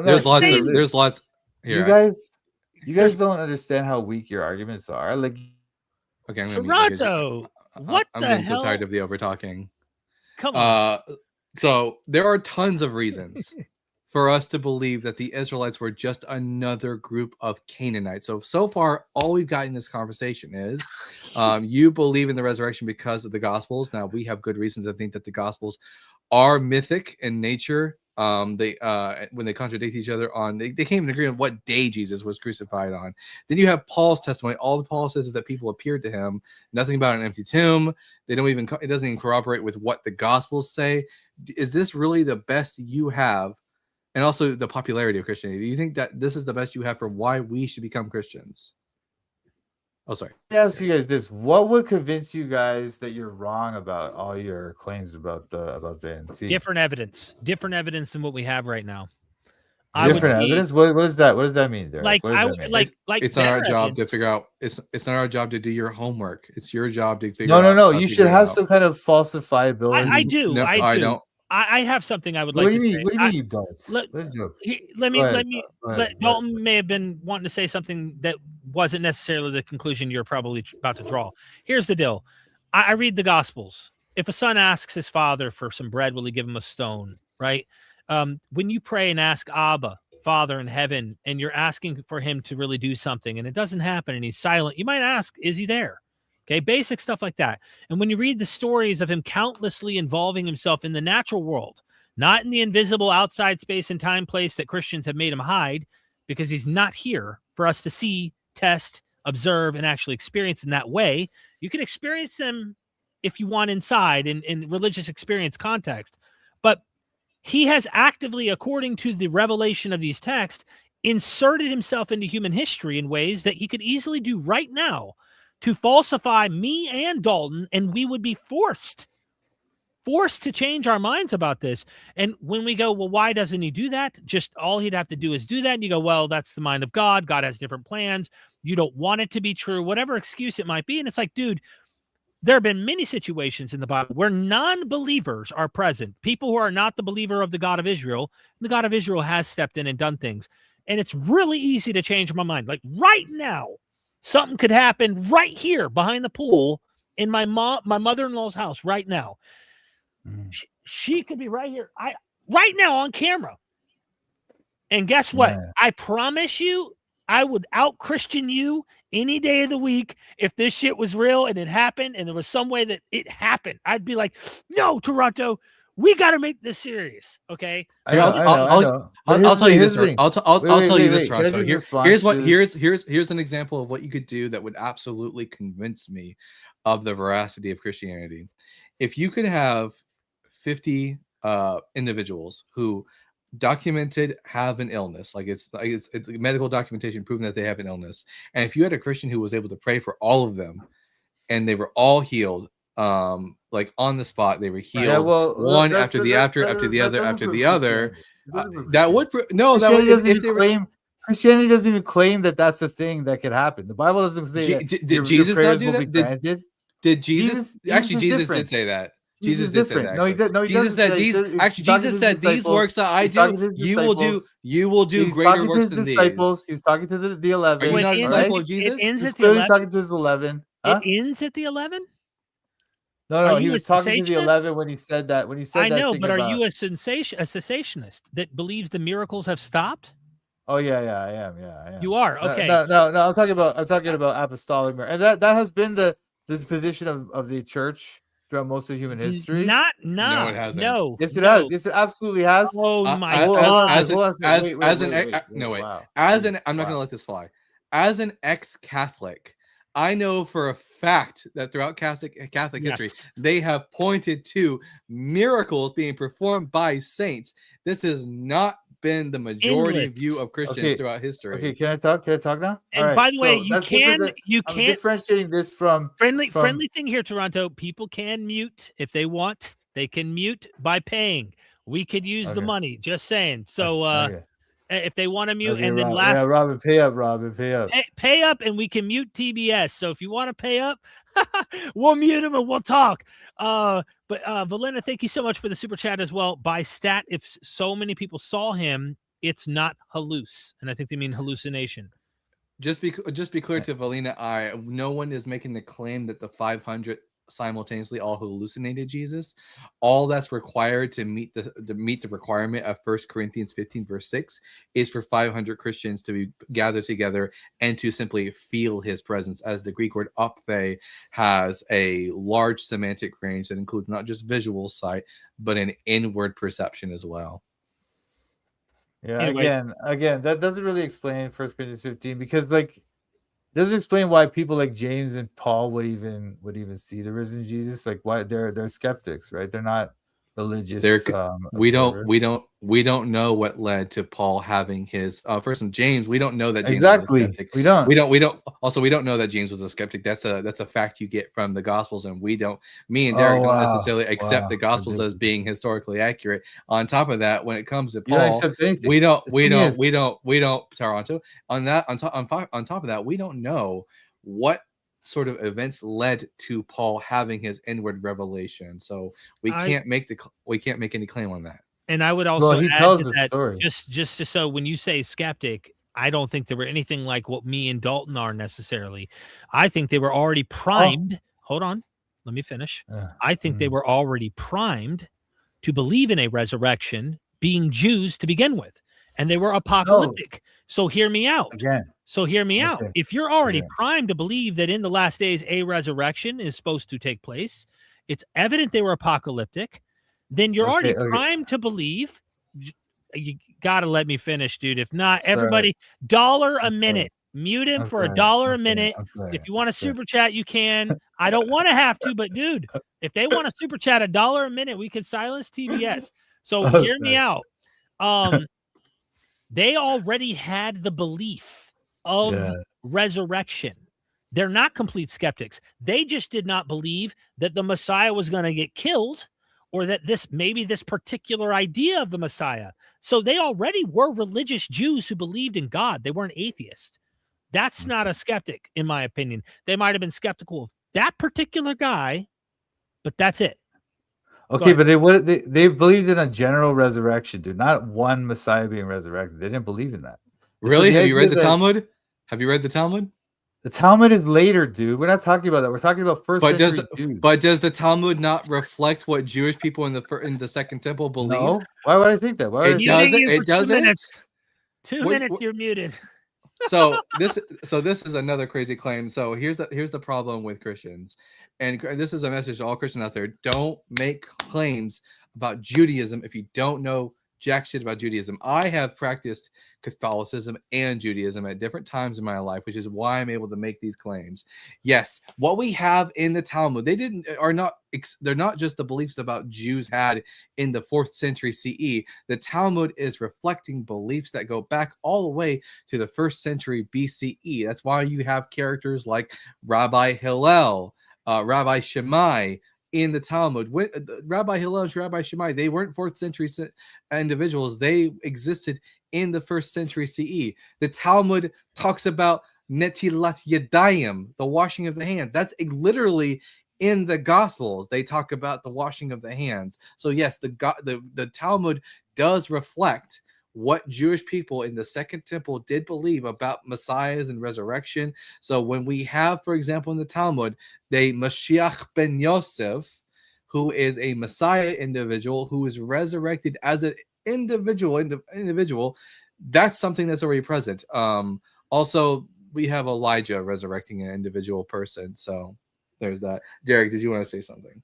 There's lots. Here, you guys don't understand how weak your arguments are. Like, okay, I'm Toronto. What I'm the getting hell? so tired of the over talking. Come on. So there are tons of reasons for us to believe that the Israelites were just another group of Canaanites. So far, all we've got in this conversation is you believe in the resurrection because of the Gospels. Now, we have good reasons to think that the Gospels are mythic in nature. When they contradict each other they can't even agree on what day Jesus was crucified on. Then you have Paul's testimony. All that Paul says is that people appeared to him. Nothing about an empty tomb. It doesn't even corroborate with what the Gospels say. Is this really the best you have? And also the popularity of Christianity. Do you think that this is the best you have for why we should become Christians? Oh, sorry. Let me ask you guys this: what would convince you guys that you're wrong about all your claims about the NT? Different evidence than what we have right now. I would Different be evidence. What is that? What does that mean, Derek? like What does I that would mean? like It's not our better job to evidence. figure out. It's not our job to do your homework. It's your job to figure No, out. no, no. how You to should figure it have out. some kind of falsifiability. I do. No, I I do. don't. I have something I would What like do to you say. mean? What do you mean you don't? Let, What is your- let me Go ahead, let me go ahead, let go ahead. Dalton may have been wanting to say something that wasn't necessarily the conclusion you're probably about to draw. Here's the deal. I read the Gospels. If a son asks his father for some bread, will he give him a stone? Right? When you pray and ask Abba, Father in heaven, and you're asking for him to really do something, and it doesn't happen, and he's silent, you might ask, is he there? Okay, basic stuff like that. And when you read the stories of him countlessly involving himself in the natural world, not in the invisible outside space and time place that Christians have made him hide, because he's not here for us to see, test, observe, and actually experience in that way. You can experience them if you want inside in religious experience context. But he has actively, according to the revelation of these texts, inserted himself into human history in ways that he could easily do right now to falsify me and Dalton, and we would be forced to change our minds about this. And when we go, well, why doesn't he do that? Just all he'd have to do is do that. And you go, well, that's the mind of God. God has different plans. You don't want it to be true, whatever excuse it might be. And it's like, dude, there have been many situations in the Bible where non-believers are present, people who are not the believer of the God of Israel. The God of Israel has stepped in and done things. And it's really easy to change my mind. Like right now, something could happen right here behind the pool in my mother-in-law's house right now. She could be right here, right now on camera. And guess what? Man. I promise you, I would out-Christian you any day of the week if this shit was real and it happened and there was some way that it happened. I'd be like, no, Toronto, we got to make this serious, okay? I know. I'll tell you this. I'll tell you this, Can I Toronto. just respond Here's an example of what you could do that would absolutely convince me of the veracity of Christianity. If you could have 50 individuals who documented have an illness, like it's medical documentation proving that they have an illness, and if you had a Christian who was able to pray for all of them and they were all healed, like on the spot, they were healed, Yeah, well, one after the other, that would Christianity doesn't even claim that that's a thing that could happen. The Bible doesn't say that. Did Jesus not do that? Did Jesus did say that. Jesus did say that. No, he did. No, he Jesus said these. Actually, Jesus said these works that I do, you will do. You will do greater works than these. He was talking to the 11. Are you not a disciple of Jesus? It ends He's at the clearly 11. talking to his 11. Huh? It ends at the 11. No, he was talking to the 11 when he said that. When he said that, I know, but are you a cessationist that believes the miracles have stopped? Oh yeah, I am. Yeah, I am. You are okay. No. I'm talking about apostolic miracles, and that has been the position of the church throughout most of human history. No, it hasn't. No. Yes, it has. Yes, it absolutely has. Oh my God. I'm not going to let this fly. As an ex-Catholic, I know for a fact that throughout Catholic history, they have pointed to miracles being performed by saints. This has not been the majority view of Christians throughout history. Okay, can I talk? Can I talk now? And by the way, you can't I'm differentiating this from friendly thing here, Toronto. People can mute if they want. They can mute by paying. We could use the money. Just saying. So if they want to mute, and then Robin, pay up. Pay up, and we can mute TBS. So if you want to pay up, we'll mute them and we'll talk. But Valena, thank you so much for the super chat as well. By stat, if so many people saw him, it's not halluc, and I think they mean hallucination. Just be clear to Valena, no one is making the claim that the 500 simultaneously all hallucinated Jesus. All that's required to meet the requirement of 1 Corinthians 15 verse 6 is for 500 Christians to be gathered together and to simply feel his presence, as the Greek word ophthe has a large semantic range that includes not just visual sight but an inward perception as well. Yeah, anyway. Again, that doesn't really explain 1 Corinthians 15, because doesn't explain why people like James and Paul would even see the risen Jesus. Like, why they're skeptics, right? They're not religious. we observer. don't know what led to Paul having his first in James. We don't know that James Exactly. was a skeptic. We don't. We don't know that James was a skeptic. That's a fact you get from the Gospels, and me and Derek don't necessarily accept the Gospels as being historically accurate. On top of that, when it comes to Paul, we don't Toronto. On top of that, we don't know what sort of events led to Paul having his inward revelation. So we can't make any claim on that. And I would also he add tells to the that, story. just so when you say skeptic, I don't think they were anything like what me and Dalton are necessarily. I think they were already primed. Hold on, let me finish. I think they were already primed to believe in a resurrection, being Jews to begin with, and they were apocalyptic. So hear me out. So hear me out. If you're already primed to believe that in the last days a resurrection is supposed to take place, it's evident they were apocalyptic, then you're already primed to believe. You got to let me finish, dude. If not, everybody, $1 a minute. Mute him for $1 a minute. If you want to super chat, you can. I don't want to have to, but dude, if they want to super chat $1 a minute, we can silence TBS. So hear me out. They already had the belief of resurrection. They're not complete skeptics. They just did not believe that the Messiah was going to get killed, or that this particular idea of the Messiah. So they already were religious Jews who believed in God. They weren't atheists. That's not a skeptic, in my opinion. They might have been skeptical of that particular guy, but that's it. Okay, but they believed in a general resurrection, dude. Not one Messiah being resurrected. They didn't believe in that. Really? Have you read the Talmud? Have you read the Talmud? The Talmud is later, dude. We're not talking about that. We're talking about first century Jews. But does the Talmud not reflect what Jewish people in the Second Temple believe? No. Why would I think that? It doesn't. It doesn't. 2 minutes. You're muted. So this is another crazy claim. So here's the problem with Christians, and this is a message to all Christians out there: don't make claims about Judaism if you don't know jack shit about Judaism. I have practiced Catholicism and Judaism at different times in my life, which is why I'm able to make these claims. Yes, what we have in the Talmud, they're not just the beliefs about Jews had in the 4th century CE. The Talmud is reflecting beliefs that go back all the way to the 1st century BCE. That's why you have characters like Rabbi Hillel, Rabbi Shammai, in the Talmud. Rabbi Hillel and Rabbi Shammai, they weren't 4th century individuals. They existed in the 1st century CE. The Talmud talks about netilat yadayim, the washing of the hands. That's literally in the Gospels. They talk about the washing of the hands. So yes, the Talmud does reflect what Jewish people in the Second Temple did believe about messiahs and resurrection. So when we have, for example, in the Talmud, the Mashiach ben Yosef, who is a Messiah individual who is resurrected as an individual, that's something that's already present. Also, we have Elijah resurrecting an individual person. So there's that. Derek, did you want to say something?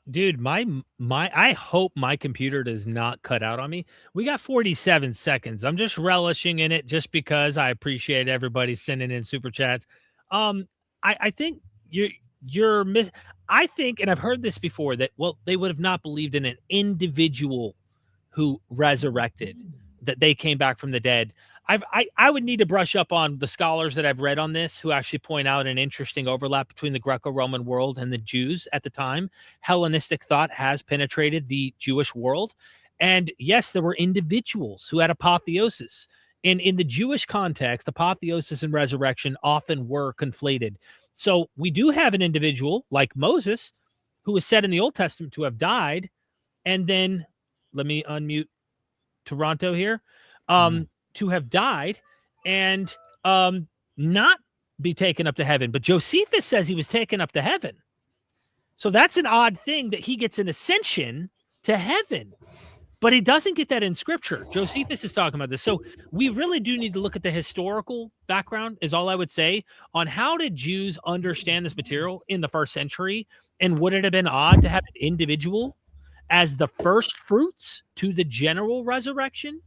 Dude, I hope my computer does not cut out on me. We got 47 seconds. I'm just relishing in it just because I appreciate everybody sending in super chats. I think I think, and I've heard this before, that, well, they would have not believed in an individual who resurrected, that they came back from the dead. I would need to brush up on the scholars that I've read on this, who actually point out an interesting overlap between the Greco-Roman world and the Jews at the time. Hellenistic thought has penetrated the Jewish world. And yes, there were individuals who had apotheosis. And in the Jewish context, apotheosis and resurrection often were conflated. So we do have an individual like Moses, who is said in the Old Testament to have died. And then, let me unmute Toronto here. To have died and not be taken up to heaven. But Josephus says he was taken up to heaven. So that's an odd thing, that he gets an ascension to heaven, but he doesn't get that in scripture. Josephus is talking about this. So we really do need to look at the historical background, is all I would say, on how did Jews understand this material in the 1st century? And would it have been odd to have an individual as the first fruits to the general resurrection?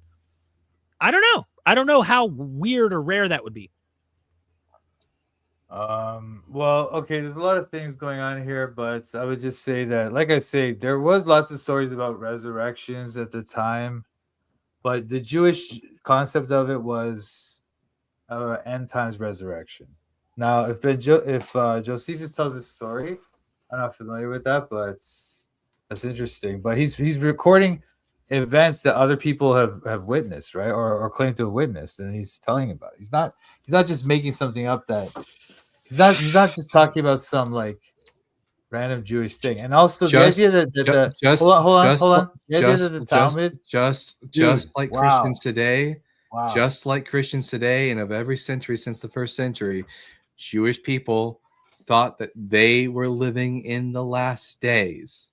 I don't know. I don't know how weird or rare that would be. Well, okay, there's a lot of things going on here, but I would just say that, like I say, there was lots of stories about resurrections at the time, but the Jewish concept of it was end times resurrection. Now, if Josephus tells his story, I'm not familiar with that, but that's interesting. But he's recording events that other people have witnessed, right, or claim to have witnessed, and he's telling about it. He's not just making something up that he's not just talking about some like random Jewish thing. And also the Just, idea that the just, hold on. The idea that the Talmud, just dude, like wow, Christians today, wow. just like Christians today, and of every century since the first century, Jewish people thought that they were living in the last days.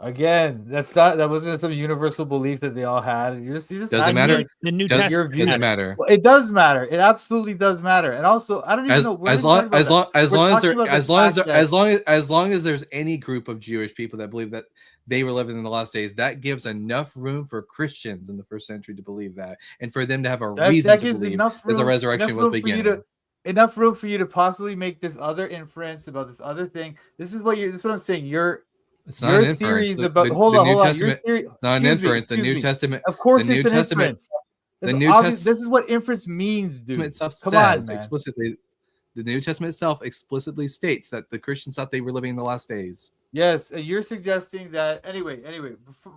Again, that wasn't some universal belief that they all had. You're just Doesn't acting matter. like The New Does, your Testament views. doesn't matters. matter. Well, it does matter. It absolutely does matter. And also, I don't even know. We're As not even long talking about that. We're as talking there about the as long as fact there, that- as long as there's any group of Jewish people that believe that they were living in the last days, that gives enough room for Christians in the first century to believe that, and for them to have a reason that to gives believe enough that the room, resurrection was beginning. enough room for you to possibly make this other inference about this other thing. This is what I'm saying. It's not Your an inference. theories about hold The on, New hold on. Your Testament. theory. It's not an inference. The New Testament. Of course, the New it's an Testament. inference. The It's New obvious. Testament This is what inference means, dude. itself Come says on, man. explicitly. The New Testament itself explicitly states that the Christians thought they were living in the last days. Yes, and you're suggesting that anyway.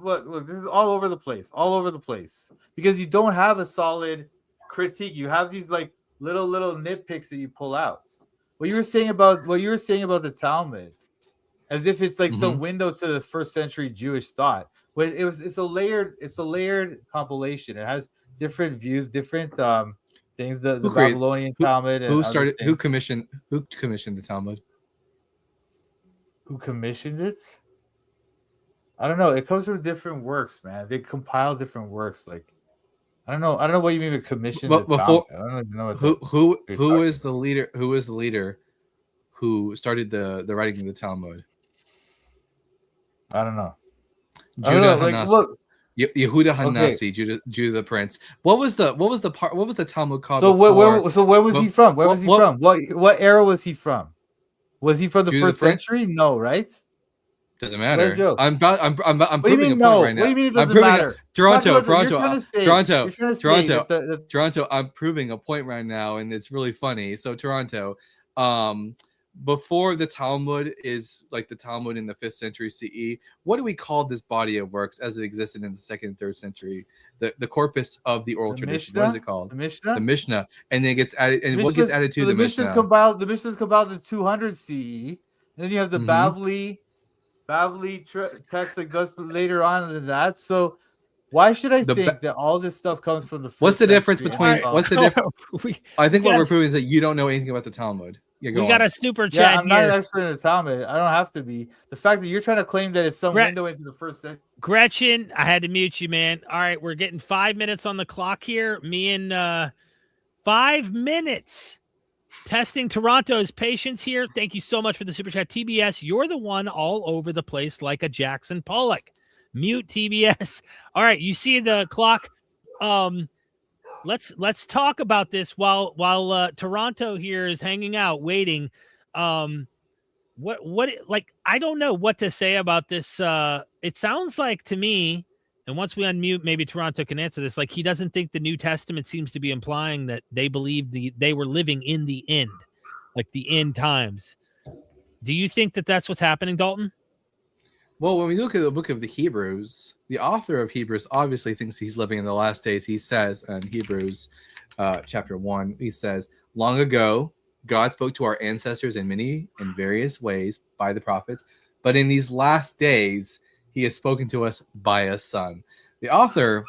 Look, this is all over the place, because you don't have a solid critique. You have these like little nitpicks that you pull out. What you were saying about the Talmud, as if it's like some window to the first century Jewish thought. But it's a layered compilation. It has different views, different things. The Babylonian Talmud and who commissioned the Talmud? Who commissioned it? I don't know. It comes from different works, man. They compile different works. Like I don't know what you mean with commission. But before, I don't even know who is the leader? Who is the leader who started the writing of the Talmud? I don't know. Judah Hanasi. Look, Yehuda Hanasi, Judah the Prince. What was the Talmud called? So where was he from? Where was he from? What era was he from? Was he from the first century? No, right? Doesn't matter. I'm what do you mean proving a point no? right now. What do you mean it doesn't matter? Toronto. Toronto. I'm proving a point right now, and it's really funny. So Toronto, before the Talmud is like the Talmud in the 5th century CE, what do we call this body of works as it existed in the 2nd and 3rd century? The corpus of the oral tradition. What is it called? The Mishnah. And then it gets added. And what gets added to the Mishnah? The Mishnah's compiled in 200 CE. And then you have the Bavli text that goes later on than that. So why should I think that all this stuff comes from the first What's the difference between what's the difference? I think what we're proving is that you don't know anything about the Talmud. We got a super chat. I'm not an expert in the Talmud. I don't have to be. The fact that you're trying to claim that it's some window into the first century. Gretchen, I had to mute you, man. All right, we're getting 5 minutes on the clock here. Me and 5 minutes. Testing Toronto's patience here. Thank you so much for the super chat. TBS, you're the one all over the place like a Jackson Pollock. Mute TBS. All right, you see the clock. Let's talk about this while Toronto here is hanging out, waiting. What like I don't know what to say about this. It sounds like to me, and once we unmute, maybe Toronto can answer this. Like he doesn't think the New Testament seems to be implying that they believe they were living in the end, like the end times. Do you think that that's what's happening, Dalton? Well, when we look at the book of the Hebrews, the author of Hebrews obviously thinks he's living in the last days. He says in Hebrews chapter 1, he says, long ago, God spoke to our ancestors in many and various ways by the prophets, but in these last days, he has spoken to us by a son. The author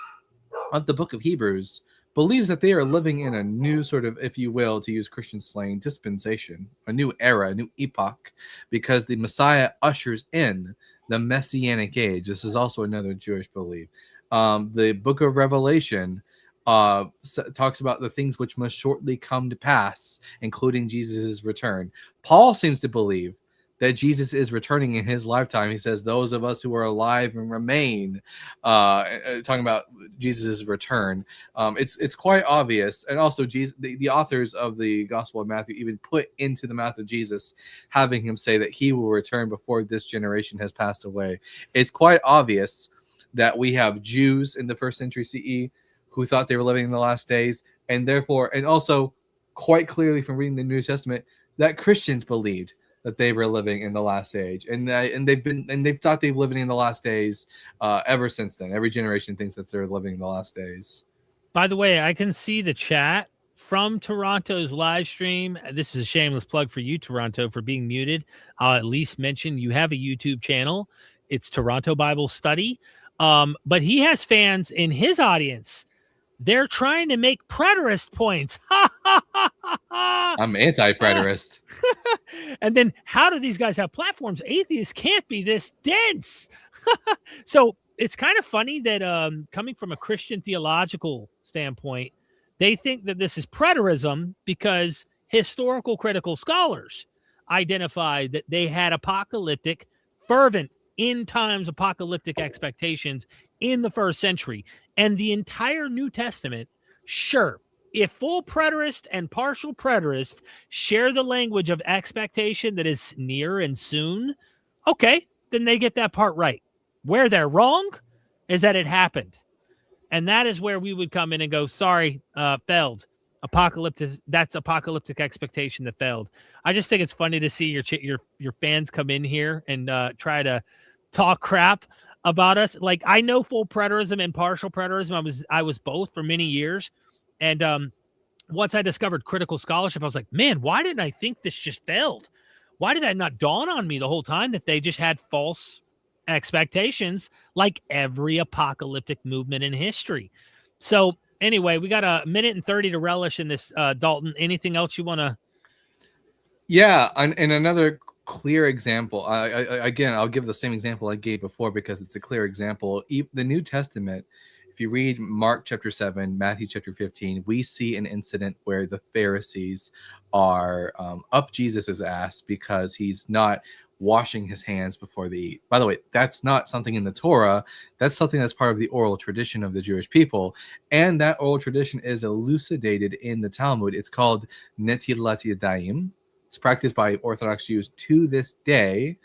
of the book of Hebrews believes that they are living in a new sort of, if you will, to use Christian slang, dispensation, a new era, a new epoch, because the Messiah ushers in the Messianic age. This is also another Jewish belief. The book of Revelation talks about the things which must shortly come to pass, including Jesus' return. Paul seems to believe that Jesus is returning in his lifetime. He says, those of us who are alive and remain, talking about Jesus' return. It's quite obvious. And also Jesus, the authors of the Gospel of Matthew even put into the mouth of Jesus, having him say that he will return before this generation has passed away. It's quite obvious that we have Jews in the 1st century CE who thought they were living in the last days, and therefore, and also quite clearly from reading the New Testament, that Christians believed that they were living in the last age, and they've thought they've living in the last days ever since then. Every generation thinks that they're living in the last days. By the way, I can see the chat from Toronto's live stream. This is a shameless plug for you, Toronto, for being muted. I'll at least mention you have a YouTube channel. It's Toronto Bible Study. But he has fans in his audience. They're trying to make preterist points. I'm anti-preterist. And then how do these guys have platforms? Atheists can't be this dense. So it's kind of funny that coming from a Christian theological standpoint, they think that this is preterism because historical critical scholars identified that they had apocalyptic, fervent, end times apocalyptic expectations in the 1st century. And the entire New Testament, sure, if full preterist and partial preterist share the language of expectation that is near and soon, okay, then they get that part right. Where they're wrong is that it happened. And that is where we would come in and go, sorry, failed. That's apocalyptic expectation that failed. I just think it's funny to see your fans come in here and try to talk crap about us. Like, I know full preterism and partial preterism. I was both for many years. And once I discovered critical scholarship, I was like, man, why didn't I think this just failed? Why did that not dawn on me the whole time that they just had false expectations like every apocalyptic movement in history? So anyway, we got a minute and 30 to relish in this, Dalton. Anything else you want to? Yeah, and another clear example. Again, I'll give the same example I gave before because it's a clear example. The New Testament, if you read Mark chapter 7, Matthew chapter 15, we see an incident where the Pharisees are up Jesus's ass because he's not washing his hands before they eat. By the way, that's not something in the Torah. That's something that's part of the oral tradition of the Jewish people. And that oral tradition is elucidated in the Talmud. It's called Netilat Yadayim. It's practiced by Orthodox Jews to this day.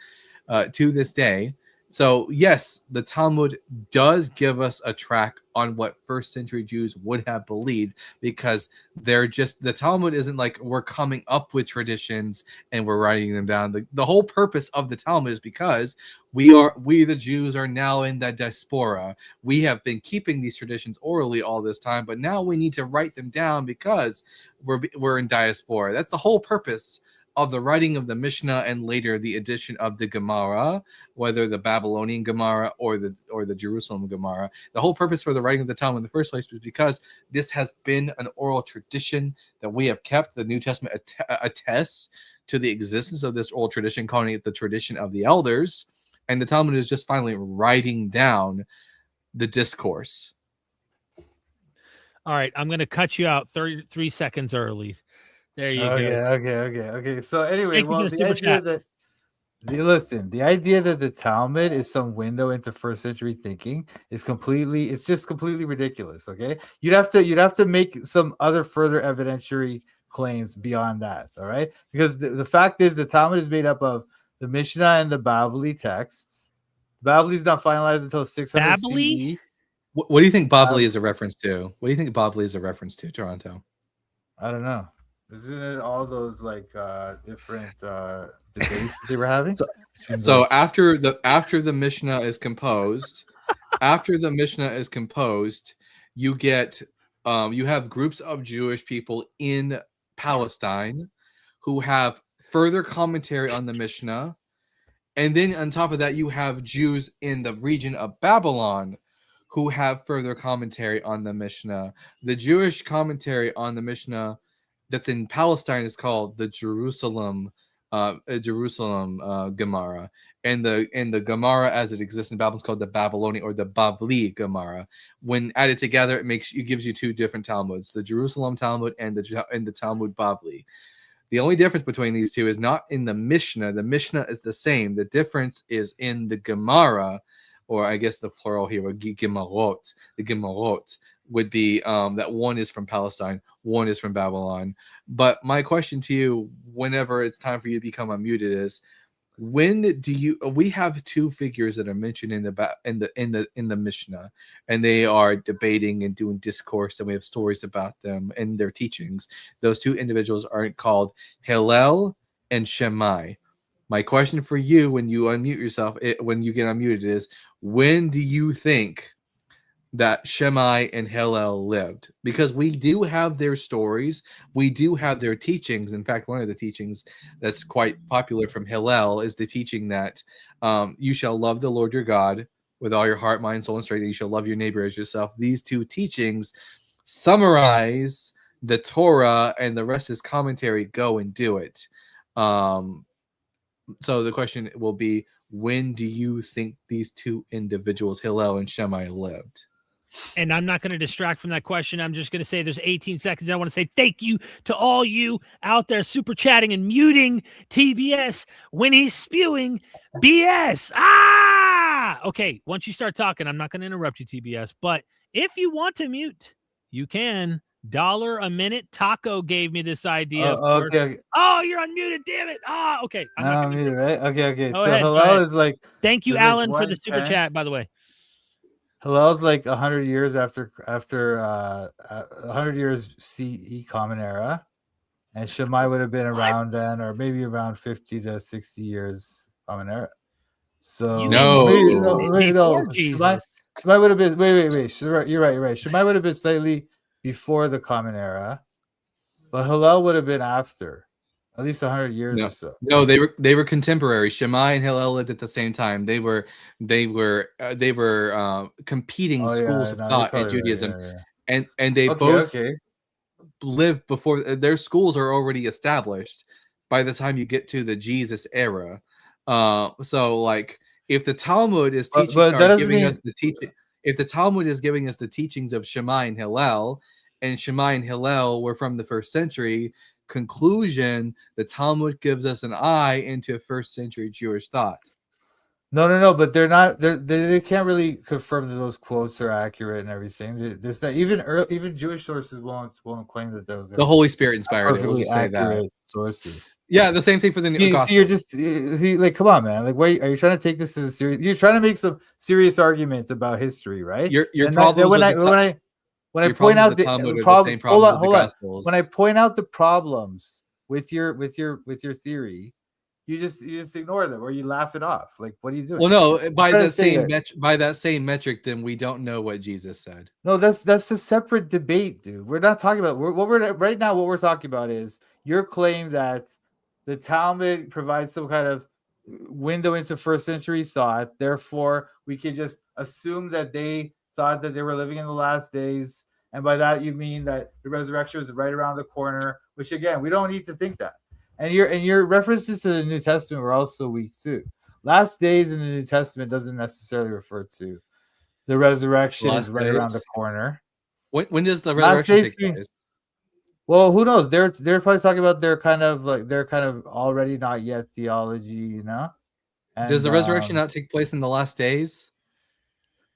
So yes, the Talmud does give us a track on what 1st century Jews would have believed, because the Talmud isn't like we're coming up with traditions and we're writing them down. The whole purpose of the Talmud is because we the Jews are now in the diaspora. We have been keeping these traditions orally all this time, but now we need to write them down because we're in diaspora. That's the whole purpose of the writing of the Mishnah and later the addition of the Gemara, whether the Babylonian Gemara or the Jerusalem Gemara. The whole purpose for the writing of the Talmud in the first place was because this has been an oral tradition that we have kept. The New Testament attests to the existence of this oral tradition, calling it the tradition of the elders. And the Talmud is just finally writing down the discourse. All right, I'm going to cut you out 33 seconds early. There you go. Okay. So anyway, Thank you for the the super idea chat. the idea that the Talmud is some window into 1st century thinking is just completely ridiculous. Okay, you'd have to make some other further evidentiary claims beyond that. All right, because the fact is the Talmud is made up of the Mishnah and the Bavli texts. Bavli is not finalized until 600 Bavli? CE. What do you think Bavli is a reference to? What do you think Bavli is a reference to, Toronto? I don't know. Isn't it all those like different debates they were having? So after the Mishnah is composed, you get you have groups of Jewish people in Palestine who have further commentary on the Mishnah, and then on top of that you have Jews in the region of Babylon who have further commentary on the Mishnah. The Jewish commentary on the Mishnah that's in Palestine is called the Jerusalem Gemara, and the Gemara as it exists in Babylon is called the Babylonian or the Bavli Gemara. When added together, it gives you two different Talmuds: the Jerusalem Talmud and the Talmud Bavli. The only difference between these two is not in the Mishnah. The Mishnah is the same. The difference is in the Gemara, or I guess the plural here would be Gemarot. The Gemarot would be that one is from Palestine, one is from Babylon. But my question to you, whenever it's time for you to become unmuted, is when do you? We have two figures that are mentioned in the Mishnah, and they are debating and doing discourse, and we have stories about them and their teachings. Those two individuals are called Hillel and Shammai. My question for you, when you unmute yourself, when you get unmuted, is when do you think that Shammai and Hillel lived? Because we do have their stories, we do have their teachings. In fact, one of the teachings that's quite popular from Hillel is the teaching that you shall love the Lord your God with all your heart, mind, soul, and strength, and you shall love your neighbor as yourself. These two teachings summarize the Torah, and the rest is commentary. Go and do it. So the question will be, when do you think these two individuals, Hillel and Shammai, lived? And I'm not going to distract from that question. I'm just going to say there's 18 seconds. I want to say thank you to all you out there super chatting and muting TBS when he's spewing BS. Okay, once you start talking, I'm not going to interrupt you, TBS. But if you want to mute, you can. $1 a minute. Taco gave me this idea. Okay. Oh, you're unmuted. Damn it. Okay. I'm not I'm muted, right? Okay. Go So ahead, Hillel is like, thank you, is Alan, like for the super 110. chat, by the way. Hillel's like 100 years after 100 years CE Common Era, and Shammai would have been around then, or maybe around 50 to 60 years Common Era. So You mean before Jesus. Shammai would have been wait. So you're right. Shammai would have been slightly before the Common Era, but Hillel would have been after, at least 100 years or so. No, they were contemporary. Shammai and Hillel lived at the same time. They were competing schools of thought in Judaism, and they both lived before their schools are already established by the time you get to the Jesus era. So like if the Talmud is teaching, if the Talmud is giving us the teachings of Shammai and Hillel, and Shammai and Hillel were from the first century, conclusion, the Talmud gives us an eye into first century Jewish thought. No, but they're not. They can't really confirm that those quotes are accurate and everything. There's that even Jewish sources won't claim that those are the Holy Spirit inspired it. perfectly We'll just say accurate that. sources. Yeah, the same thing for the New Gospel. So you're just like, come on, man. Like, wait, are you trying to take this as a serious? You're trying to make some serious arguments about history, right? Your problem when I point out the problem. Hold on. When I point out the problems with your theory, you just ignore them or you laugh it off. Like, what are you doing? Well, no, by that same metric, then we don't know what Jesus said. No, that's a separate debate, dude. We're not talking about what we're talking about is your claim that the Talmud provides some kind of window into first century thought. Therefore, we can just assume that they thought that they were living in the last days, and by that you mean that the resurrection was right around the corner. Which again, we don't need to think that. And your references to the New Testament were also weak too. Last days in the New Testament doesn't necessarily refer to the resurrection is right around the corner. When does the resurrection take place? Well, who knows? They're probably talking about their kind of already not yet theology, you know. And, does the resurrection not take place in the last days?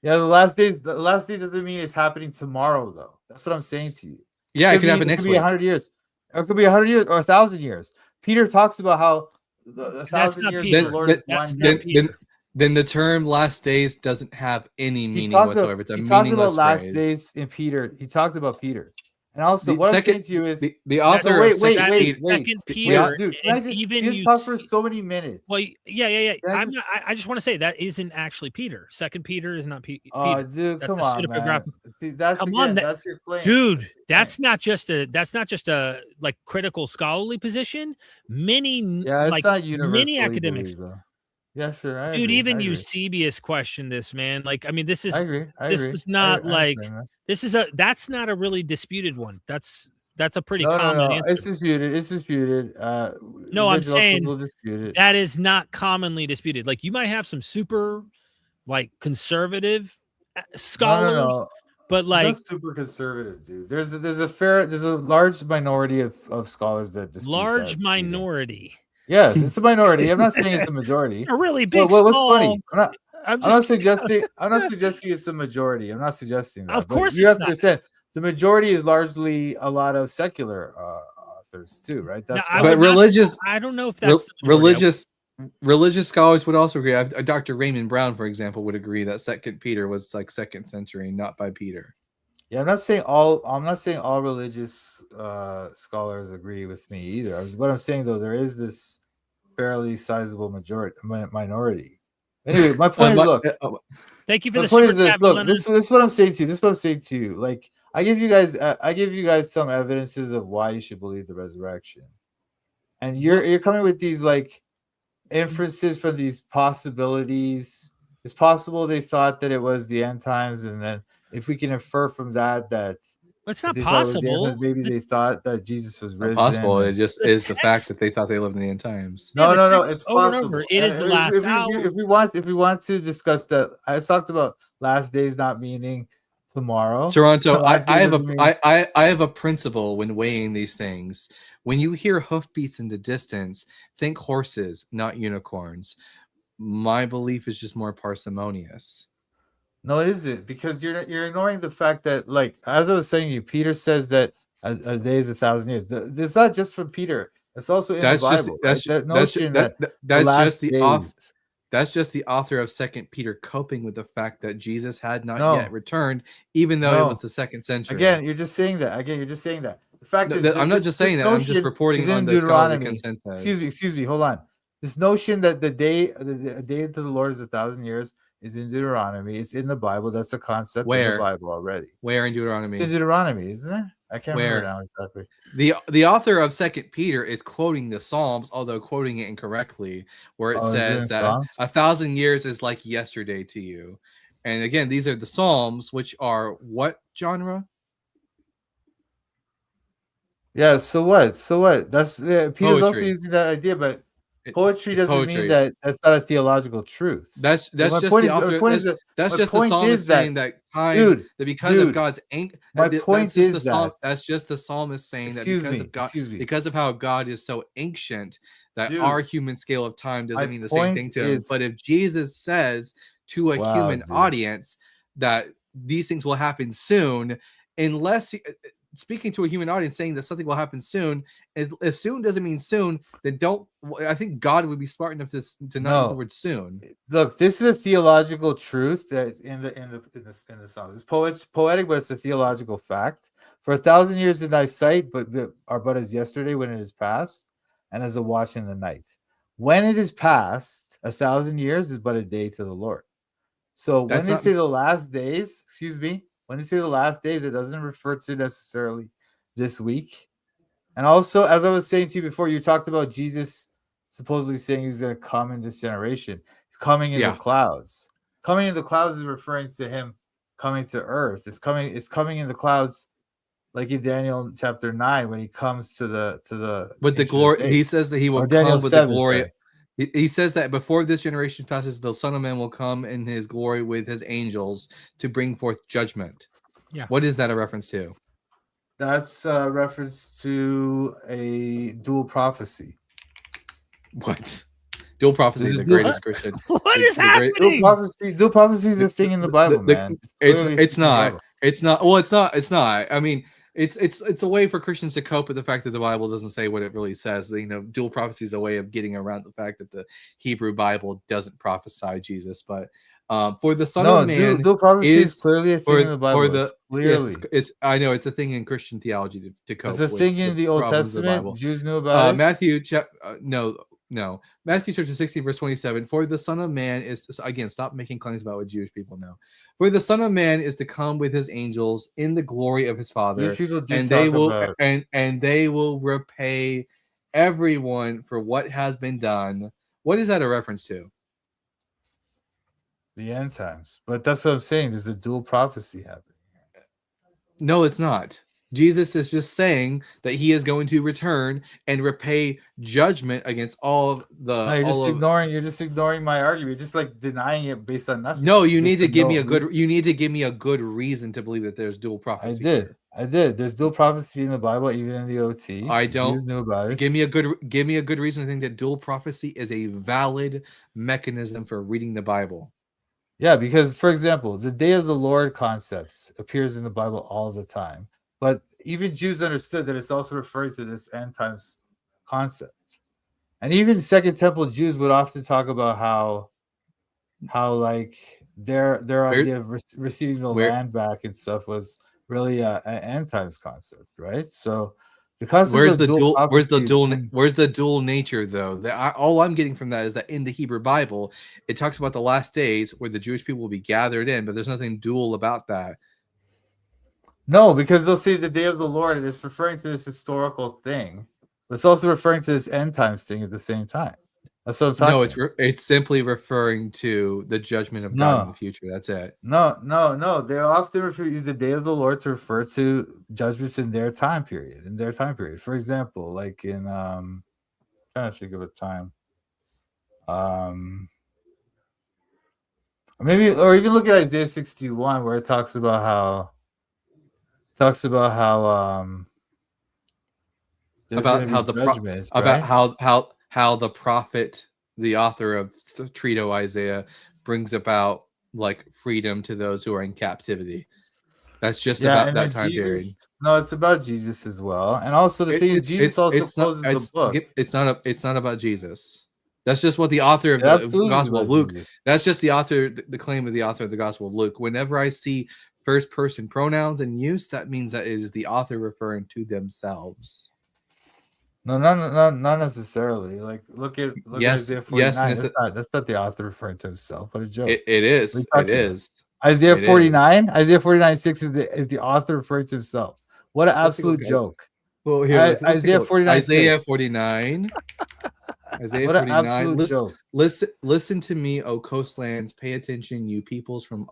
Yeah, the last day doesn't mean it's happening tomorrow, though. That's what I'm saying to you. Yeah, it could happen next week. It could be 100 years. Or it could be 100 years or 1,000 years. Peter talks about how the 1,000 years of the Lord is one day. Then the term "last days" doesn't have any meaning whatsoever. It's a meaningless last phrase. days in Peter. He talked about Peter, and also what I'm saying to you is the author. Second Peter. Dude, you just talk for so many minutes. Well, yeah. I just want to say that isn't actually Peter. Second Peter is not Peter. Oh, dude, come on, man. See, that's your claim, dude. That's not just a like critical scholarly position. Many it's not many academics. Yeah, sure. Dude, even Eusebius questioned this, man. Like, I mean, this is. I agree. This was not that's not a really disputed one. That's a pretty common answer. It's disputed. No, I'm saying that is not commonly disputed. Like, you might have some super like conservative scholars, But It's like not super conservative, dude. There's a large minority of scholars that dispute large that. minority, Yes, it's a minority. I'm not saying it's a majority. a really Well, big what's small. funny? I'm I'm not just suggesting. I'm not suggesting it's a majority. I'm not suggesting that. Of But course you it's have to not. understand the majority is largely a lot of secular authors too, right? No, That's I why. would But not. religious I don't know if that's the majority. religious scholars would also agree. Dr. Raymond Brown, for example, would agree that Second Peter was like 2nd century, not by Peter. Yeah, I'm not saying all religious scholars agree with me either. What I'm saying though, there is this fairly sizable minority. Anyway, my point is, look, Thank you for my the point super is this. chat, Look, Belinda. this is what I'm saying to you. This is what I'm saying to you. Like, I give you guys some evidences of why you should believe the resurrection, and you're coming with these like inferences from these possibilities. It's possible they thought that it was the end times, and then if we can infer from that It's if not they thought it was the end possible. times, maybe they thought that Jesus was Not risen. possible. and- It just The is the fact text- that they thought they lived in the end times. Yeah, No, the no, no. text It's over and possible. over. It is the last hour. If we want to discuss that, I talked about last days not meaning tomorrow. Toronto, Last I days have doesn't mean- I have a principle when weighing these things. When you hear hoofbeats in the distance, think horses, not unicorns. My belief is just more parsimonious. No, it isn't, because you're ignoring the fact that, like, as I was saying to you, Peter says that a day is 1,000 years. It's not just from Peter. It's also in That's the just Bible. Right? That that's notion that, that the that's last just the days. That's just the author of Second Peter coping with the fact that Jesus had not No. yet returned, even though it was the 2nd century. Again, you're just saying that. The fact No, is, I'm not just saying that. I'm just reporting on the scholarly consensus. Excuse me. Hold on. This notion that the day to the Lord is 1,000 years is in Deuteronomy. It's in the Bible. That's a concept in Where? the Bible already. Where in Deuteronomy? It's in Deuteronomy, isn't it? I can't Where? remember now exactly. The author of Second Peter is quoting the Psalms, although quoting it incorrectly, where it Is it says in that Psalms? 1,000 years is like yesterday to you. And again, these are the Psalms, which are what genre? Yeah. So what? That's Peter's also Poetry. using that idea, but poetry It's doesn't poetry. mean that that's not a theological truth. That's my just point the is- my author. point is That's, that- that's my just the point psalmist is that- saying that time Dude, that because of dude, God's my that's point just is the psalm, that- that's just the psalmist saying that Excuse because me, of God, excuse me. because of how God is so ancient that Dude, our human scale of time doesn't my mean the same point thing to him. is- But if Jesus says to a Wow, human dude. audience that these things will happen soon, unless speaking to a human audience saying that something will happen soon, if soon doesn't mean soon, then don't. I think God would be smart enough to not use the word soon. Look, this is a theological truth that's in the Psalms. It's poetic, but it's a theological fact. For 1,000 years in thy sight, but are but as yesterday when it is past, and as a watch in the night. When it is past, 1,000 years is but a day to the Lord. So when they say the last days, when they say the last days, it doesn't refer to necessarily this week. And also, as I was saying to you before, you talked about Jesus supposedly saying he was going to come in this generation. He's coming in the clouds. Coming in the clouds is referring to him coming to earth. It's coming in the clouds, like in Daniel chapter 9, when he comes to the with the glory. He says that he will come with the glory. He says that before this generation passes, the Son of Man will come in his glory with his angels to bring forth judgment. Yeah. What is that a reference to? That's a reference to a dual prophecy. What? Dual prophecy is the greatest Christian. What is happening? Dual prophecy is a thing in the Bible, man. It's not. Well, it's not. I mean, it's a way for Christians to cope with the fact that the Bible doesn't say what it really says. You know, dual prophecy is a way of getting around the fact that the Hebrew Bible doesn't prophesy Jesus. But for the Son of Man, dual prophecy is clearly a thing in the Bible. Clearly, it's I know it's a thing in Christian theology to cope. It's a thing in the Old Testament. Jews knew about it. Matthew chapter 16 verse 27. For the Son of Man is again, stop making claims about what Jewish people know. For the Son of Man is to come with his angels in the glory of his Father, and they will repay everyone for what has been done. What is that a reference to? The end times. But that's what I'm saying. There's a dual prophecy happening. No, it's not. Jesus is just saying that he is going to return and repay judgment against all of the. No, you're just ignoring my argument. You're just like denying it based on nothing. No, you need Based to on give no me a good. reason. You need to give me a good reason to believe that there's dual prophecy. Here. I did. There's dual prophecy in the Bible, even in the OT. I The don't. Jews knew about it. Give me a good reason to think that dual prophecy is a valid mechanism for reading the Bible. Yeah, because for example, the day of the Lord concepts appears in the Bible all the time. But even Jews understood that it's also referring to this end times concept. And even Second Temple Jews would often talk about how like their idea of receiving the land back and stuff was really an end times concept, right? So the concept where's of the dual prophecy where's the dual nature though? All I'm getting from that is that in the Hebrew Bible, it talks about the last days where the Jewish people will be gathered in, but there's nothing dual about that. No, because they'll say the day of the Lord, and it's referring to this historical thing. But it's also referring to this end times thing at the same time. That's what I'm talking. No, it's simply referring to the judgment of God in the future. That's it. No. They often use the day of the Lord to refer to judgments in their time period. For example, like in I'm trying to think of a time. Maybe, or even look at Isaiah 61, where it talks about how there's about how the judgments, right? about how the prophet, the author of the Trito Isaiah, brings about like freedom to those who are in captivity. That's just about that time period. No, it's about Jesus as well. And also the thing is, Jesus also closes the book. It's not about Jesus. That's just what the author of the Gospel of Luke. Jesus. That's just the author, the claim of the author of the Gospel of Luke. Whenever I see first person pronouns in use, that means that it is the author referring to themselves. No, not necessarily. Like look at Isaiah 49. That's not the author referring to himself. What a joke. It is. It is. Isaiah 49. Isaiah 49:6 is the author referring to himself. What an absolute joke. Well, here Isaiah 49. Isaiah 49. Isaiah 49. Listen to me, O coastlands. Pay attention, you peoples from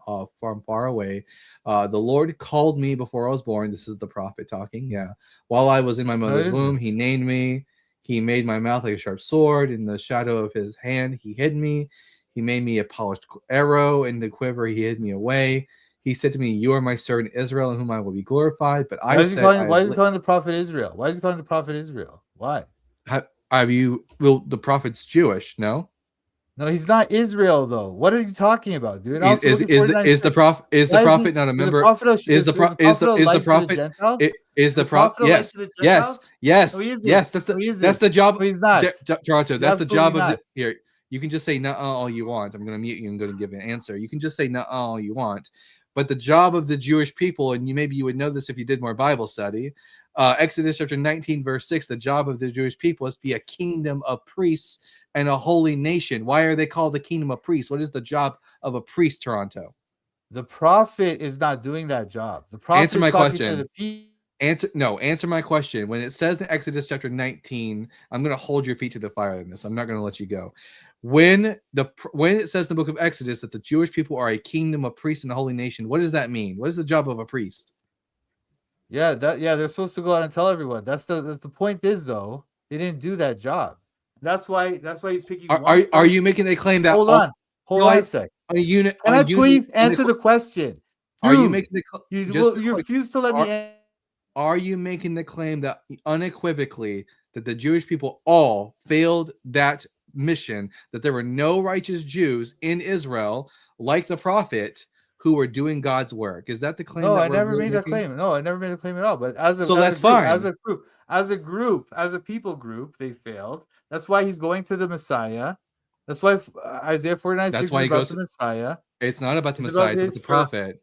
far away. The Lord called me before I was born. This is the prophet talking. Yeah. While I was in my mother's womb, he named me. He made my mouth like a sharp sword. In the shadow of his hand, he hid me. He made me a polished arrow. In the quiver, he hid me away. He said to me, "You are my servant Israel, in whom I will be glorified." But why is he calling the prophet Israel? Why is he calling the prophet Israel? Why? The prophet's Jewish, no? No, he's not Israel though. What are you talking about, dude? Is the prophet not a member? Is the prophet? Yes. That's the job. He's not. Toronto. That's the job of here. You can just say "nuh-uh" all you want. I'm going to mute you and going to give an answer. You can just say "nuh-uh" all you want. But the job of the Jewish people, and maybe you would know this if you did more Bible study, Exodus chapter 19, verse 6, the job of the Jewish people is to be a kingdom of priests and a holy nation. Why are they called the kingdom of priests? What is the job of a priest, Toronto? The prophet is not doing that job. The prophet answer my question. Answer my question. When it says in Exodus chapter 19, I'm going to hold your feet to the fire in this. I'm not going to let you go. When it says in the book of Exodus that the Jewish people are a kingdom of priests and a holy nation, what does that mean? What is the job of a priest? Yeah, they're supposed to go out and tell everyone. That's the point is though, they didn't do that job. That's why he's picking. Are you making a claim that? Hold on a sec. Can I please answer the question? Dude, are you making the? You refuse to let me. Are you making the claim that unequivocally that the Jewish people all failed that mission, that there were no righteous Jews in Israel like the prophet who were doing God's work? Is that the claim? No, I never made that claim. No, I never made a claim at all. But as a people group, they failed. That's why he's going to the Messiah. That's why Isaiah 49:6 is about the Messiah. It's not about the Messiah. It's about the prophet.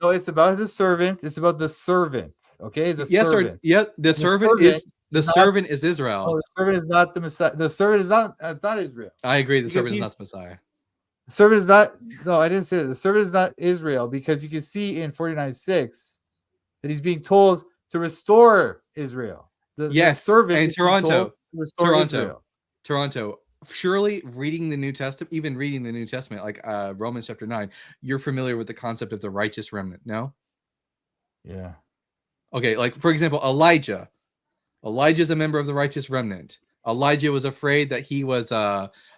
No, it's about his servant. It's about the servant. Okay, the servant. The servant is Israel. No, the servant is not the Messiah. The servant is not Israel. I agree. The servant is not the Messiah. The servant is not. No, I didn't say that. The servant is not Israel because you can see in 49:6 that he's being told to restore Israel. The servant and Toronto. Surely, reading the New Testament, like Romans chapter 9, you're familiar with the concept of the righteous remnant, no? Yeah. Okay, like for example, Elijah. Elijah's a member of the righteous remnant. Elijah was afraid that he was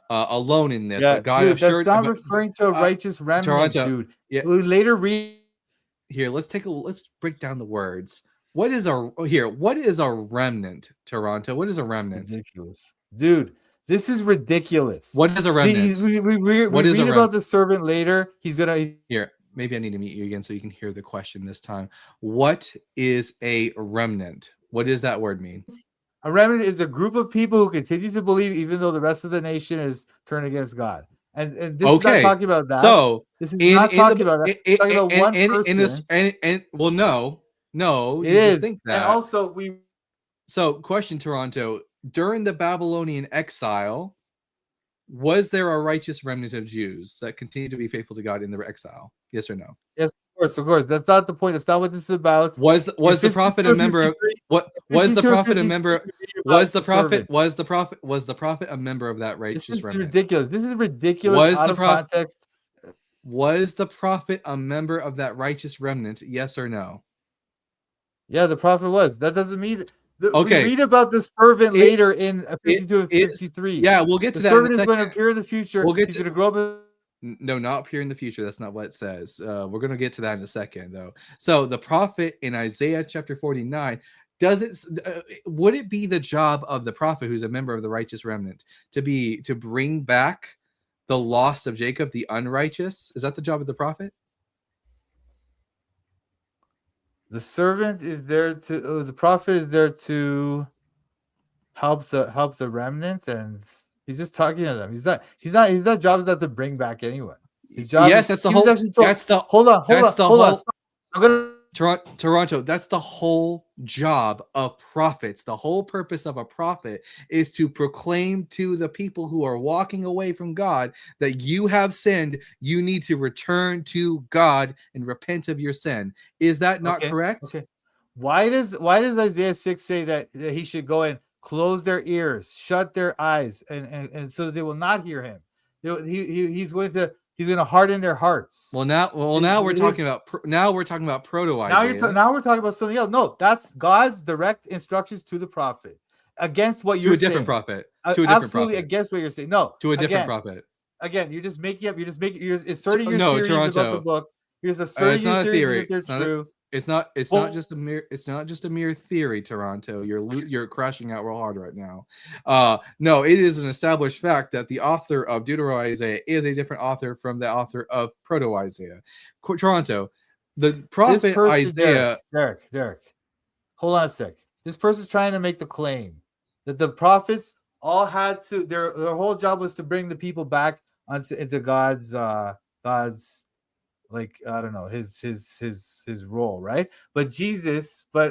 alone in this, Yeah, but God dude, that's assured not referring to a righteous remnant, Toronto, dude. yeah. We later read. Here, let's break down the words. What is a remnant, Toronto? What is a remnant? Ridiculous, dude. This is ridiculous. What is a remnant? We read about the servant later. He's gonna here. Maybe I need to meet you again so you can hear the question this time. What is a remnant? What does that word mean? A remnant is a group of people who continue to believe even though the rest of the nation is turned against God. And this is not talking about that. So this is not talking about that. It's talking about one person. Well, no, it you is. Just think that. And also So, question, Toronto. During the Babylonian exile, was there a righteous remnant of Jews that continued to be faithful to God in the exile? Yes or no? Yes, of course. That's not the point. That's not what this is about. Was the prophet a member of what? Was the prophet a member? Was the prophet a member of that righteous remnant? This is ridiculous. This is ridiculous. Out of context. Was the prophet a member of that righteous remnant? Yes or no? Yeah, the prophet was. That doesn't mean. Okay. We read about the servant later in 52 and 53. Yeah, we'll get to that. The servant is going to appear in the future. He's going to grow up. No, not appear in the future. That's not what it says. We're going to get to that in a second, though. So the prophet in Isaiah chapter 49, would it be the job of the prophet, who's a member of the righteous remnant, to bring back the lost of Jacob, the unrighteous? Is that the job of the prophet? The servant is there to. The prophet is there to help the remnants, and he's just talking to them. His job is not to bring back anyone. His job. Yes, that's the whole. Hold on. I'm gonna. Toronto, that's the whole job of prophets. The whole purpose of a prophet is to proclaim to the people who are walking away from God that you have sinned. You need to return to God and repent of your sin. Is that not correct? Okay. Why does Isaiah 6 say that he should go and close their ears, shut their eyes, and so that they will not hear him? He's going to harden their hearts. Now we're talking about proto Isaiah. Now we're talking about something else. No, that's God's direct instructions to the prophet against what you're saying. To a different prophet. Absolutely against what you're saying. No, to a different prophet. Again, you're just making up. You're inserting your theories Toronto. about the book. You're just asserting your theories that they're true. It's not just a mere theory, Toronto. You're crashing out real hard right now. No, it is an established fact that the author of Deutero Isaiah is a different author from the author of Proto Isaiah. Toronto, the prophet Isaiah. Derek, hold on a sec. This person's trying to make the claim that the prophets all had to. Their whole job was to bring the people back into God's like, I don't know, his role, right? But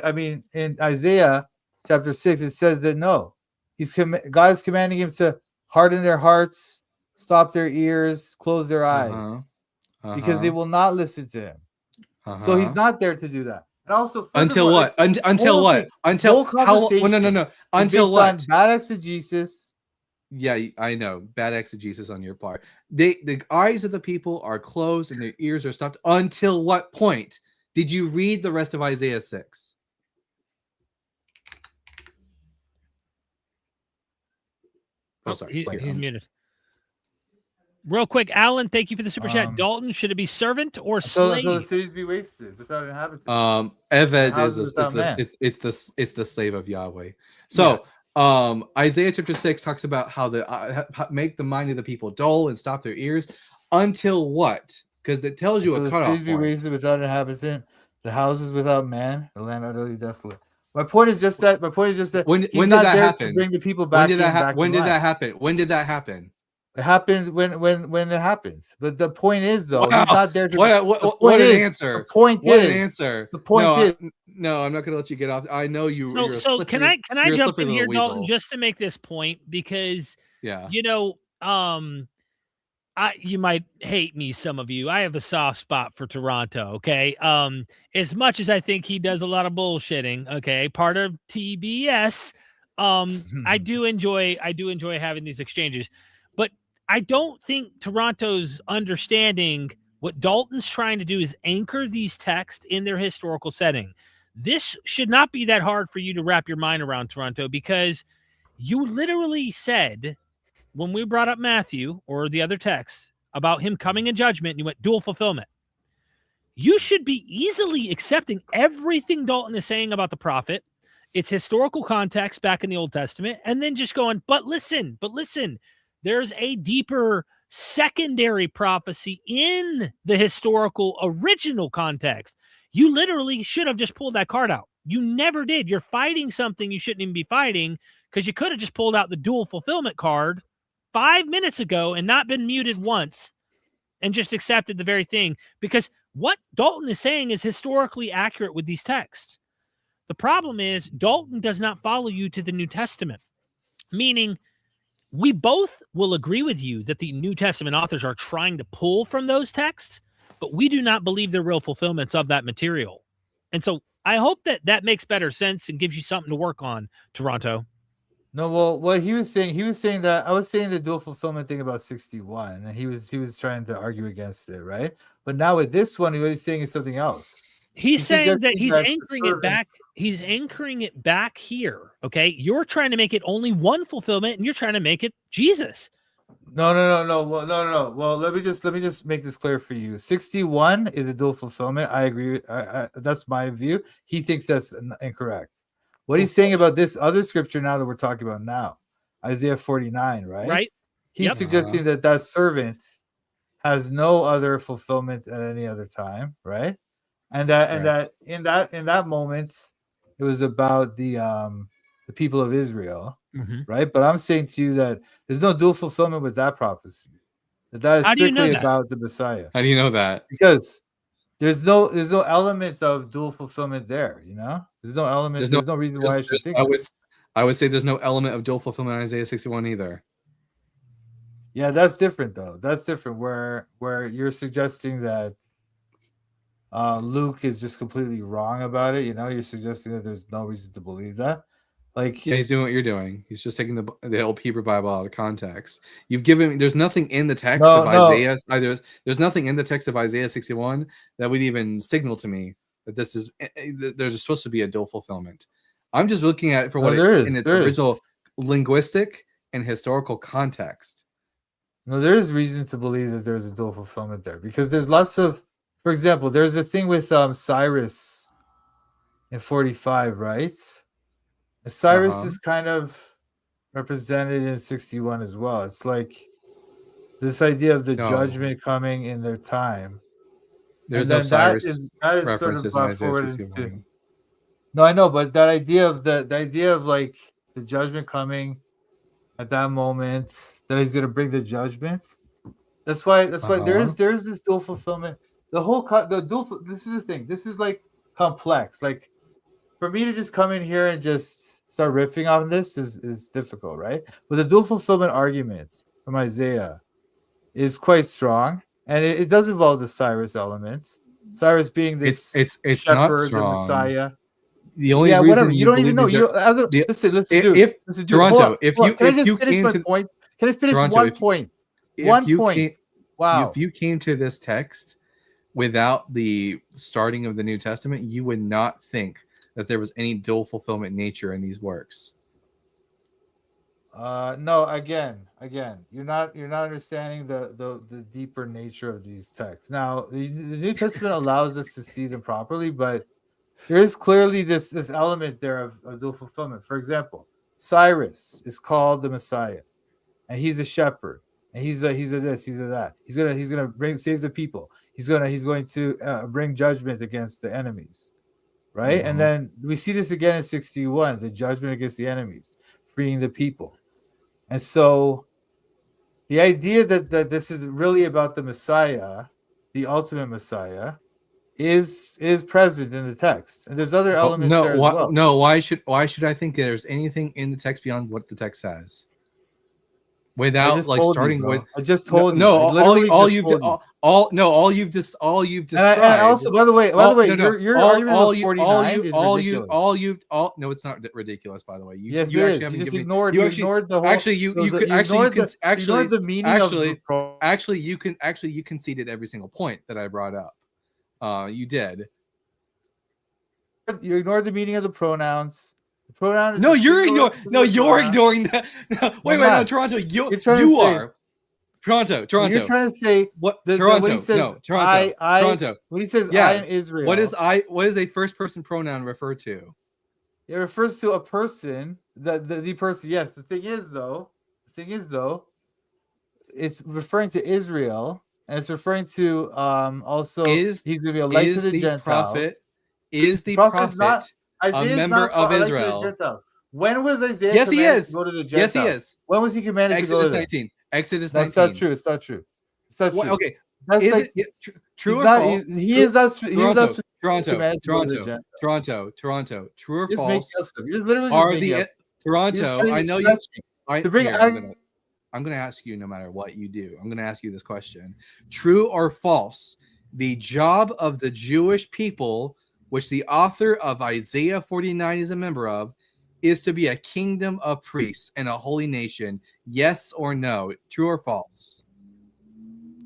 I mean, in Isaiah chapter 6, it says that no, God is commanding him to harden their hearts, stop their ears, close their eyes, because they will not listen to him. So he's not there to do that. And also, until what? Until what? Until how? No. Until what? Bad exegesis. Yeah, I know. Bad exegesis on your part. The eyes of the people are closed and their ears are stopped. Until what point? Did you read the rest of Isaiah 6? Sorry. He's muted. Real quick, Alan, thank you for the super chat. Dalton, should it be servant or slave? So the cities be wasted without inhabitants. Eved is it's the slave of Yahweh. So Isaiah chapter 6 talks about how make the mind of the people dull and stop their ears until what? Because it tells you a cutoff. The cities be wasted without inhabitant, the houses without man, the land utterly desolate. My point is just that. When did that happen? To bring the people back. When did that happen? When did that happen? It happens when it happens. But the point is, though, he's not there to. What an answer! The point what is. An answer! The point is. No, I'm not going to let you get off. I know you. So can I jump in here, Dalton, just to make this point? Because you might hate me, some of you. I have a soft spot for Toronto. Okay, as much as I think he does a lot of bullshitting. Okay, part of TBS. I do enjoy having these exchanges, but I don't think Toronto's understanding what Dalton's trying to do is anchor these texts in their historical setting. This should not be that hard for you to wrap your mind around, Toronto, because you literally said when we brought up Matthew or the other text about him coming in judgment, you went dual fulfillment. You should be easily accepting everything Dalton is saying about the prophet, its historical context back in the Old Testament, and then just going, but listen, there's a deeper secondary prophecy in the historical original context. You literally should have just pulled that card out. You never did. You're fighting something you shouldn't even be fighting, because you could have just pulled out the dual fulfillment card 5 minutes ago and not been muted once and just accepted the very thing, because what Dalton is saying is historically accurate with these texts. The problem is Dalton does not follow you to the New Testament, meaning we both will agree with you that the New Testament authors are trying to pull from those texts, but we do not believe they're real fulfillments of that material. And so I hope that that makes better sense and gives you something to work on, Toronto. No, well, what he was saying that I was saying the dual fulfillment thing about 61, and he was trying to argue against it, right? But now with this one, what he's saying is something else. He's saying that he's suggesting that anchoring it back. He's anchoring it back here. Okay. You're trying to make it only one fulfillment, and you're trying to make it Jesus. No. Well, no. Well, let me just make this clear for you. 61 is a dual fulfillment. I agree. That's my view. He thinks that's incorrect. What he's saying about this other scripture now that we're talking about now, Isaiah 49, right? Right. He's suggesting that servant has no other fulfillment at any other time, right? And that in that moment, it was about the people of Israel, right? But I'm saying to you that there's no dual fulfillment with that prophecy. That is strictly about the Messiah. How do you know that? Because there's no element of dual fulfillment there. You know, there's no element. There's no reason why I should think. I would say there's no element of dual fulfillment in Isaiah 61 either. Yeah, that's different though. That's different. Where you're suggesting that Luke is just completely wrong about it. You know, you're suggesting that there's no reason to believe that. Like, yeah, he's doing what you're doing. He's just taking the old Hebrew Bible out of context. You've given. There's nothing in the text of Isaiah. There's nothing in the text of Isaiah 61 that would even signal to me that this is. There's supposed to be a dual fulfillment. I'm just looking at it for what it is in its original linguistic and historical context. No, there is reason to believe that there's a dual fulfillment there, because there's lots of. For example, there's a thing with Cyrus in 45, right? Cyrus is kind of represented in 61 as well. It's like this idea of the judgment coming in their time. There's no Cyrus that is references sort of in Isaiah 61. No, I know, but that idea of the idea of like the judgment coming at that moment, that he's going to bring the judgment. That's why there is this dual fulfillment. This is the thing. This is like complex. Like for me to just come in here and just start ripping on this is difficult, right? But the dual fulfillment argument from Isaiah is quite strong, and it does involve the Cyrus element. Cyrus being this it's shepherd, not strong. the Messiah. The only reason whatever. You don't even know. Listen, dude. Toronto, can I just finish my point? Can I finish one point? Wow. If you came to this text without the starting of the New Testament, you would not think that there was any dual fulfillment nature in these works. No, again, you're not understanding the deeper nature of these texts. Now, the New Testament allows us to see them properly, but there is clearly this element there of dual fulfillment. For example, Cyrus is called the Messiah, and he's a shepherd, and he's a this, he's a that. He's gonna save the people. He's going to bring judgment against the enemies, right? And then we see this again in 61, the judgment against the enemies, freeing the people. And so the idea that this is really about the Messiah, the ultimate Messiah, is present in the text. And there's other elements there as well. No, why should I think there's anything in the text beyond what the text says? Without starting with, I just told you. No, all you've described. And also, by the way, your argument of 49 is ridiculous. No, it's not ridiculous. By the way, you actually haven't just given ignored. Me, you ignored the whole. Actually, you ignored the meaning of the. Actually, you conceded every single point that I brought up. You did. You ignore the meaning of the pronouns. The pronoun is No, the you're singular- ignoring. No, singular you're pronoun. ignoring that. No, wait, no, not. Toronto. You're trying to You say- are. Toronto. You're trying to say What? when Toronto. he says No, Toronto. Toronto. when he says Yeah. I am Israel. What is a first person pronoun refer to? It refers to a person. The person. Yes. The thing is though, it's referring to Israel, and it's referring to also he's gonna be a light to the Gentiles. Prophet is the prophet's prophet Isaiah's member not of a light to the Israel? Gentiles. When was Isaiah Yes, he commanded is. to go to the Yes, Gentiles? he is. When was he commanded to go Exodus to them? 19. Exodus That's 19. not true. It's not true. It's not What, true. okay. That's Is like it true he's or not, false? he is not. He was not Toronto. Toronto. Toronto. True or Just false? making up stuff. You're just literally just Are making the up. Toronto? I know you. To bring Here, I'm going to ask you no matter what you do. I'm going to ask you this question. True or false? The job of the Jewish people, which the author of Isaiah 49 is a member of, is to be a kingdom of priests and a holy nation. Yes or no? True or false?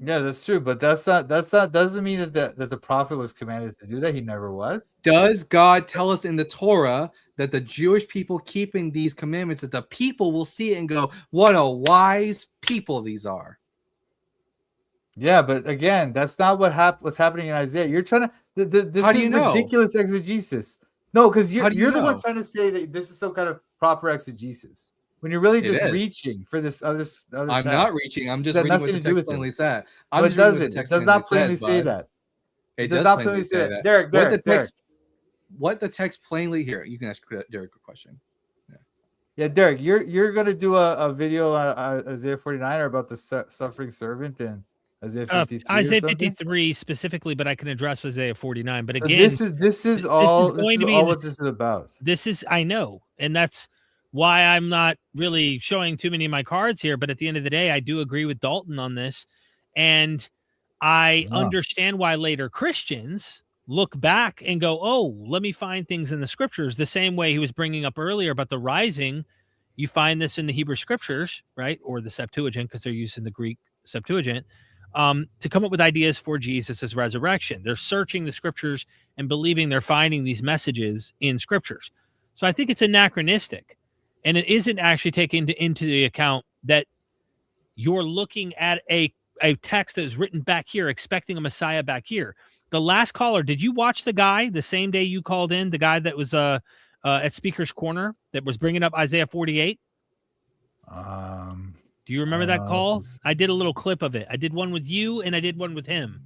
Yeah, that's true, but that's not doesn't mean that the prophet was commanded to do that. He never was. Does God tell us in the Torah that the Jewish people keeping these commandments, that the people will see it and go, what a wise people these are? Yeah, but again, that's not what's happening in Isaiah. You're trying to this How do is you know? ridiculous exegesis. No, because How do you you're the one know? trying to say that this is some kind of proper exegesis when you're really It just is. reaching for this other. I'm text. not reaching. I'm just It has reading what the nothing to do text with plainly it. said. No, it doesn't. It does not plainly say that. It does does not plainly plainly say say that. Derek. What the text plainly here? You can ask Derek a question. Yeah, Derek, you're gonna do a video on Isaiah 49 or about the suffering servant and Isaiah 53. Isaiah 53 specifically, but I can address Isaiah 49. But So again, this is all what this is about. This is, I know, and that's why I'm not really showing too many of my cards here. But at the end of the day, I do agree with Dalton on this, and I understand why later Christians look back and go, "Oh, let me find things in the scriptures." The same way he was bringing up earlier about the rising, you find this in the Hebrew scriptures, right, or the Septuagint, because they're using the Greek Septuagint. To come up with ideas for Jesus' resurrection. They're searching the scriptures and believing they're finding these messages in scriptures. So I think it's anachronistic, and it isn't actually taking into the account that you're looking at a text that is written back here, expecting a Messiah back here. The last caller, did you watch the guy the same day you called in, the guy that was at Speaker's Corner that was bringing up Isaiah 48? Do you remember that call? I did a little clip of it. I did one with you and I did one with him.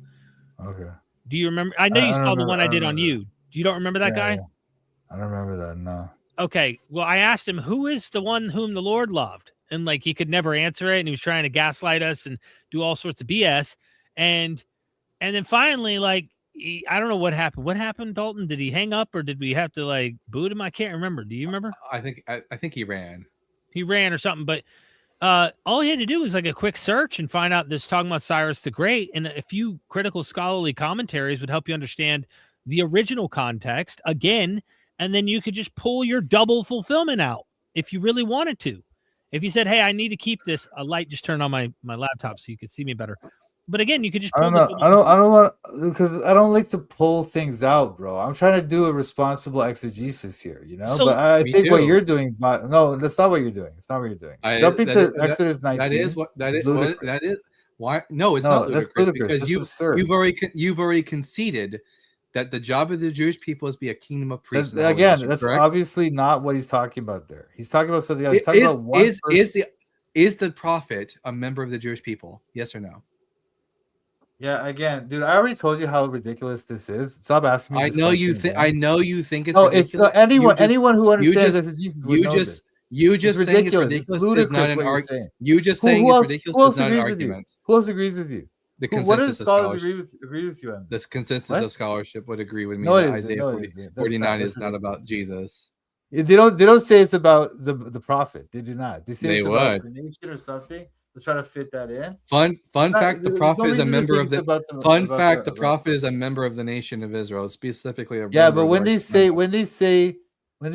Okay. Do you remember? I know you saw the one I did on you. You don't remember that guy? Yeah. I don't remember that. No. Okay. Well, I asked him, who is the one whom the Lord loved? And like, he could never answer it. And he was trying to gaslight us and do all sorts of BS. And then finally, like, I don't know what happened. What happened, Dalton? Did he hang up or did we have to like boot him? I can't remember. Do you remember? I think he ran. He ran or something, but all he had to do was like a quick search and find out this talking about Cyrus the Great, and a few critical scholarly commentaries would help you understand the original context again, and then you could just pull your double fulfillment out if you really wanted to. If you said, "Hey, I need to keep this," a light just turned on my laptop so you could see me better. But again, you could just pull I don't want, because I don't like to pull things out, bro. I'm trying to do a responsible exegesis here, you know. So, but I think what too. you're doing, no, that's not what you're doing. It's not what you're doing. Jumping to Exodus 19. That is why. No, it's not ludicrous, ludicrous because you've already conceded that the job of the Jewish people is to be a kingdom of priests. That's obviously not what he's talking about there. He's talking about something else. He's talking about one person. Is the prophet a member of the Jewish people? Yes or no? Yeah, again, dude, I already told you how ridiculous this is. Stop asking me. I know you think it's no, ridiculous. It's anyone who understands exegesis would know this. You just saying it's ridiculous is not an argument. You just saying it's ridiculous is not an argument. Who else agrees with you? The consensus what does scholars of agree with you on? The consensus of scholarship would agree with me that Isaiah 49 is not about Jesus. They don't say it's about the prophet. They do not. They say it's about the nation or something. They're trying to fit that in. Fun fact: the prophet is a member of the. The prophet is a member of the nation of Israel, specifically. But when they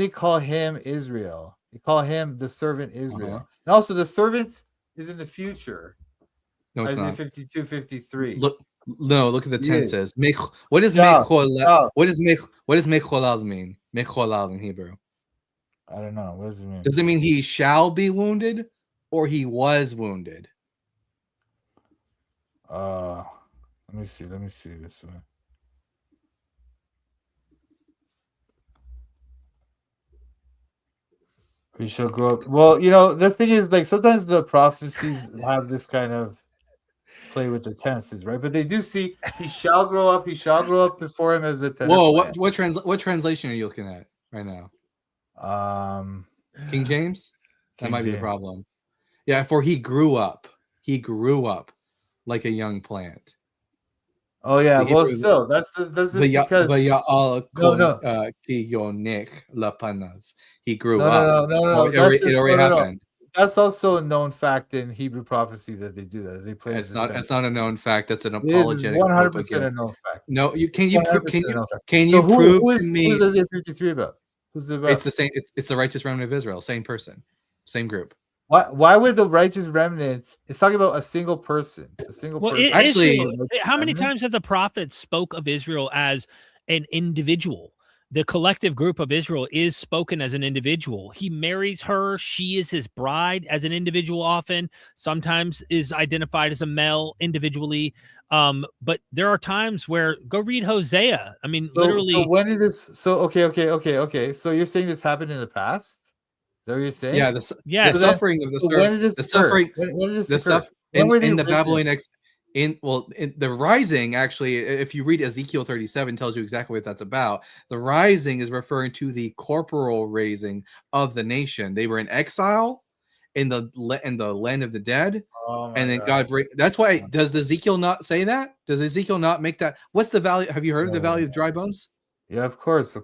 call him Israel, they call him the servant Israel, and also the servant is in the future. No, it's Isaiah not. 52, 53. No, look at the He is. tenses. What does Shall, mecholal? shall. What does mecholal mean? Mecholal in Hebrew. I don't know. What does it mean? Does it mean he shall be wounded, or he was wounded? Let me see. Let me see this one. He shall grow up. Well, you know, the thing is, like, sometimes the prophecies have this kind of play with the tenses, right? But they do see he shall grow up. He shall grow up before him as a tender Whoa! plant. What translation are you looking at right now? King James. That King might be the James. problem. Yeah, for he grew up. He grew up like a young plant. Oh yeah. The Well, Hebrew- still, that's just because he grew no, up. no. It already happened. That's also a known fact in Hebrew prophecy that they do that. They play. It's not a known fact. That's an It is apologetic 100% propaganda. a known fact. No, you can 100% a known fact. you prove who to me is Isaiah 53 about? Who's it about? it's the same? It's the righteous remnant of Israel. Same person, same group. Why would the righteous remnant? It's talking about a single person. A single Well, person. Actually, Israel, how many times have the prophets spoke of Israel as an individual? The collective group of Israel is spoken as an individual. He marries her. She is his bride as an individual often, sometimes is identified as a male individually. But there are times where go read Hosea. I mean, literally. So when did this? So okay. So you're saying this happened in the past? Is that what you're saying? Yeah, Yes. the suffering of the So when did this the occur? suffering When did this the occur? stuff When were they in the risen? Babylonian the rising, actually, if you read Ezekiel 37, tells you exactly what that's about. The rising is referring to the corporal raising of the nation. They were in exile in the land of the dead, Oh my and then God. that's why. Does Ezekiel not say that? Does Ezekiel not make that? What's the value? Have you heard of the value of dry bones? Yeah, of course,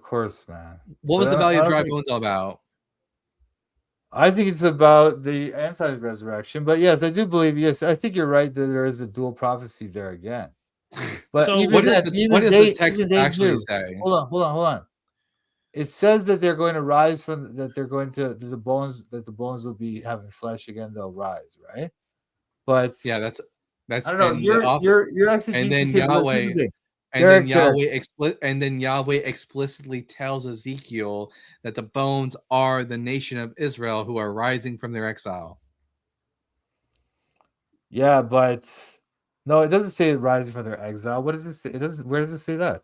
man. What was But the I value of don't dry think- bones all about? I think it's about the anti-resurrection, but yes, I do believe. Yes, I think you're right that there is a dual prophecy there again. But So even What then, does the text actually knew. say? Hold on. It says that they're going to rise from that. They're going to the bones. That the bones will be having flesh again. They'll rise, right? But Yeah, that's I don't know. in the Your exegesis and then here. Look, this is Yahweh the thing. and then Derek. Yahweh explicitly tells Ezekiel that the bones are the nation of Israel who are rising from their exile. Yeah, but no, it doesn't say rising from their exile. What does it say? It doesn't. Where does it say that?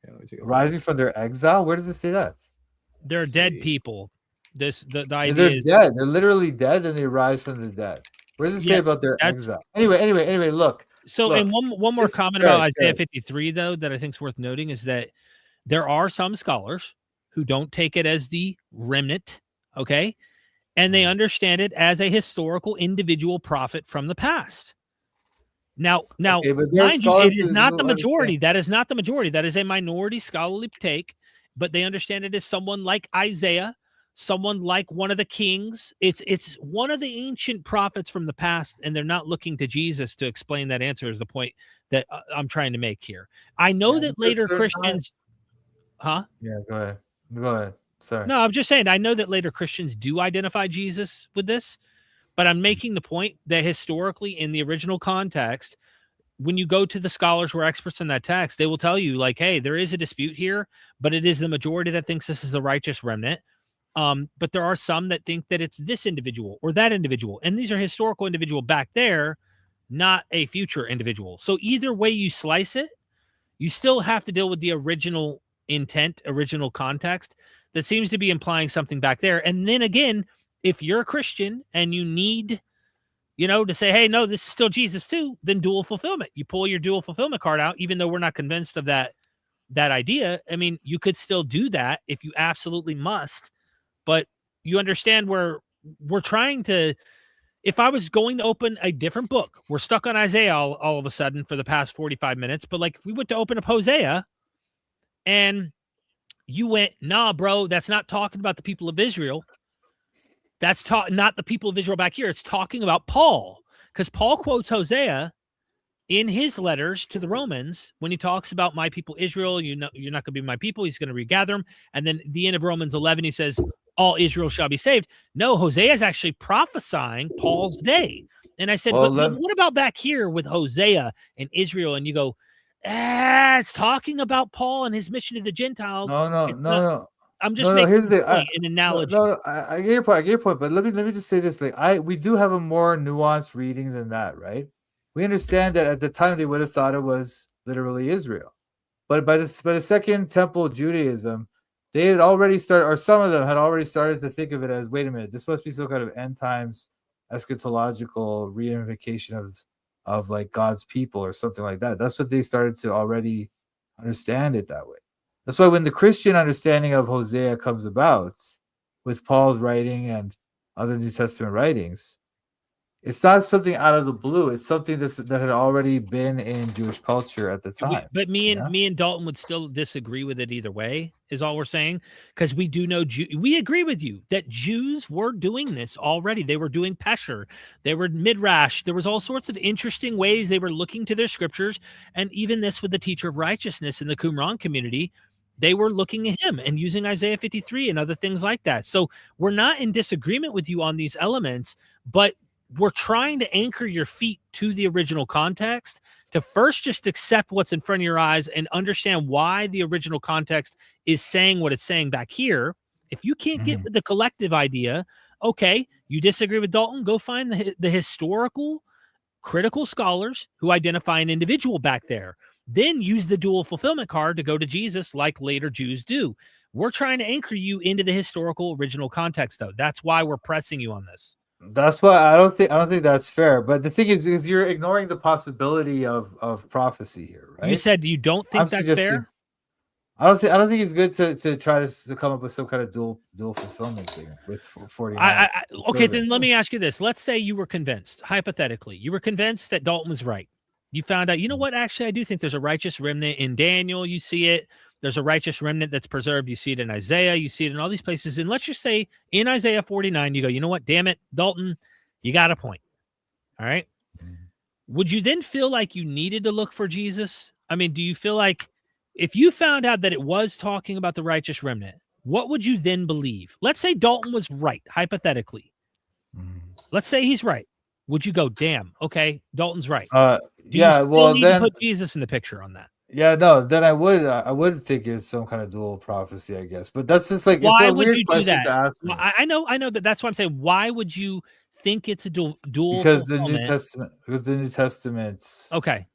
Yeah, let me take a look. Rising from their exile. Where does it say that? They're Let's dead see. people. The They're idea is dead. They're literally dead, and they rise from the dead. Where does it say Yeah, about their that's- exile? Anyway. Look. so. Look, And one more this- comment about Derek, Isaiah Derek. 53, though, that I think is worth noting is that there are some scholars who don't take it as the remnant, okay, and they understand it as a historical individual prophet from the past. Now, Okay, but there are mind you, it scholars is who not the understand- majority. That is not the majority. That is a minority scholarly take, but they understand it as someone like Isaiah, someone like one of the kings. It's one of the ancient prophets from the past, and they're not looking to Jesus to explain that answer. Is the point that I'm trying to make here? I know Yeah, that because later they're Christians, Yeah, go ahead. Sorry. No, I'm just saying. I know that later Christians do identify Jesus with this, but I'm making the point that historically, in the original context, when you go to the scholars who are experts in that text, they will tell you, like, hey, there is a dispute here, but it is the majority that thinks this is the righteous remnant. But there are some that think that it's this individual or that individual. And these are historical individual back there, not a future individual. So either way you slice it, you still have to deal with the original intent, original context that seems to be implying something back there. And then again, if you're a Christian and you need, to say, hey, no, this is still Jesus too, then dual fulfillment. You pull your dual fulfillment card out, even though we're not convinced of that idea. I mean, you could still do that if you absolutely must, but you understand where we're trying to. If I was going to open a different book, we're stuck on Isaiah all of a sudden for the past 45 minutes, but like if we went to open up Hosea and you went, nah, bro, that's not talking about the people of Israel. That's not the people of Israel back here. It's talking about Paul, because Paul quotes Hosea in his letters to the Romans when he talks about my people Israel. You're not going to be my people. He's going to regather them. And then at the end of Romans 11, he says, all Israel shall be saved. No, Hosea is actually prophesying Paul's day. And I said, Well, but what about back here with Hosea and Israel? And you go, it's talking about Paul and his mission to the Gentiles. No. I'm just No, making here's a the point, an analogy. I get your point. I get your point. But let me just say this: like, we do have a more nuanced reading than that, right? We understand that at the time they would have thought it was literally Israel, but by the Second Temple Judaism, they had already started, or some of them had already started to think of it as, wait a minute, this must be some kind of end times eschatological reunification of like God's people or something like that. That's what they started to already understand it that way. That's why when the Christian understanding of Hosea comes about with Paul's writing and other New Testament writings, it's not something out of the blue. It's something that had already been in Jewish culture at the time. But me and Dalton would still disagree with it either way, is all we're saying, because we do know we agree with you that Jews were doing this already. They were doing Pesher, they were Midrash. There was all sorts of interesting ways they were looking to their scriptures, and even this with the teacher of righteousness in the Qumran community. They were looking at him and using Isaiah 53 and other things like that. So we're not in disagreement with you on these elements, but we're trying to anchor your feet to the original context, to first just accept what's in front of your eyes and understand why the original context is saying what it's saying back here. If you can't get with the collective idea, okay, you disagree with Dalton, go find the historical critical scholars who identify an individual back there. Then use the dual fulfillment card to go to Jesus like later Jews do. We're trying to anchor you into the historical original context, though. That's why we're pressing you on this. That's why I don't think that's fair. But the thing is you're ignoring the possibility of prophecy here, right? You said you don't think that's fair? I don't think it's good to try to come up with some kind of dual fulfillment thing with 49. Okay, then let me ask you this. Let's say you were convinced, hypothetically, you were convinced that Dalton was right. You found out, you know what? Actually, I do think there's a righteous remnant in Daniel. You see it. There's a righteous remnant that's preserved. You see it in Isaiah. You see it in all these places. And let's just say in Isaiah 49, you go, you know what? Damn it, Dalton, you got a point. All right. Would you then feel like you needed to look for Jesus? I mean, do you feel like if you found out that it was talking about the righteous remnant, what would you then believe? Let's say Dalton was right, hypothetically. Let's say he's right. Would you go, damn, okay, Dalton's right? Do you still need to put Jesus in the picture on that? Yeah, no, then I would think it's some kind of dual prophecy, I guess. But that's just like, why it's a would weird you do question that? to ask Well, I know, but that's why I'm saying, why would you think it's a dual because the New Testament okay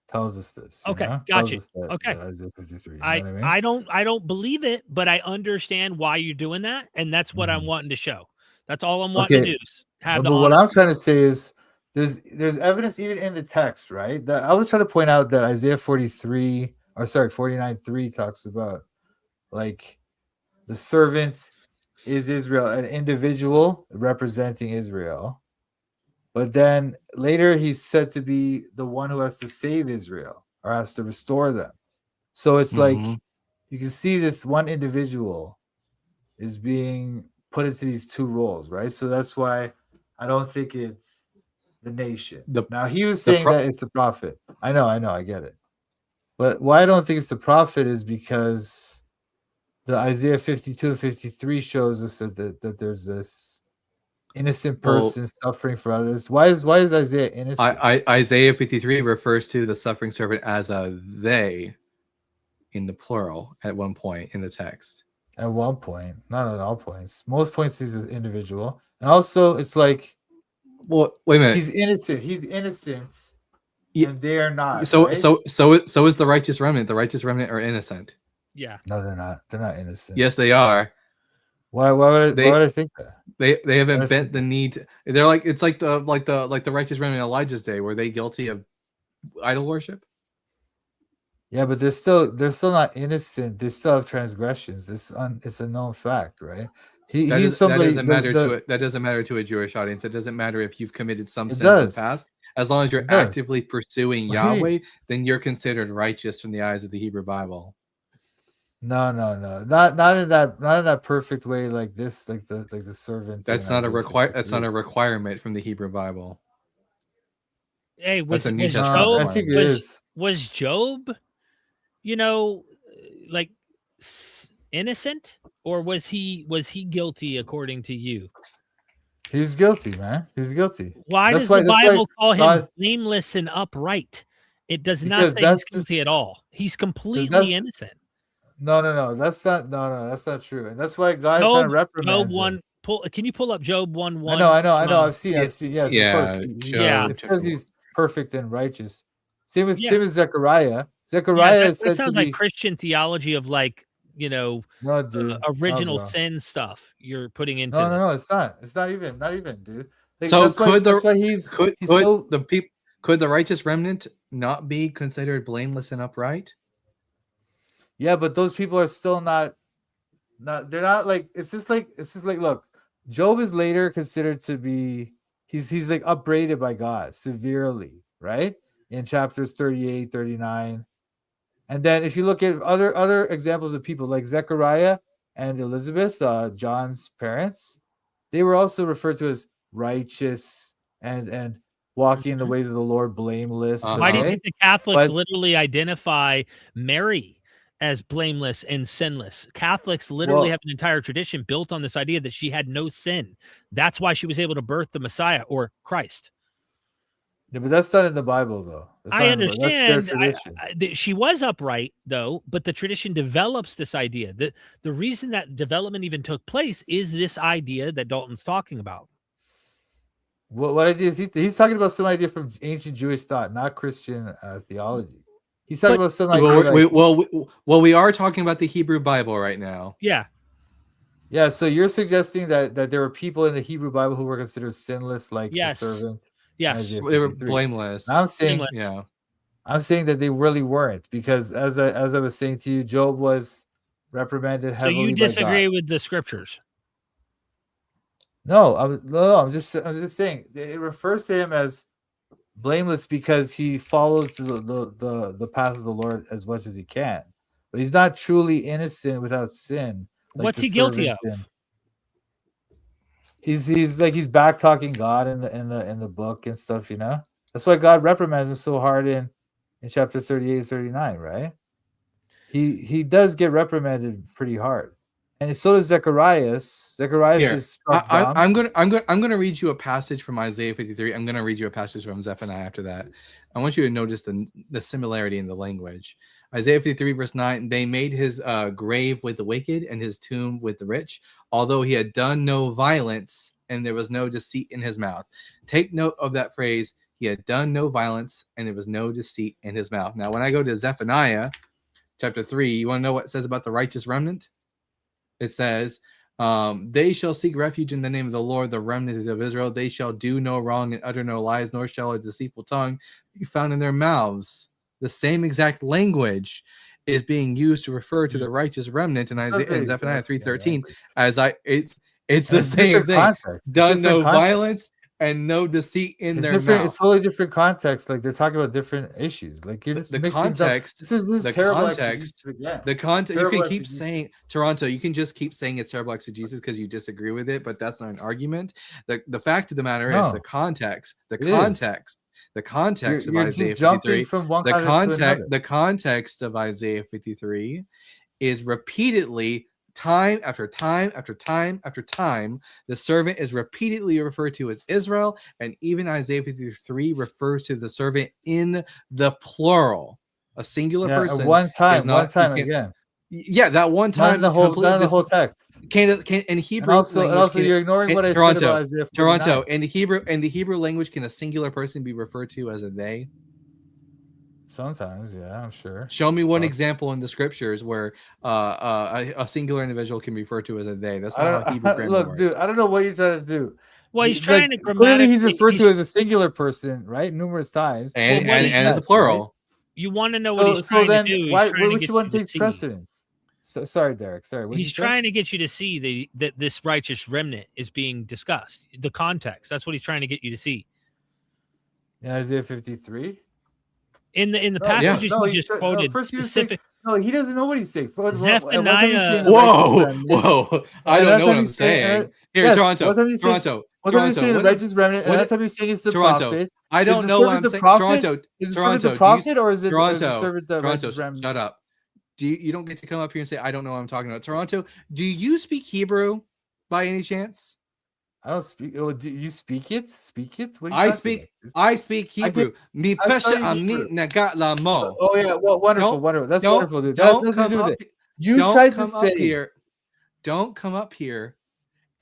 tells us this. Okay, gotcha. Okay, Isaiah 53. I don't believe it, but I understand why you're doing that, and that's what I'm wanting to show. That's all I'm wanting to do is have the. But what I'm trying to say is there's evidence even in the text, right? That I was trying to point out that Isaiah 49:3 talks about like the servant is Israel, an individual representing Israel. But then later he's said to be the one who has to save Israel or has to restore them. So it's like you can see this one individual is being put into these two roles, right? So that's why I don't think it's the nation. Now he was saying that it's the prophet. I know, I get it. But why I don't think it's the prophet is because the Isaiah 52 and 53 shows us that there's this innocent person suffering for others. Why is Isaiah innocent? Isaiah 53 refers to the suffering servant as a they in the plural at one point in the text. At one point, not at all points. Most points he's an individual. And also it's like, well, wait a minute. He's innocent. And they are not. So right? so is the righteous remnant. The righteous remnant are innocent. Yeah. No, they're not. They're not innocent. Yes, they are. Why would I think that? They haven't bent the knee to, they're like, it's like the righteous remnant in Elijah's day. Were they guilty of idol worship? Yeah, but they're still not innocent. They still have transgressions. It's a known fact, right? That doesn't matter to a Jewish audience. It doesn't matter if you've committed some sins in the past. As long as you're actively pursuing Yahweh, then you're considered righteous from the eyes of the Hebrew Bible. No. Not in that perfect way like this, like the servant. That's not a requirement from the Hebrew Bible. Hey, was Job, I think it is. Was Job, like innocent, or was he guilty according to you? He's guilty, man. He's guilty. Why That's does why- the that's why Bible call him God- blameless and upright? It does not Because say that's he's guilty just- at all. He's completely that's- innocent. No, that's not. No, that's not true. And that's why God Job, kind of reprimands Job 1. him. Can you pull up Job 1:1? I know. I've seen. Yes, Yeah, of course. Yeah. It says he's perfect and righteous. Same with Yeah. Zechariah. Yeah, Zechariah that is said to sounds be like Christian theology of like, you know, no, dude. original no, bro. sin stuff you're putting into No, this. it's not. It's not even, dude. Like, So that's why, could that's why he's so. could the righteous remnant not be considered blameless and upright? Yeah, but those people are still not. They're not like. It's just like look. Job is later considered to be. He's like upbraided by God severely, right? In chapters 38, 39. And then if you look at other examples of people like Zechariah and Elizabeth, John's parents, they were also referred to as righteous and walking in the ways of the Lord, blameless. Why do you okay? think the Catholics But- literally identify Mary as blameless and sinless? Catholics literally Well- have an entire tradition built on this idea that she had no sin. That's why she was able to birth the Messiah or Christ. Yeah, but that's not in the Bible, though. That's I not in the Bible. That's their understand. tradition. She was upright, though, but the tradition develops this idea. The reason that development even took place is this idea that Dalton's talking about. What idea is he's talking about? Some idea from ancient Jewish thought, not Christian theology. He's talking about some idea. We are talking about the Hebrew Bible right now. Yeah. Yeah, so you're suggesting that there were people in the Hebrew Bible who were considered sinless, like Yes. the servant. Yes. Isaiah They were 53. blameless. I'm saying, Blameless. Yeah. I'm saying that they really weren't, because as I was saying to you, Job was reprimanded So heavily. you by disagree God. with the scriptures? No, I'm just saying it refers to him as blameless because he follows the path of the Lord as much as he can, but he's not truly innocent without sin. like What's the he guilty of? servant did. He's back talking God in the book and stuff. You know, that's why God reprimands him so hard in chapter 38 and 39. Right? He does get reprimanded pretty hard. And so does Zacharias. Zacharias Here, is struck dumb. I'm gonna read you a passage from Isaiah 53. I'm gonna read you a passage from Zephaniah after that. I want you to notice the similarity in the language. Isaiah 53 verse 9. They made his grave with the wicked and his tomb with the rich, although he had done no violence and there was no deceit in his mouth. Take note of that phrase. He had done no violence and there was no deceit in his mouth. Now, when I go to Zephaniah chapter 3, you want to know what it says about the righteous remnant? It says, they shall seek refuge in the name of the Lord, the remnant of Israel. They shall do no wrong and utter no lies, nor shall a deceitful tongue be found in their mouths. The same exact language is being used to refer to the righteous remnant in Zephaniah 3:13. It's the same thing. Done no violence and no deceit in their mouth. It's totally different context. Like they're talking about different issues. Like you're just the mixing context. This is the terrible context. again. The context. You Terrible can keep exegesis. saying Toronto. You can just keep saying it's terrible exegesis because you disagree with it, but that's not an argument. The fact of the matter is the context. The context. The context of Isaiah 53. From one The context of Isaiah 53 is repeatedly, time after time after time after time, the servant is repeatedly referred to as Israel, and even Isaiah 53 refers to the servant in the plural, a singular person. One time again. Yeah, that one time. Not the whole text. Can in Hebrew and also you're ignoring what I said about Isaiah 49. Toronto, in the Hebrew language, can a singular person be referred to as a they? Sometimes, yeah, I'm sure. Show me one example in the scriptures where a singular individual can be referred to as a they. That's not how Hebrew grammar works. Dude, I don't know what you're trying to do. Well, he's trying to clearly he's referred to as a singular person, right? Numerous times. And as a plural. Right? You want to know what he's trying to do. Which one takes precedence? So sorry, Derek. Sorry. He's trying to get you to see that this righteous remnant is being discussed. The context. That's what he's trying to get you to see. In Isaiah 53? In the passages you just quoted, he doesn't know what he's saying. Zephaniah. Whoa! I don't know what I'm saying. Here, Toronto. What are you saying? The righteous remnant. And that's saying it's the prophet. I don't know what I'm saying. Toronto. Is the servant the prophet or is it the servant the Toronto? righteous remnant? Shut up. You don't get to come up here and say I don't know what I'm talking about. Toronto, do you speak Hebrew by any chance? I don't speak. Oh, do you speak it? Speak it? What are you I talking speak. about, dude? I speak I Hebrew. Mi I pesha studied ami Hebrew. nagat la mo. Oh yeah, well, wonderful, Don't wonderful. That's don't wonderful, dude. That has don't nothing to come do with up. it. You Don't tried to come up say, here. Don't come up here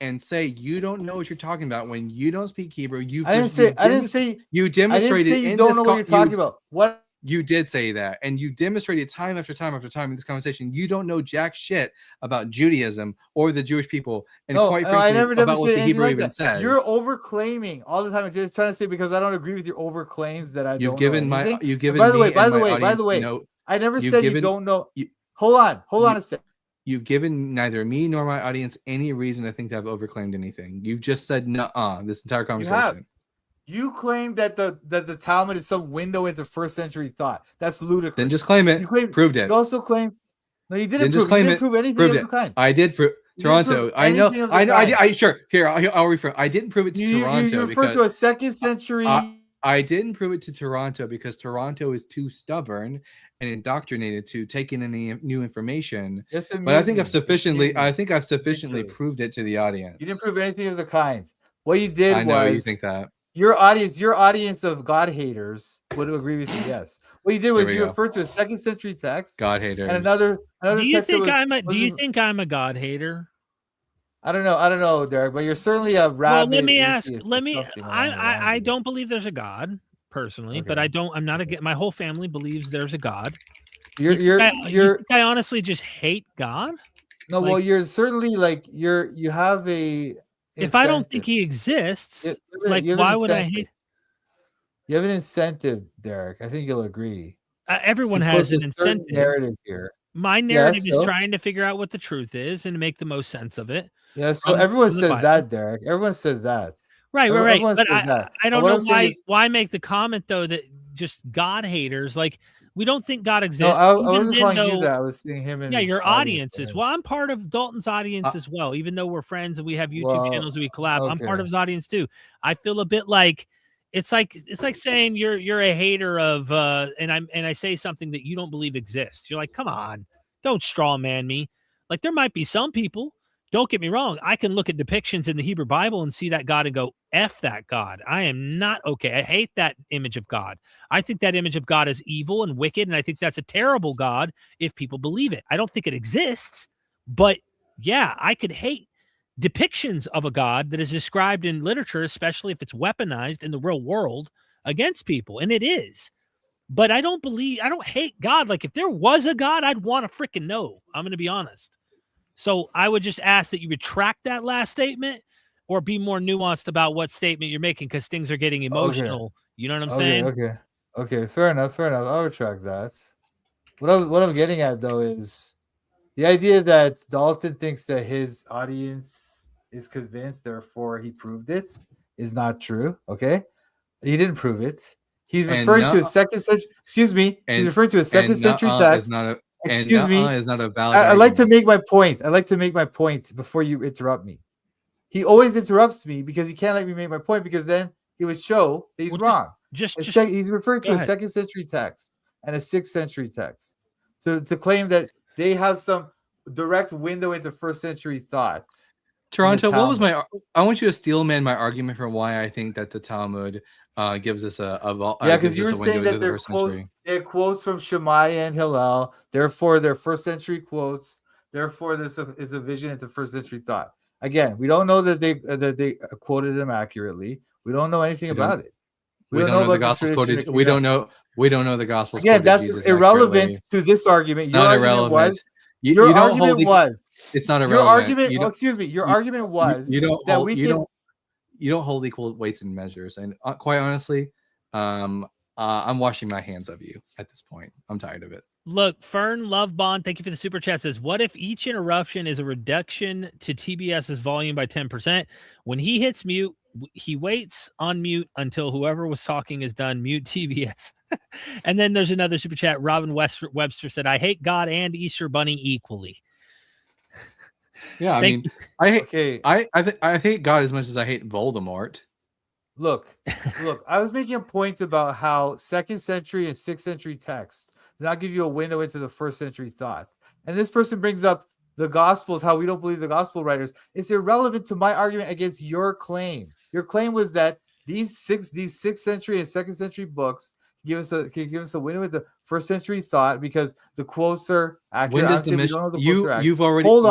and say you don't know what you're talking about when you don't speak Hebrew. I didn't say, I didn't say, you I didn't demonstrated say you in don't this know what you're talking about. What? you did say that, and you demonstrated time after time after time in this conversation. You don't know jack shit about Judaism or the Jewish people, and No, quite no, I frankly, never about what demonstrated the anything Hebrew like even that. says. You're overclaiming all the time. I'm just trying to say because I don't agree with your overclaims that I You've don't given know my anything. you've And given by the me way, by and the my way, by audience the way, no. I never You've said you given don't know. you, Hold on you, a second. you've given neither me nor my audience any reason to think that I've overclaimed anything. You've just said nuh-uh this entire You have. conversation. You claim that the Talmud is some window into first century thought. That's ludicrous. Then just claim it. You claim. Proved it. You also claim. No, you didn't Then prove. just claim you it. didn't prove anything Proved of it. the kind. I did prove You didn't Toronto. prove I know. anything of the I know. kind. I sure. Here, I'll refer. I didn't prove it to Toronto You refer because to a second century. I didn't prove it to Toronto because Toronto is too stubborn and indoctrinated to take in any new information. It's amusing. But I think I've It's sufficiently ridiculous. proved it to the audience. You didn't prove anything of the kind. What you did I know was you think that. your audience of God haters would agree with you. Yes. What you did was you referred to a second century text God haters. and another Do you text. think do you think I'm a God hater? I don't know, Derek, but you're certainly a rabid. Well, let me ask. atheist Let or me. something along the lines I of it. don't believe there's a God personally, but Okay. I'm not a. My whole family believes there's a God. You think I honestly just hate God? no. Well, you're certainly like you have a. If I don't think incentive. he exists, You have an why would I incentive. hate? You have an incentive, Derek. I think you'll agree. Everyone To has push an a certain incentive. narrative here. My narrative is trying to figure out what the truth is and make the most sense of it. Yeah, so everyone says that, Derek. Everyone says that. Right. Everyone But says that. I don't What know I'm saying why make the comment though that just God haters, like we don't think God No, exists. I wasn't calling you that. I was seeing him in his your audience is. right? Well, I'm part of Dalton's audience as well. Even though we're friends and we have YouTube channels and we collab, I'm part of his audience too. I feel a bit like it's like saying you're a hater of and I say something that you don't believe exists. You're like, come on, don't straw man me. Like there might be some people. Don't get me wrong. I can look at depictions in the Hebrew Bible and see that God and go, F that God. I am not okay. I hate that image of God. I think that image of God is evil and wicked, and I think that's a terrible God if people believe it. I don't think it exists, but yeah, I could hate depictions of a God that is described in literature, especially if it's weaponized in the real world against people, and it is. But I don't hate God. Like if there was a God, I'd want to freaking know. I'm going to be honest. So I would just ask that you retract that last statement or be more nuanced about what statement you're making because things are getting emotional. Okay. You know what I'm saying? Okay. Fair enough. I'll retract that. What I'm getting at though is the idea that Dalton thinks that his audience is convinced, therefore he proved it, is not true. Okay, he didn't prove it. He's referring to a second century. Excuse me. He's referring to a second century text. Excuse me. Is not a valid I like to make my point. I like to make my point before you interrupt me. He always interrupts me because he can't let me make my point because then he would show that he's wrong. He's referring to a second century text and a 6th century text to claim that they have some direct window into first century thought. Toronto, what was my? I want you to steel man my argument for why I think that the Talmud gives us because you were saying that they're quotes from Shemaiah and Hillel, therefore they're first century quotes. Therefore, this is a vision into first century thought. Again, we don't know that they quoted them accurately. We don't know anything about it. We don't know the Gospels quoted. We don't know the Gospels. Again, that's irrelevant to this argument. It's not irrelevant. Your argument was. It's not irrelevant. Your argument. Excuse me. Your argument was you don't hold equal weights and measures. And quite honestly, I'm washing my hands of you at this point. I'm tired of it. Look, Fern Love Bond, thank you for the super chat. Says, what if each interruption is a reduction to TBS's volume by 10%? When he hits mute, he waits on mute until whoever was talking is done. Mute TBS. And then there's another super chat. Robin Webster said, I hate God and Easter Bunny equally. Yeah, I hate God as much as I hate Voldemort. Look, I was making a point about how 2nd century and 6th century texts do not give you a window into the first century thought. And this person brings up the Gospels, how we don't believe the Gospel writers, it's irrelevant to my argument against your claim. Your claim was that these 6th century and 2nd century books give us a window into first century thought because the quotes are accurate. When does Honestly, the we mission? don't know the quotes are accurate. You've already Hold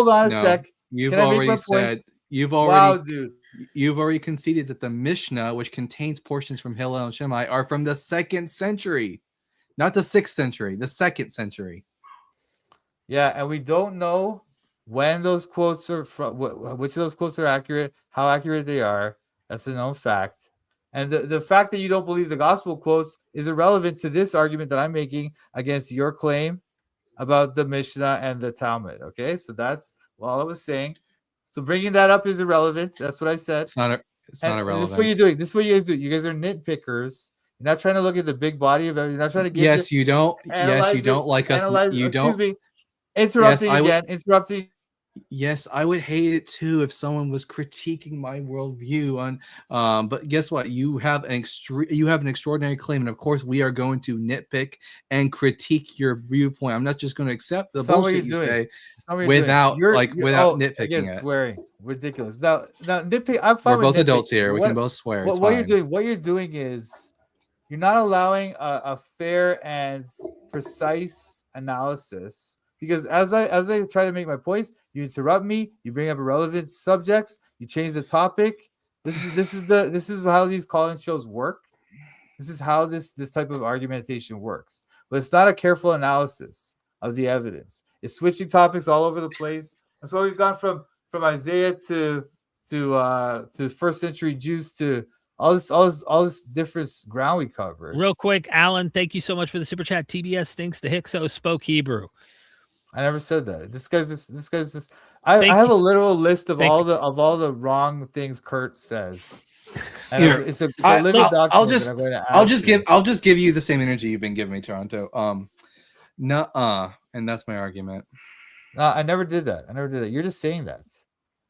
on a no. sec. You've Can I make my already point? said Wow, dude. you've already conceded that the Mishnah, which contains portions from Hillel and Shammai, are from the 2nd century, not the 6th century, the 2nd century. Yeah, and we don't know when those quotes are from, which of those quotes are accurate, how accurate they are. That's a known fact. And the fact that you don't believe the gospel quotes is irrelevant to this argument that I'm making against your claim about the Mishnah and the Talmud. Okay, so that's all I was saying. So bringing that up is irrelevant. That's what I said. It's not irrelevant. This is what you're doing. This is what you guys do. You guys are nitpickers. You're not trying to look at the big body of it. You're not trying to get. Yes, you don't. Yes, you don't like us. You don't. Excuse me. Interrupting again. Interrupting. Yes, I would hate it too if someone was critiquing my worldview on. But guess what? You have an extraordinary claim, and of course, we are going to nitpick and critique your viewpoint. I'm not just going to accept the bullshit you say without nitpicking again, it. Swearing, ridiculous. Now nitpick. I'm fine. We're both nitpick. adults here. We can both swear. What you're doing is you're not allowing a fair and precise analysis. Because as I try to make my points, you interrupt me. You bring up irrelevant subjects. You change the topic. This is how these call-in shows work. This is how this type of argumentation works. But it's not a careful analysis of the evidence. It's switching topics all over the place. That's why we've gone from Isaiah to first century Jews to all this different ground we covered. Real quick, Alan, thank you so much for the super chat. TBS thinks the Hyksos spoke Hebrew. I never said that. This guy's just. I have a literal list of all the wrong things Kurt says. And here, it's a living document. I'll just give you the same energy you've been giving me, Toronto. And that's my argument. No, I never did that. You're just saying that.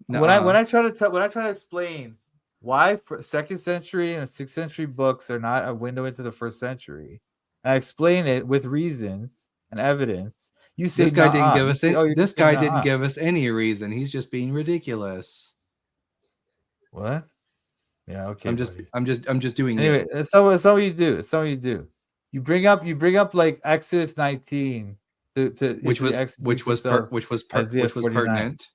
When I try to explain why 2nd century and 6th century books are not a window into the 1st century, and I explain it with reasons and evidence. You say this guy didn't give us any. This guy didn't give us any reason. He's just being ridiculous. What? Yeah. Okay. I'm just doing anyway. it. That's what you do. That's what you do. You bring up like Exodus 19 which was pertinent.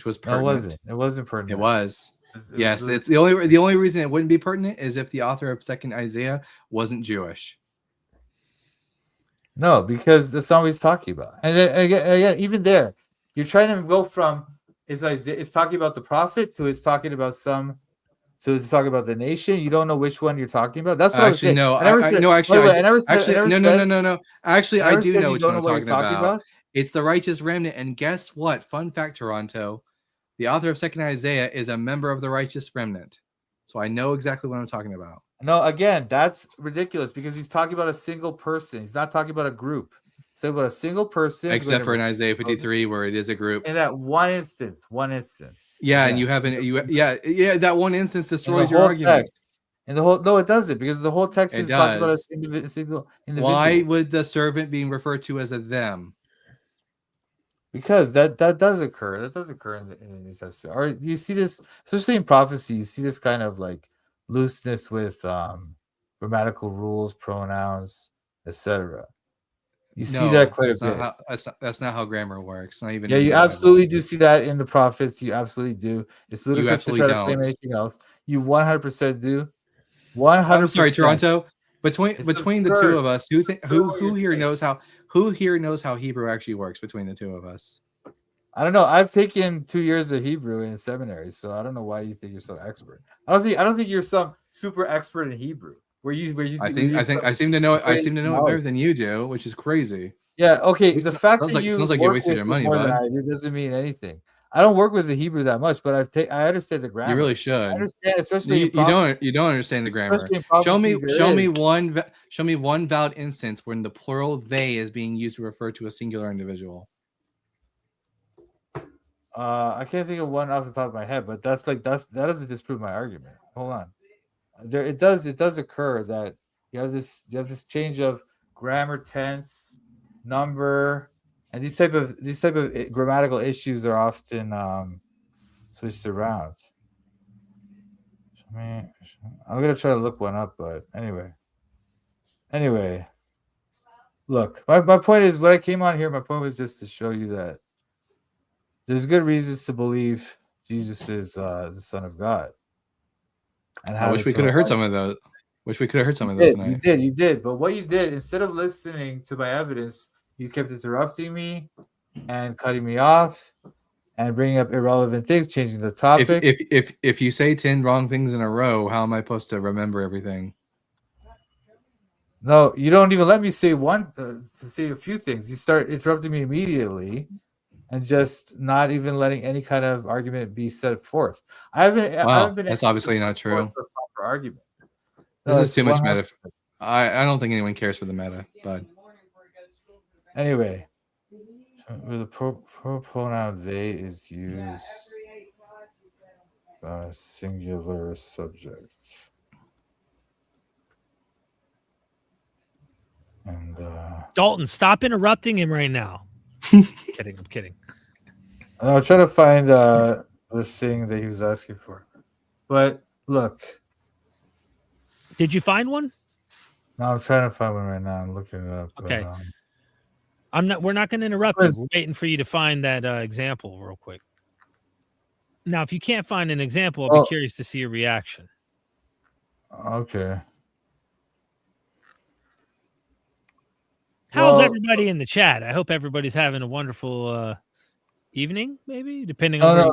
No, it wasn't. It wasn't pertinent. It was. Yes, it's the only reason it wouldn't be pertinent is if the author of 2nd Isaiah wasn't Jewish. No, because that's not what he's talking about. And then again, even there, you're trying to go from it's talking about the prophet to it's talking about the nation. You don't know which one you're talking about. That's what actually no. I do know which one I'm talking about. It's the righteous remnant. And guess what? Fun fact, Toronto. The author of 2nd Isaiah is a member of the righteous remnant. So I know exactly what I'm talking about. No, again, that's ridiculous because he's talking about a single person. He's not talking about a group. He's talking about a single person. Except for in Isaiah 53 where it is a group. In that one instance. Yeah, and you haven't that one instance destroys your argument. And no, it doesn't, because the whole text is talking about a single individual. Why would the servant being referred to as a them? Because that does occur. That does occur in the New Testament. Or you see this, especially in prophecy, you see this kind of like looseness with grammatical rules, pronouns, etc. You see that quite a bit. That's not how grammar works. Not even. Yeah, you absolutely do see that in the prophets. You absolutely do. It's ludicrous to try to claim anything else. You 100% do. 100%. I'm sorry, Toronto. Between the two of us, who here knows how Hebrew actually works between the two of us? I don't know. I've taken 2 years of Hebrew in seminary, so I don't know why you think you're so expert. I don't think you're some super expert in Hebrew. I seem to know it better than you do, which is crazy. Yeah. Okay. The fact that sounds like you wasted your money, bud. It doesn't mean anything. I don't work with the Hebrew that much, but I understand the grammar. You really should. I understand, especially you don't understand the grammar. Show me one valid instance when the plural they is being used to refer to a singular individual. I can't think of one off the top of my head, but that doesn't disprove my argument. Hold on. It does occur that you have this change of grammar, tense, number, and these type of grammatical issues are often switched around. I'm gonna try to look one up, but anyway. Look, my point is, what I came on here, my point was just to show you that there's good reasons to believe Jesus is the Son of God. And I wish we could have heard some of those. Wish we could have heard some of those tonight. You did. But what you did, instead of listening to my evidence, you kept interrupting me and cutting me off and bringing up irrelevant things, changing the topic. If you say 10 wrong things in a row, how am I supposed to remember everything? No, you don't even let me say say a few things. You start interrupting me immediately and just not even letting any kind of argument be set forth. I haven't been. That's obviously not true. Proper argument. This is too much meta. I don't think anyone cares for the meta, but anyway, the pronoun they is used by a singular subject. And Dalton, stop interrupting him right now. I'm kidding. I'm trying to find the thing that he was asking for. But look. Did you find one? No, I'm trying to find one right now. I'm looking it up. Okay. But, we're not going to interrupt you. We're waiting for you to find that example real quick. Now, if you can't find an example, I'll be curious to see your reaction. Okay. How's everybody in the chat? I hope everybody's having a wonderful evening, maybe, depending on.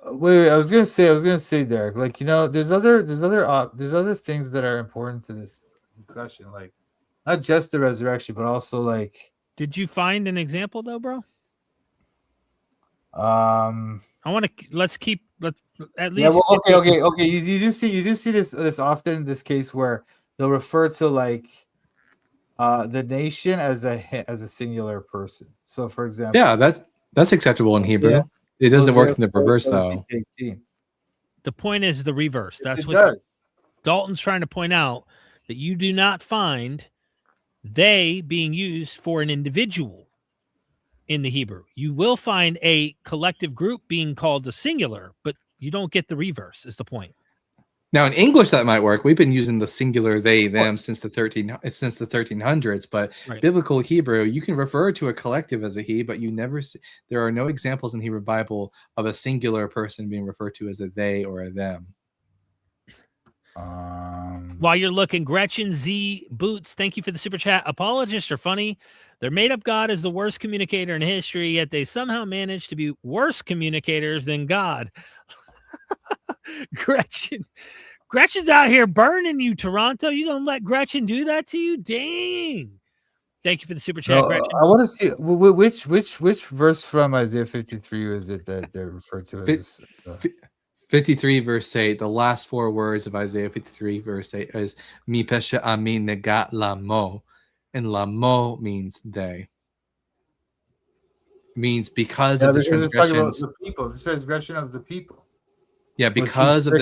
Wait, I was gonna say, Derek. Like, there's other things that are important to this discussion, like not just the resurrection, but also like. Did you find an example though, bro? Let's at least. Yeah. Well, okay. You do see this often, this case where they'll refer to like the nation as a singular person. So, for example, yeah, that's acceptable in Hebrew. Yeah. It doesn't work in the reverse though. The point is the reverse. Yes, that's what Dalton's trying to point out, that you do not find they being used for an individual in the Hebrew. You will find a collective group being called the singular, but you don't get the reverse, is the point. Now in English that might work. We've been using the singular they them since the 1300s, but right. Biblical Hebrew, you can refer to a collective as a he, but you never see, there are no examples in the Hebrew Bible of a singular person being referred to as a they or a them. While you're looking, Gretchen Z Boots, thank you for the super chat. Apologists are funny. Their made-up God is the worst communicator in history, yet they somehow manage to be worse communicators than God. Gretchen's out here burning you, Toronto. You gonna let Gretchen do that to you? Dang. Thank you for the super chat, Gretchen. I want to see which verse from Isaiah 53 is it that they're referred to as 53 verse 8. The last four words of Isaiah 53 verse 8 is Mi pesha ami negat lamo. And lamo means they. Means because of the transgressions. The people, the transgression of the people. Yeah, because of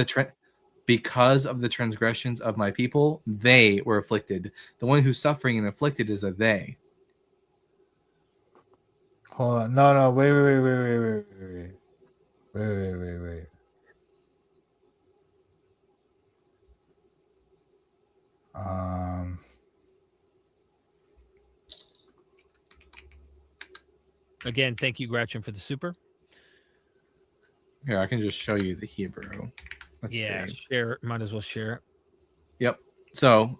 the transgressions of my people, they were afflicted. The one who's suffering and afflicted is a they. Hold on. No, wait. Again, thank you, Gretchen, for the super. Here, I can just show you the Hebrew. Let's see. Share it. Might as well share it. Yep. So,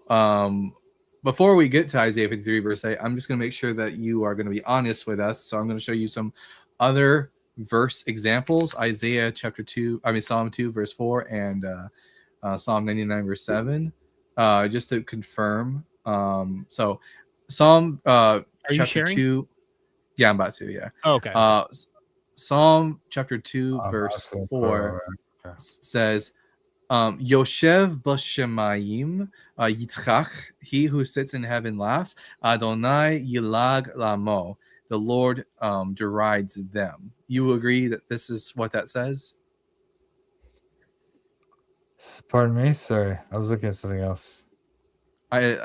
before we get to Isaiah 53 verse 8, I'm just going to make sure that you are going to be honest with us. So I'm going to show you some other verse examples. Psalm 2 verse 4 and Psalm 99 verse 7. Just to confirm. So Psalm chapter 2. Yeah, I'm about to. Yeah. Oh, okay. Psalm chapter 2 verse 4 says, Yoshev b'shemayim yitzchach, he who sits in heaven laughs. Adonai yilag lamo, the Lord derides them. You agree that this is what that says? Pardon me, sorry, I was looking at something else.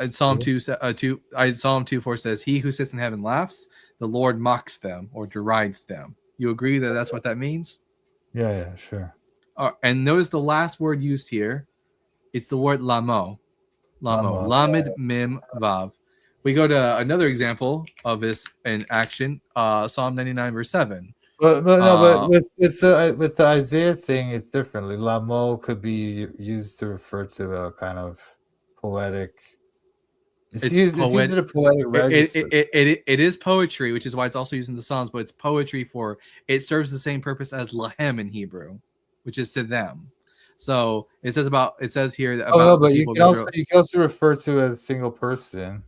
Psalm 2 4 says, he who sits in heaven laughs. the Lord mocks them or derides them. You agree that that's what that means? Yeah, sure. And notice the last word used here. It's the word lamo. Lamo. Lamed mim vav. We go to another example of this in action. Psalm 99 verse 7. But with the Isaiah thing, it's differently. Lamo could be used to refer to a kind of poetic. It's used in a poetic register. It is poetry, which is why it's also used in the Psalms. But it's poetry for it serves the same purpose as lahem in Hebrew, which is to them. So it says here that about but you can also refer to a single person.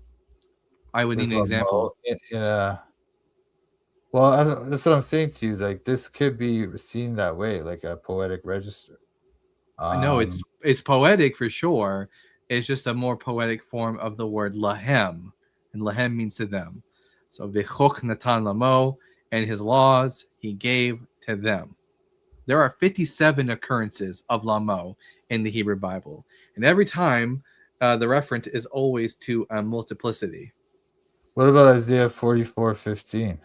I would need an example. Well, that's what I'm saying to you. Like this could be seen that way, like a poetic register. No, it's poetic for sure. It's just a more poetic form of the word lahem, and lahem means to them. So v'chok natan lamo, and his laws he gave to them. There are 57 occurrences of lamo in the Hebrew Bible, and every time the reference is always to a multiplicity. What about Isaiah 44:15?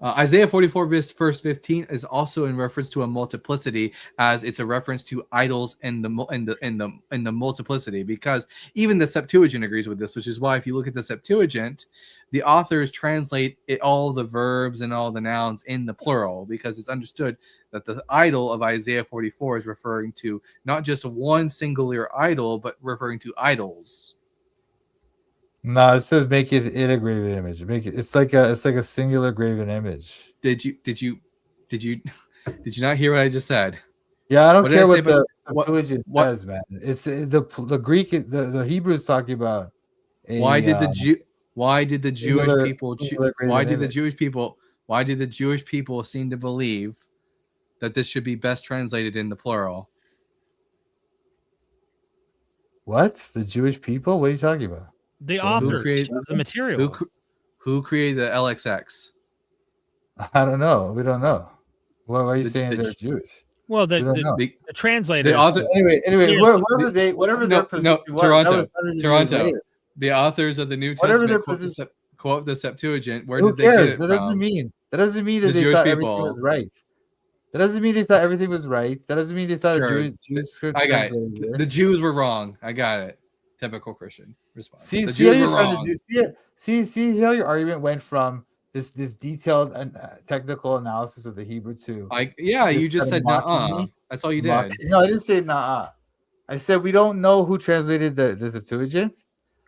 Isaiah 44 verse 15 is also in reference to a multiplicity, as it's a reference to idols in the multiplicity, because even the Septuagint agrees with this, which is why if you look at the Septuagint, the authors translate all the verbs and all the nouns in the plural, because it's understood that the idol of Isaiah 44 is referring to not just one singular idol, but referring to idols. No, it says make it a graven image. It's like a singular graven image. Did you not hear what I just said? Yeah, I don't care what the Septuagint says, man. It's the Greek, the Hebrew is talking about. Why did the Jewish people seem to believe that this should be best translated in the plural? What? The Jewish people? What are you talking about? The authors of the material. Who created the LXX? I don't know. We don't know. Why are you saying they're Jewish? Well, the translator. The author, anyway, whatever their position was, Toronto. The authors of the New Testament quote the Septuagint. Where did they get it from? That doesn't mean that they thought everything was right. That doesn't mean they thought everything was right. That doesn't mean they thought Jewish script. I got it. The Jews were wrong. I got it. Typical Christian response. See how you're trying to do. See how your argument went from this detailed and technical analysis of the Hebrew to. You just said nah. That's all you did. No, I didn't say nah. I said we don't know who translated the Septuagint,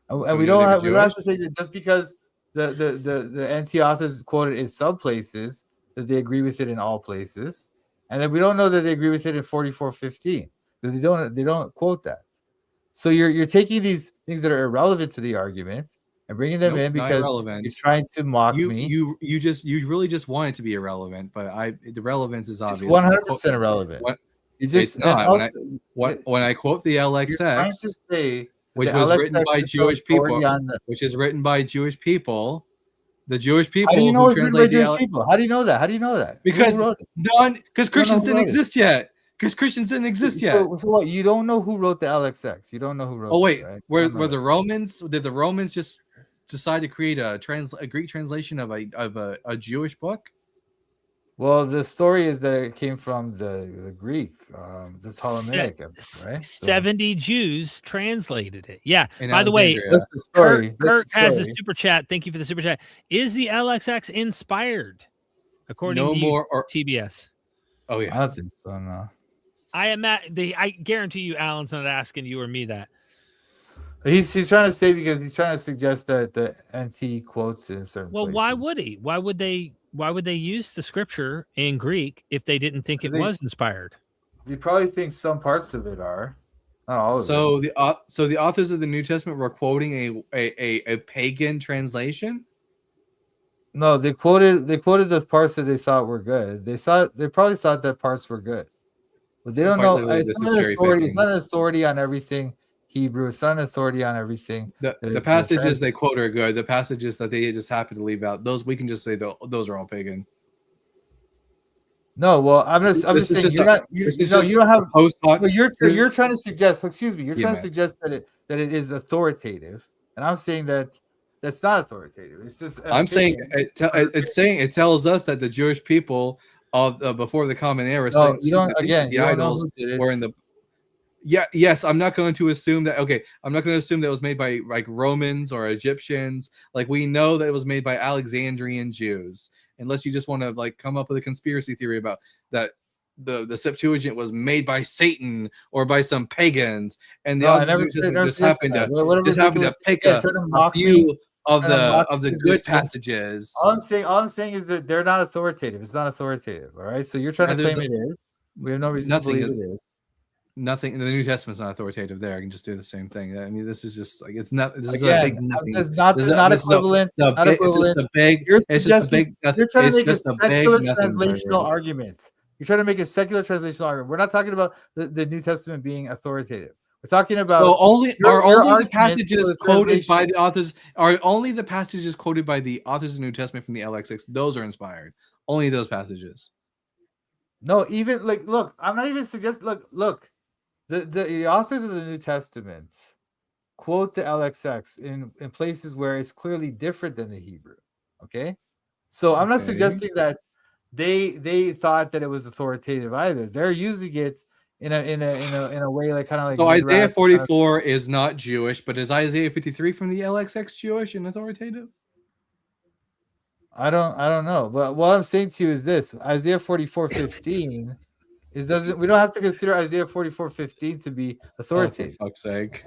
and we don't have to think that just because the NT authors quoted in some places that they agree with it in all places, and then we don't know that they agree with it in 44:15 because they don't quote that. So you're taking these things that are irrelevant to the argument and bringing them in because you're trying to mock me. You really just want it to be irrelevant, but the relevance is obvious. It's 100% irrelevant. It's not. When I quote the LXX, which was written by Jewish people, the Jewish people. How do you know it's written by Jewish people? How do you know that? Because Christians didn't exist yet. So what? You don't know who wrote the LXX. You don't know who wrote. Oh wait, right? Were the Romans? Did the Romans just decide to create a Greek translation of a Jewish book? Well, the story is that it came from the Greek, the Ptolemaic, right? 70 Jews translated it. Yeah. By the way, that's the story. Kurt has a super chat. Thank you for the super chat. Is the LXX inspired? According to TBS. Oh yeah, I don't think so. No. I guarantee you, Alan's not asking you or me that. He's trying to say because he's trying to suggest that the NT quotes in certain. Well, places. Why would he? Why would they use the scripture in Greek if they didn't think it was inspired? You probably think some parts of it are, not all of it. So the authors of the New Testament were quoting a pagan translation. No, they quoted the parts that they thought were good. They probably thought that parts were good, but they don't know. It's not an authority on everything Hebrew. It's not an authority on everything. The passages they quote are good. The passages that they just happen to leave out, those we can just say those are all pagan. No, well, I'm just saying you don't have. You're trying to suggest. Excuse me. You're trying to suggest that it is authoritative, and I'm saying that that's not authoritative. It's just an I'm saying opinion. it tells us that the Jewish people of before the Common Era, No, you don't. seemed to think Again, the you don't know idols who did it. were in the. Yeah, yes, I'm not going to assume that. Okay, I'm not going to assume that it was made by like Romans or Egyptians. Like we know that it was made by Alexandrian Jews, unless you just want to like come up with a conspiracy theory about that the Septuagint was made by Satan or by some pagans, and the No, I authors of never the New said Testament just happened to What a ridiculous pick yeah, trying to a mock me. few of Trying to mock the good position. passages. All I'm saying is that they're not authoritative. It's not authoritative. All right. So you're trying to There's claim it is. We have no reason to nothing believe is- it is. Nothing in the New Testament's not authoritative there. I can just do the same thing. I mean, this is just like it's not. This is a big Again, nothing. it's not This is not this is a- equivalent. it's a Not big- It's just equivalent. a big. You're It's just a suggesting big. you're trying to It's make a just a big secular nothing translational burger. argument. You're trying to make a secular translational argument. We're not talking about the New Testament being authoritative. We're talking about So only your only the argument passages for the quoted by translation. the authors are only the passages quoted by the authors of the New Testament from the LXX. Those are inspired. Only those passages. No, even like look, I'm not even suggesting look. The authors of the New Testament quote the LXX in places where it's clearly different than the Hebrew. Okay, so I'm not Okay. suggesting that they thought that it was authoritative either. They're using it in a way like kind of like So Isaiah Midrash, 44 is not Jewish, but is Isaiah 53 from the LXX Jewish and authoritative? I don't know, but what I'm saying to you is this: Isaiah 44:15 is doesn't we don't have to consider Isaiah 44:15 to be Oh, for authoritative. fuck's sake!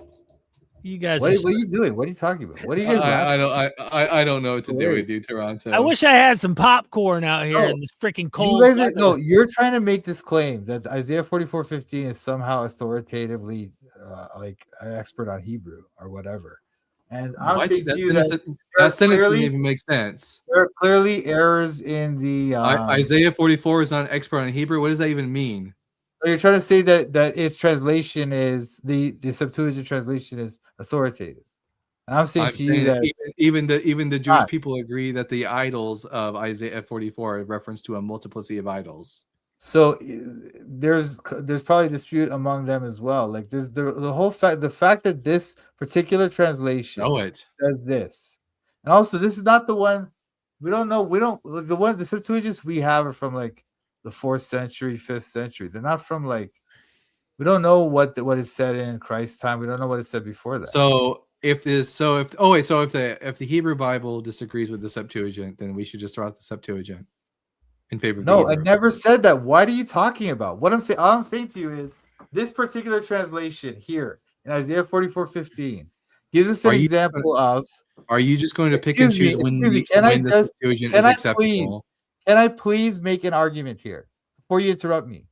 What are you doing? What are you talking about? What are you guys laughing? I don't know what to do Hilarious. with you, Toronto. I wish I had some popcorn out here No, in this freaking You cold. guys are, weather. no, you're trying to make this claim that Isaiah 44:15 is somehow authoritatively like an expert on Hebrew or whatever. And I'm What? saying to That you sentence, that that sentence doesn't clearly, even make sense. there are clearly errors in the Isaiah 44 is not an expert on Hebrew. What does that even mean? you're trying to say that its translation is the Septuagint translation is authoritative. And I'm saying I'm to you saying that even the Jewish not. people agree that the idols of Isaiah 44 are a reference to a multiplicity of idols. So there's probably dispute among them as well. Like there's the whole fact that this particular translation Know it. says this, and also this is not the one we don't know. We don't the one the Septuagints we have are from like the 4th century, 5th century. They're not from like we don't know what is said in Christ's time. We don't know what is said before that. So if the Hebrew Bible disagrees with the Septuagint, then we should just throw out the Septuagint in favor of the No, I Hebrew. never said that. What are you talking about? What I'm saying, all I'm saying to you is this particular translation here in Isaiah 44:15 gives us an example of. Are you just going to pick and choose when the Septuagint is acceptable? Can I please make an argument here before you interrupt me?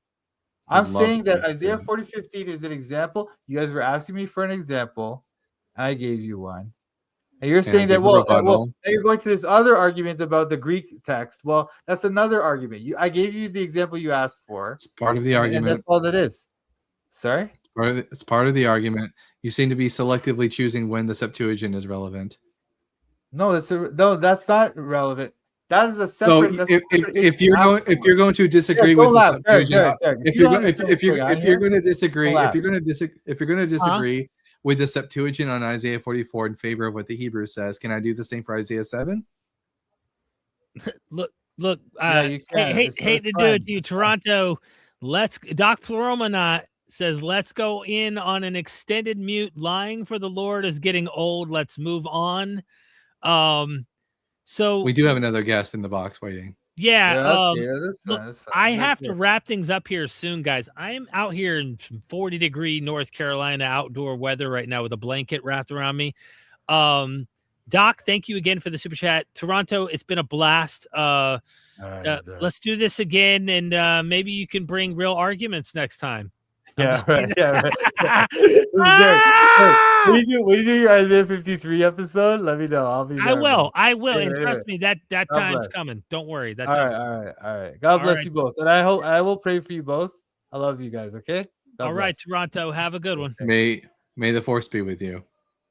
I'm saying that Isaiah 40:15 is an example. You guys were asking me for an example. I gave you one. And you're saying that, now you're going to this other argument about the Greek text. Well, that's another argument. I gave you the example you asked for. It's part of the argument. And that's all that is. Sorry? It's part of the argument. You seem to be selectively choosing when the Septuagint is relevant. No, that's not relevant. That is a separate. So if you're going to disagree with the Septuagint, if you're going to disagree with the Septuagint on Isaiah 44 in favor of what the Hebrew says, can I do the same for Isaiah 7? Look. Yeah, you can. Hate to do it to you, Toronto. Doc Pluromanaut says, let's go in on an extended mute. Lying for the Lord is getting old. Let's move on. So we do have another guest in the box waiting. Yeah. That's fine. I have to wrap things up here soon, guys. I'm out here in 40-degree North Carolina outdoor weather right now with a blanket wrapped around me. Doc, thank you again for the super chat. Toronto, it's been a blast. Let's do this again, and maybe you can bring real arguments next time. Yeah, right. When you do your Isaiah 53 episode, let me know. I'll be there. I will. And trust me, that time's coming. Don't worry. That's all right. God bless you both. And I will pray for you both. I love you guys, okay? All right, Toronto. Have a good one. May the force be with you.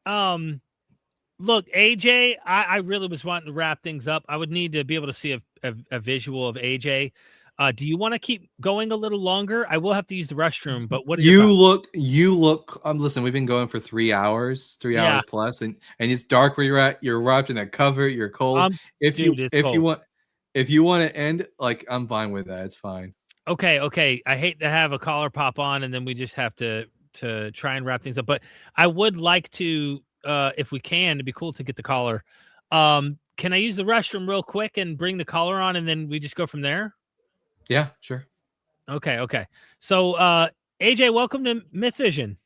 Look, AJ, I really was wanting to wrap things up. I would need to be able to see a visual of AJ. Do you want to keep going a little longer? I will have to use the restroom, but what are You your thoughts? look. Listen, we've been going for 3 hours, Yeah, plus, and it's dark where you're at. You're wrapped in a cover. You're cold. Dude, it's If you cold. want to end, like, I'm fine with that. It's fine. Okay. I hate to have a caller pop on and then we just have to try and wrap things up. But I would like to, if we can, it'd be cool to get the caller. Can I use the restroom real quick and bring the caller on and then we just go from there? Yeah, sure. Okay. So AJ, welcome to Mythvision.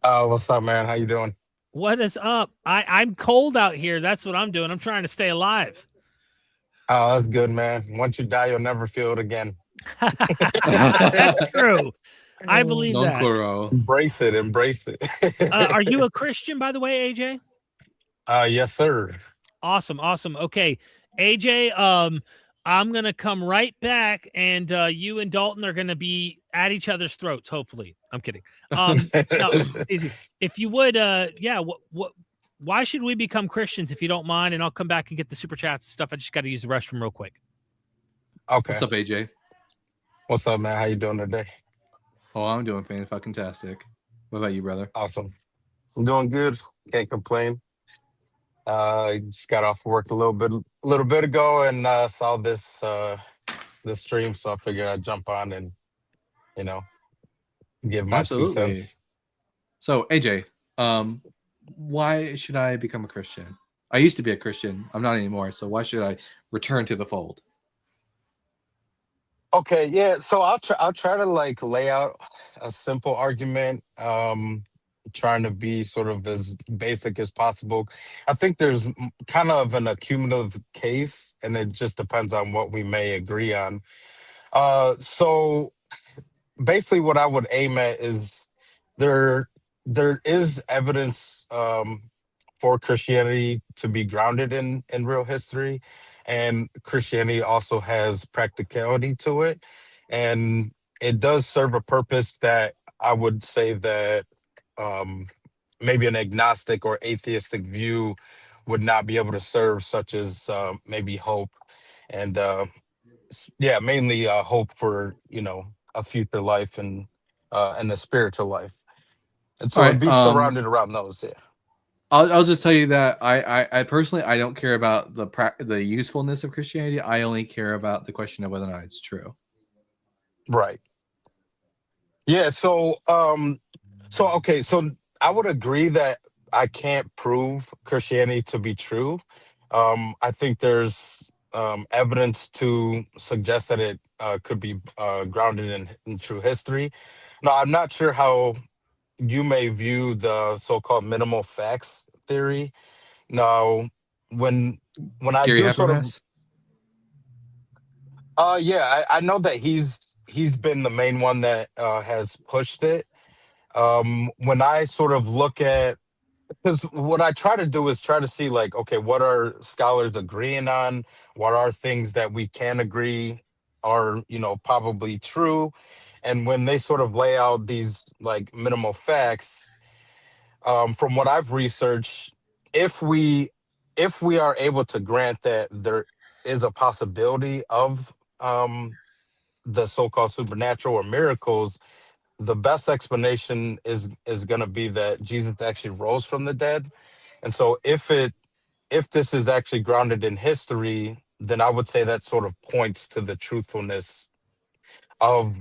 What's up, man? How you doing? What is up? I'm cold out here. That's what I'm doing. I'm trying to stay alive. Oh, that's good, man. Once you die, you'll never feel it again. That's true. I believe Non that. Koro. Embrace it. Embrace it. Are you a Christian, by the way, AJ? Yes, sir. Awesome. Okay, AJ, I'm gonna come right back, and you and Dalton are gonna be at each other's throats. Hopefully, I'm kidding. No, easy. If you would, why should we become Christians, if you don't mind? And I'll come back and get the super chats and stuff. I just got to use the restroom real quick. Okay. What's up, AJ? What's up, man? How you doing today? Oh, I'm doing fantastic. What about you, brother? Awesome. I'm doing good. Can't complain. I just got off work a little bit ago and saw this stream, so I figured I'd jump on and give my 2 Absolutely. cents. So, AJ, why should I become a Christian? I used to be a Christian. I'm not anymore. So why should I return to the fold? Okay, yeah. So I'll try to like lay out a simple argument, trying to be sort of as basic as possible. I think there's kind of an accumulative case, and it just depends on what we may agree on. So basically, what I would aim at is there is evidence for Christianity to be grounded in real history, and Christianity also has practicality to it, and it does serve a purpose that I would say that maybe an agnostic or atheistic view would not be able to serve, such as maybe hope and mainly hope for a future life and a spiritual life, and All so it'd right. be surrounded around those. Yeah. I'll just tell you that I personally, I don't care about the usefulness of Christianity. I only care about the question of whether or not it's true. Right. Yeah. So okay. So I would agree that I can't prove Christianity to be true. I think there's evidence to suggest that it could be grounded in true history. Now, I'm not sure how you may view the so-called minimal facts theory. Now, when I Gary do sort of, Habermas? I know that he's been the main one that has pushed it. When I sort of look at, because what I try to do is try to see, like, okay, what are scholars agreeing on? What are things that we can agree are, probably true? And when they sort of lay out these like minimal facts, from what I've researched, if we are able to grant that there is a possibility of the so-called supernatural or miracles, the best explanation is going to be that Jesus actually rose from the dead. And so if this is actually grounded in history, then I would say that sort of points to the truthfulness of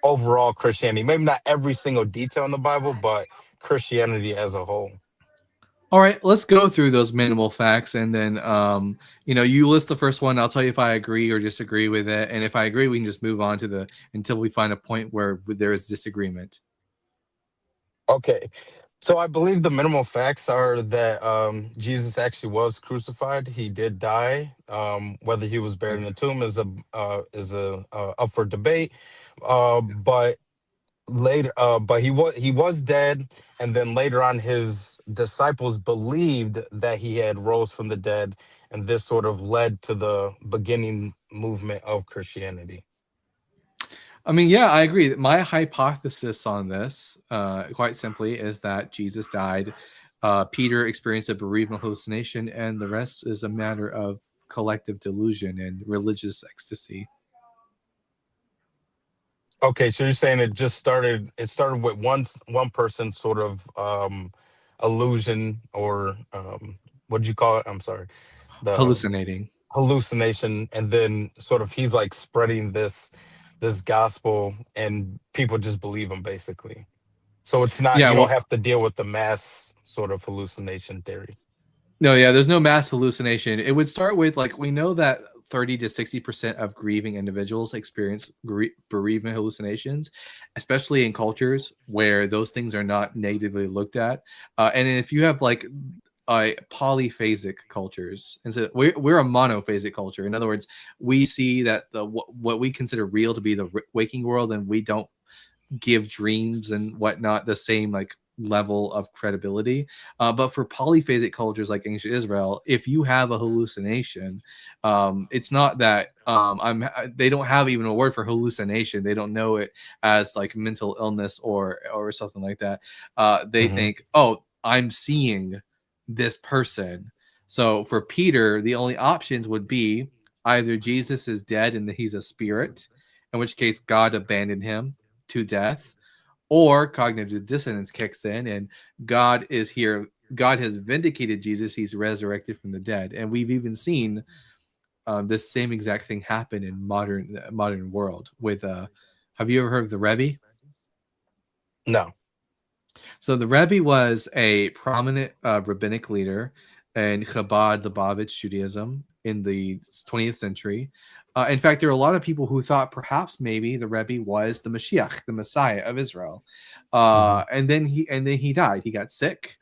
overall Christianity. Maybe not every single detail in the Bible, but Christianity as a whole. All right, let's go through those minimal facts, and then you list the first one. I'll tell you if I agree or disagree with it, and if I agree, we can just move on to until we find a point where there is disagreement. Okay, so I believe the minimal facts are that Jesus actually was crucified. He did die. Whether he was buried in a tomb is up for debate. But later, but he was dead, and then later on, his disciples believed that he had rose from the dead, and this sort of led to the beginning movement of Christianity. I mean, yeah, I agree. My hypothesis on this, quite simply, is that Jesus died. Peter experienced a bereavement hallucination, and the rest is a matter of collective delusion and religious ecstasy. Okay, so you're saying it started with one person sort of illusion, or what did you call it? I'm sorry. The Hallucinating. hallucination, and then sort of he's like spreading this gospel, and people just believe him basically. So it's not, Yeah, you don't well, have to deal with the mass sort of hallucination theory. no, yeah, there's no mass hallucination. It would start with, like, we know that 30 to 60% of grieving individuals experience bereavement hallucinations, especially in cultures where those things are not negatively looked at. And if you have like polyphasic cultures, and so we're a monophasic culture. In other words, we see that what we consider real to be the waking world, and we don't give dreams and whatnot the same like level of credibility. But for polyphasic cultures like ancient Israel, if you have a hallucination, it's not that they don't have even a word for hallucination. They don't know it as like mental illness or something like that. They Hmm. think, oh, I'm seeing this person. So for Peter, the only options would be either Jesus is dead and that he's a spirit, in which case God abandoned him to death, or cognitive dissonance kicks in and God is here. God has vindicated Jesus. He's resurrected from the dead. And we've even seen this same exact thing happen in modern world with have you ever heard of the Rebbe? No. So the Rebbe was a prominent rabbinic leader in Chabad Lubavitch Judaism in the 20th century. In fact, there are a lot of people who thought perhaps maybe the Rebbe was the Mashiach, the Messiah of Israel. Hmm. And then he died. He got sick.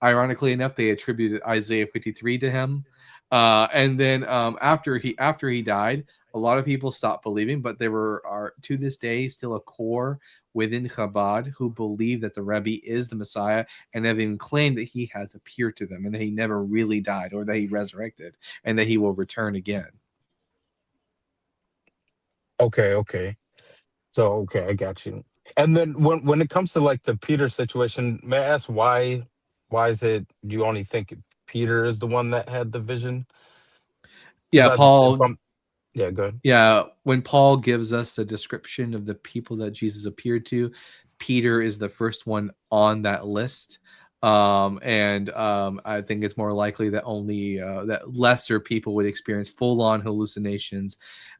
Ironically enough, they attributed Isaiah 53 to him. And then after he died, a lot of people stopped believing, but there are to this day still a core within Chabad who believe that the Rebbe is the Messiah and have even claimed that he has appeared to them and that he never really died or that he resurrected and that he will return again. Okay, okay. So okay, I got you. And then when it comes to like the Peter situation, may I ask why is it you only think Peter is the one that had the vision? Because Yeah, if Paul. I'm, yeah, good. Yeah, when Paul gives us a description of the people that Jesus appeared to, Peter is the first one on that list. And I think it's more likely that only that lesser people would experience full-on hallucinations,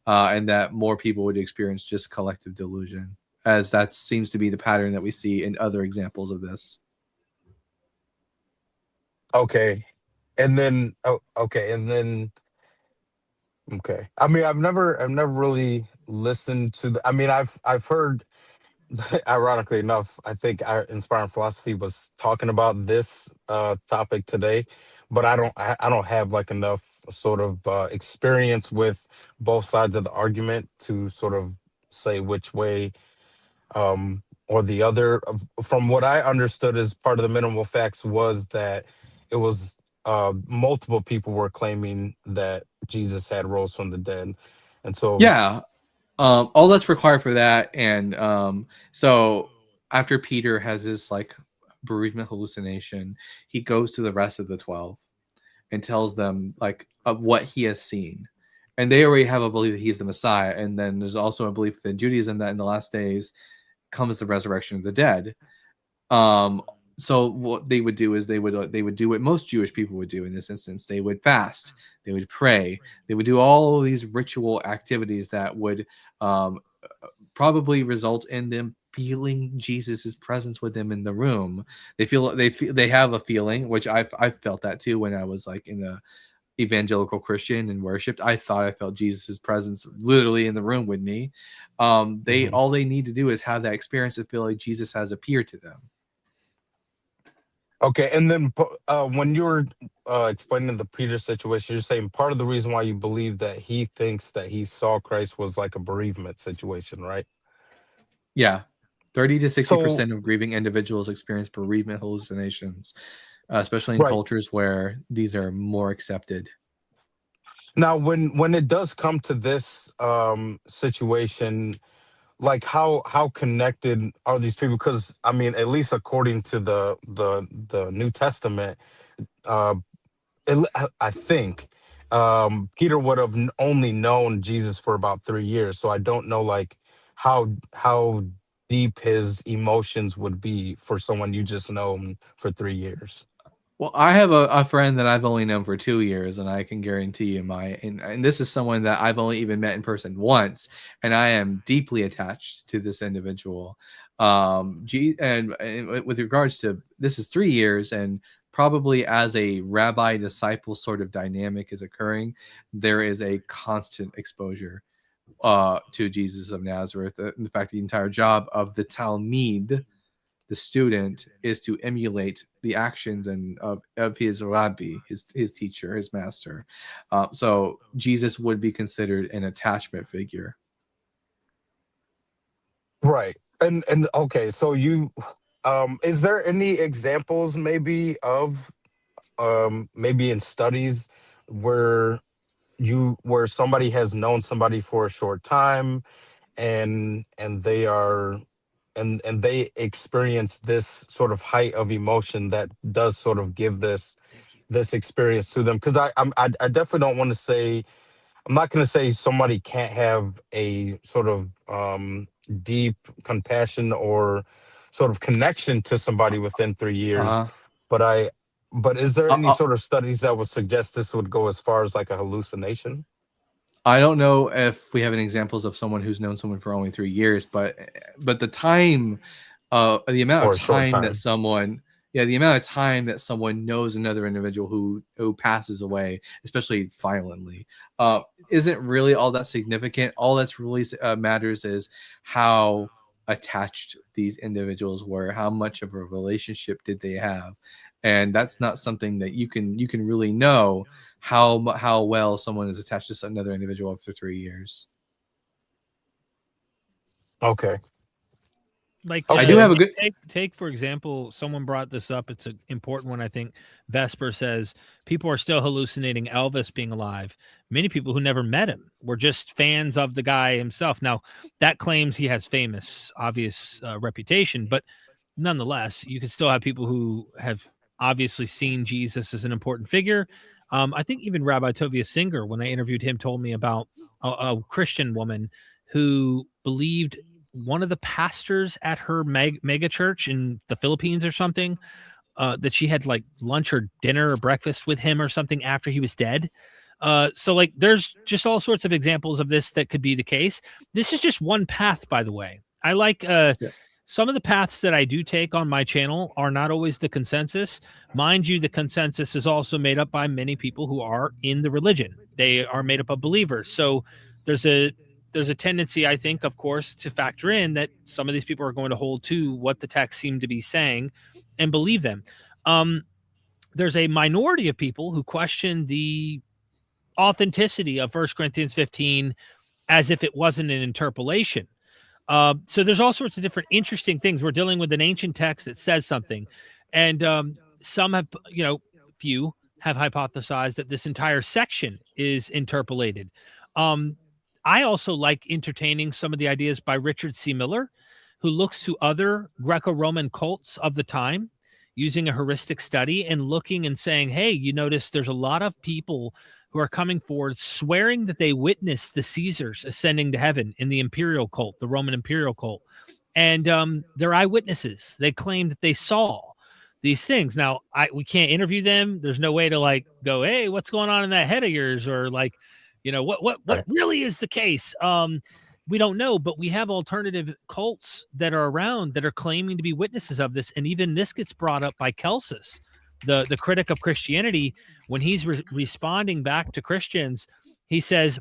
and that more people would experience just collective delusion, as that seems to be the pattern that we see in other examples of this. Okay. And then okay, and then okay. I mean, I've never really listened to the, I mean, I've heard ironically enough, I think our inspiring philosophy was talking about this topic today, but I don't have like enough sort of experience with both sides of the argument to sort of say which way or the other. From what I understood as part of the minimal facts was that it was multiple people were claiming that Jesus had rose from the dead, and so Yeah, all that's required for that. And so after Peter has his like bereavement hallucination, he goes to the rest of the 12 and tells them like of what he has seen. And they already have a belief that he's the Messiah. And then there's also a belief within Judaism that in the last days comes the resurrection of the dead. Um, so what they would do is they would do what most Jewish people would do in this instance. They would fast, they would pray, they would do all of these ritual activities that would um, probably result in them feeling Jesus's presence with them in the room. They have a feeling, which I've felt that too when I was like in a evangelical Christian and worshipped. I thought I felt Jesus's presence literally in the room with me. They mhm. all they need to do is have that experience of feel like Jesus has appeared to them. Okay, and then when you were explaining the Peter situation, you're saying part of the reason why you believe that he thinks that he saw Christ was like a bereavement situation, right? Yeah. 30 to So 60% of grieving individuals experience bereavement hallucinations, especially in right cultures where these are more accepted. now, when it does come to this situation, like how connected are these people? Because I mean, at least according to the New Testament, uh, I think Peter would have only known Jesus for about 3 years. So I don't know like how deep his emotions would be for someone you just known for 3 years. Well, I have a friend that I've only known for 2 years, and I can guarantee you and this is someone that I've only even met in person once, and I am deeply attached to this individual. And with regards to this is 3 years, and probably as a rabbi disciple sort of dynamic is occurring, there is a constant exposure to Jesus of Nazareth. In fact, the entire job of the Talmud, the student, is to emulate the actions and of his rabbi, his teacher, his master. So Jesus would be considered an attachment figure. Right. And okay, so you is there any examples maybe of maybe in studies where where somebody has known somebody for a short time and they are and they experience this sort of height of emotion that does sort of give this experience to them? Because I definitely don't want to say, I'm not going to say somebody can't have a sort of deep compassion or sort of connection to somebody within 3 years, Uh-huh. but but is there Uh, any uh, sort of studies that would suggest this would go as far as like a hallucination? I don't know if we have any examples of someone who's known someone for only 3 years, but the time, the amount Or of a short time that time? someone, yeah, the amount of time that someone knows another individual who passes away, especially violently, isn't really all that significant. All that's really matters is how attached these individuals were, how much of a relationship did they have, and that's not something that you can really know how well someone is attached to another individual after 3 years. Okay. Like I do Okay. have a good. take for example, someone brought this up. It's an important one, I think. Vesper says people are still hallucinating Elvis being alive. Many people who never met him were just fans of the guy himself. Now that claims he has famous, obvious reputation, but nonetheless, you could still have people who have obviously seen Jesus as an important figure. I think even Rabbi Tovia Singer, when I interviewed him, told me about a Christian woman who believed one of the pastors at her mega church in the Philippines or something, that she had like lunch or dinner or breakfast with him or something after he was dead. So like there's just all sorts of examples of this that could be the case. This is just one path, by the way. I like Yeah. some of the paths that I do take on my channel are not always the consensus. Mind you, the consensus is also made up by many people who are in the religion. They are made up of believers. So there's a tendency, I think, of course, to factor in that some of these people are going to hold to what the text seem to be saying and believe them. There's a minority of people who question the authenticity of 1 Corinthians 15 as if it wasn't an interpolation. So there's all sorts of different interesting things. We're dealing with an ancient text that says something, and some have, few have hypothesized that this entire section is interpolated. I also like entertaining some of the ideas by Richard C. Miller, who looks to other Greco-Roman cults of the time using a heuristic study and looking and saying, hey, you notice there's a lot of people who are coming forward swearing that they witnessed the Caesars ascending to heaven in the imperial cult, the Roman imperial cult. And they're eyewitnesses. They claim that they saw these things. Now, we can't interview them. There's no way to like go, hey, what's going on in that head of yours? Or like, what Right. really is the case? We don't know, but we have alternative cults that are around that are claiming to be witnesses of this. And even this gets brought up by Celsus, the critic of Christianity, when he's responding back to Christians. He says,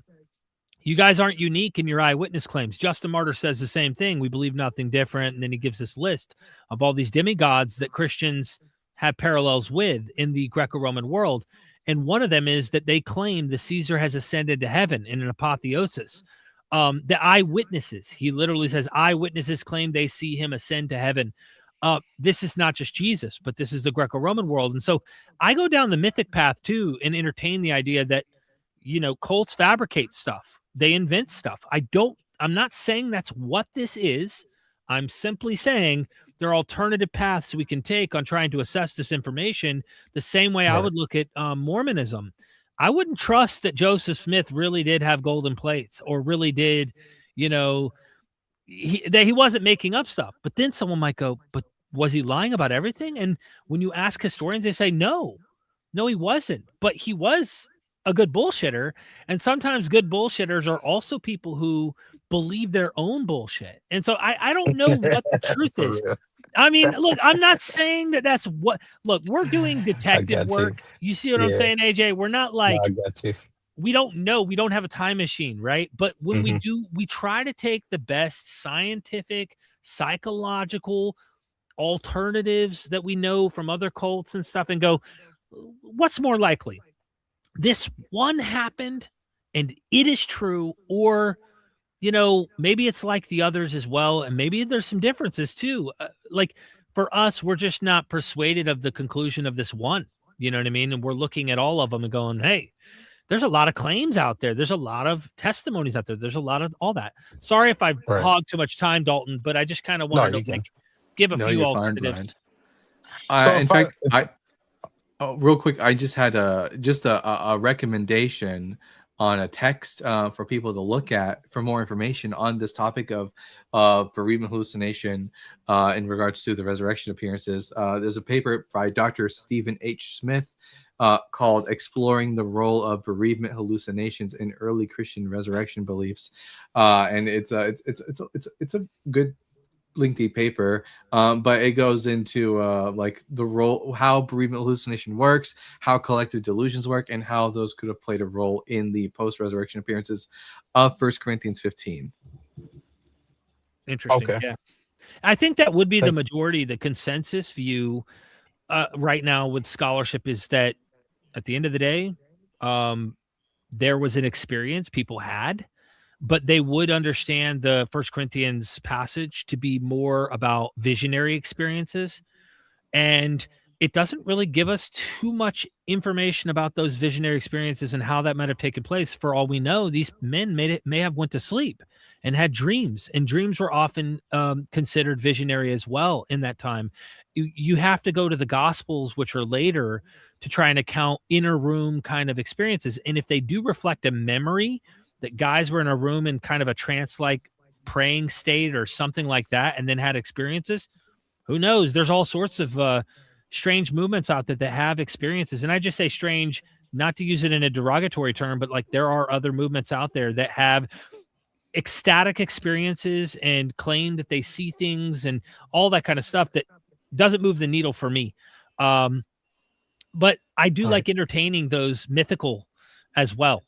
you guys aren't unique in your eyewitness claims. Justin Martyr says the same thing. We believe nothing different. And then he gives this list of all these demigods that Christians have parallels with in the Greco-Roman world. And one of them is that they claim the Caesar has ascended to heaven in an apotheosis. The eyewitnesses, he literally says, eyewitnesses claim they see him ascend to heaven. This is not just Jesus, but this is the Greco-Roman world. And so I go down the mythic path too and entertain the idea that, cults fabricate stuff. They invent stuff. I'm not saying that's what this is. I'm simply saying there are alternative paths we can take on trying to assess this information the same way I Right. would look at Mormonism. I wouldn't trust that Joseph Smith really did have golden plates or really did, you know, that he wasn't making up stuff. But then someone might go, but was he lying about everything? And when you ask historians, they say, no, he wasn't. But he was a good bullshitter. And sometimes good bullshitters are also people who believe their own bullshit. And so I don't know what the truth For is. real. I mean, look, I'm not saying that that's what, look, we're doing detective got you. work. You see what I'm Yeah. saying, AJ? We're not No, like, I got you. we don't know. We don't have a time machine, right? But when we Mhm. do, we try to take the best scientific, psychological alternatives that we know from other cults and stuff and go, what's more likely? This one happened and it is true, or maybe it's like the others as well, and maybe there's some differences too. Like for us, we're just not persuaded of the conclusion of this one. You know what I mean? And we're looking at all of them and going, hey, there's a lot of claims out there. There's a lot of testimonies out there. There's a lot of all that. Sorry if I've Right. hogged too much time, Dalton, but I just kind of No, wanted you to can. give a No, few you're fine, alternatives. Brian. So In if I- fact, real quick, I just had a recommendation on a text for people to look at for more information on this topic of bereavement hallucination in regards to the resurrection appearances. There's a paper by Dr. Stephen H. Smith called "Exploring the Role of Bereavement Hallucinations in Early Christian Resurrection Beliefs," and it's a good lengthy paper, but it goes into like the role, how bereavement hallucination works, how collective delusions work, and how those could have played a role in the post-resurrection appearances of 1 Corinthians 15. Interesting. Okay. Yeah. I think that would be the Thank- majority, the consensus view right now with scholarship is that at the end of the day, there was an experience people had, but they would understand the First Corinthians passage to be more about visionary experiences. And it doesn't really give us too much information about those visionary experiences and how that might have taken place. For all we know, these men may have went to sleep and had dreams, and dreams were often considered visionary as well in that time. You have to go to the Gospels, which are later, to try and account inner room kind of experiences. And if they do reflect a memory that guys were in a room in kind of a trance-like praying state or something like that, and then had experiences, who knows? There's all sorts of strange movements out there that have experiences. And I just say strange, not to use it in a derogatory term, but like there are other movements out there that have ecstatic experiences and claim that they see things and all that kind of stuff that doesn't move the needle for me. But I do All like entertaining those mythical as well.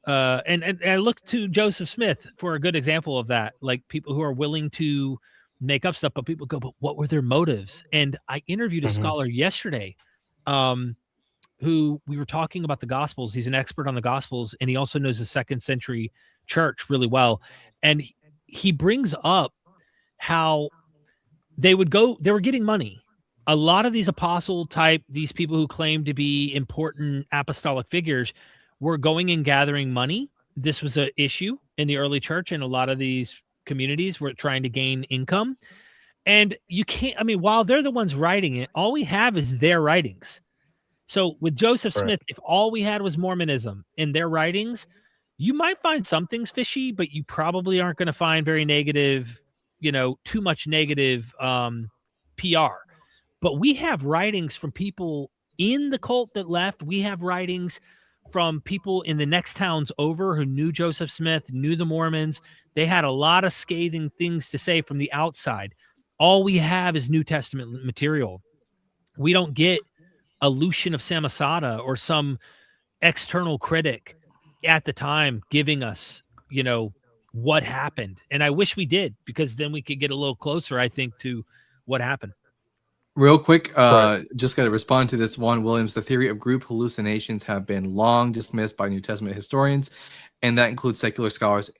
And I look to Joseph Smith for a good example of that, like people who are willing to make up stuff, but people go, but what were their motives? And I interviewed a Mhm. scholar yesterday who we were talking about the Gospels. He's an expert on the Gospels, and he also knows the second century church really well. And he brings up how they were getting money. A lot of these apostle type, these people who claim to be important apostolic figures were going and gathering money. This was an issue in the early church, and a lot of these communities were trying to gain income. And you can't, I mean, while they're the ones writing it, all we have is their writings. So with Joseph Right. Smith, if all we had was Mormonism in their writings, you might find some things fishy, but you probably aren't going to find very negative, too much negative PR. But we have writings from people in the cult that left. We have writings from people in the next towns over who knew Joseph Smith, knew the Mormons. They had a lot of scathing things to say from the outside. All we have is New Testament material. We don't get a Lucian of Samosata or some external critic at the time giving us, what happened. And I wish we did, because then we could get a little closer, I think, to what happened. Real quick, Right. just got to respond to this one, Williams. The theory of group hallucinations have been long dismissed by New Testament historians, and that includes secular scholars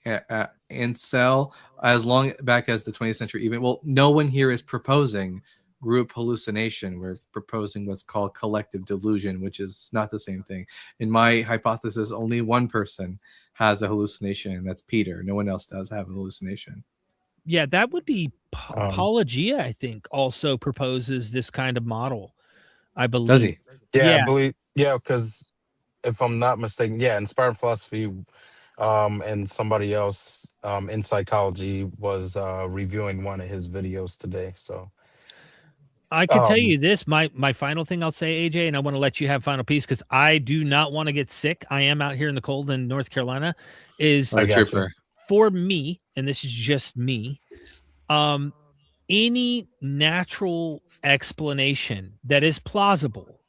and Cell as long back as the 20th century. Even no one here is proposing group hallucination. We're proposing what's called collective delusion, which is not the same thing. In my hypothesis, only one person has a hallucination, and that's Peter. No one else does have a hallucination. Yeah, that would be Apologia, I think, also proposes this kind of model, I believe. Does he? Yeah, I Yeah. believe. Yeah, because if I'm not mistaken, yeah, inspired philosophy, and somebody else in psychology was reviewing one of his videos today. So I can tell you this, my final thing I'll say, AJ, and I want to let you have final piece because I do not want to get sick. I am out here in the cold in North Carolina. Is I got you. for me, and this is just me, any natural explanation that is plausible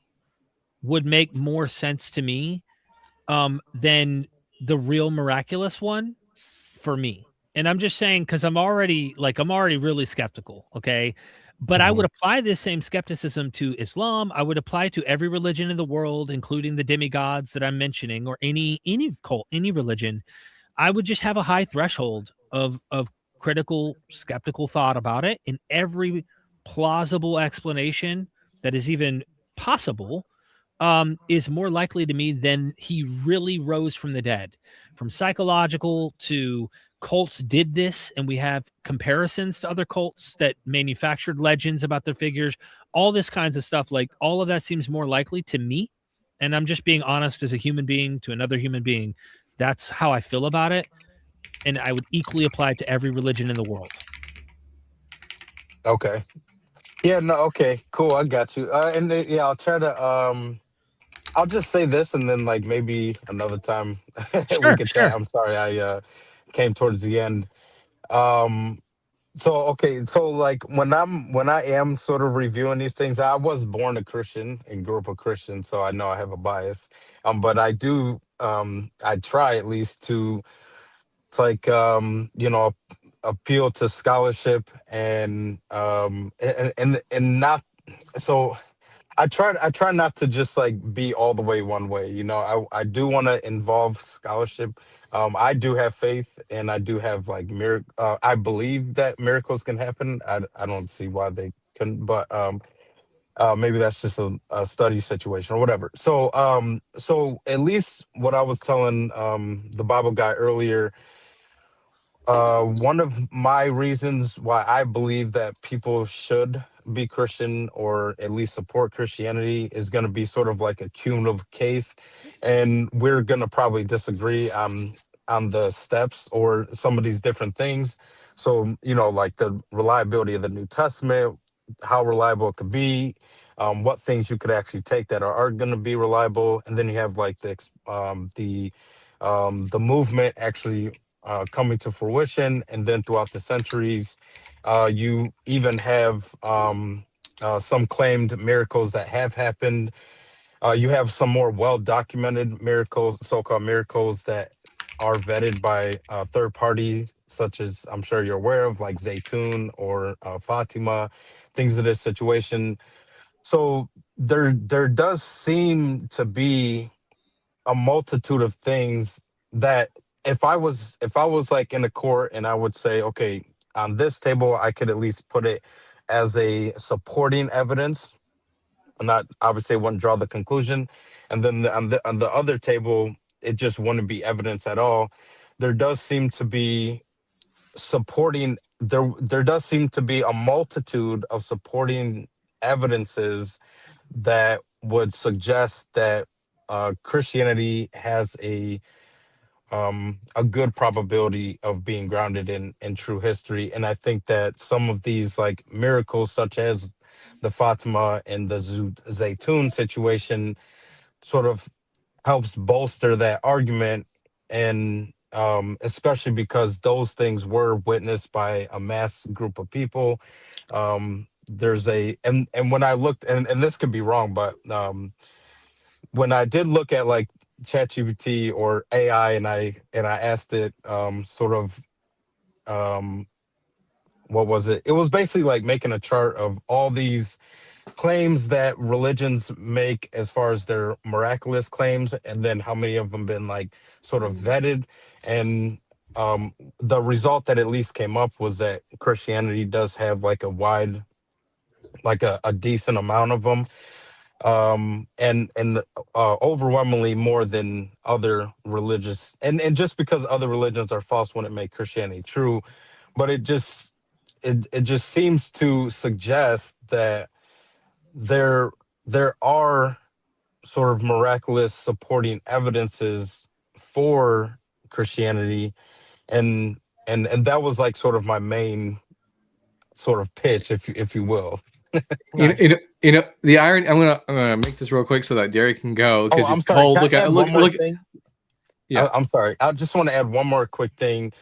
would make more sense to me than the real miraculous one for me. And I'm just saying because I'm already really skeptical. Okay. But I would apply this same skepticism to Islam. I would apply to every religion in the world, including the demigods that I'm mentioning, or any cult, any religion. I would just have a high threshold of critical, skeptical thought about it, and every plausible explanation that is even possible is more likely to me than he really rose from the dead. From psychological to cults did this, and we have comparisons to other cults that manufactured legends about their figures, all this kinds of stuff. Like all of that seems more likely to me. And I'm just being honest as a human being to another human being. That's how I feel about it. And I would equally apply it to every religion in the world. Okay. Yeah. No. Okay. Cool. I got you. And then, yeah, I'll try to. I'll just say this, and then like maybe another time we could chat. Sure. I'm sorry, I came towards the end. Um, so okay, so like when I am sort of reviewing these things, I was born a Christian and grew up a Christian, so I know I have a bias. But I do I try at least to like appeal to scholarship and not so I try not to just like be all the way one way. I do want to involve scholarship. I do have faith, and I do have like miracle. I believe that miracles can happen. I don't see why they couldn't, but maybe that's just a study situation or whatever. So at least what I was telling the Bible guy earlier, one of my reasons why I believe that people should be Christian or at least support Christianity is going to be sort of like a cumulative case, and we're going to probably disagree on the steps or some of these different things. So like the reliability of the New Testament, how reliable it could be, what things you could actually take that are going to be reliable, and then you have like the movement actually coming to fruition. And then throughout the centuries, you even have some claimed miracles that have happened. You have some more well documented miracles, so called miracles that are vetted by third parties, such as I'm sure you're aware of, like Zaytun or Fatima, things of this situation. So there does seem to be a multitude of things that if I was like in a court and I would say, okay, on this table I could at least put it as a supporting evidence, and not obviously wouldn't draw the conclusion, and then on the other table it just wouldn't be evidence at all. There does seem to be there does seem to be a multitude of supporting evidences that would suggest that Christianity has a good probability of being grounded in true history. And I think that some of these like miracles, such as the Fatima and the Zaytun situation, sort of helps bolster that argument. And especially because those things were witnessed by a mass group of people. There's a and when I looked, and this could be wrong, but when I did look at like ChatGPT or AI, and I asked it sort of um what was it? It was basically like making a chart of all these claims that religions make as far as their miraculous claims, and then how many of them been like sort of vetted. And the result that at least came up was that Christianity does have like a wide, like a decent amount of them, and overwhelmingly more than other religious. And just because other religions are false wouldn't make Christianity true, but it just seems to suggest that there there are sort of miraculous supporting evidences for Christianity, and and that was like sort of my main sort of pitch, if you will. The irony. I'm gonna make this real quick so that Derek can go Oh, because I'm he's sorry. cold. Can Look I at add one more look. thing? Yeah. I'm sorry. I just want to add one more quick thing.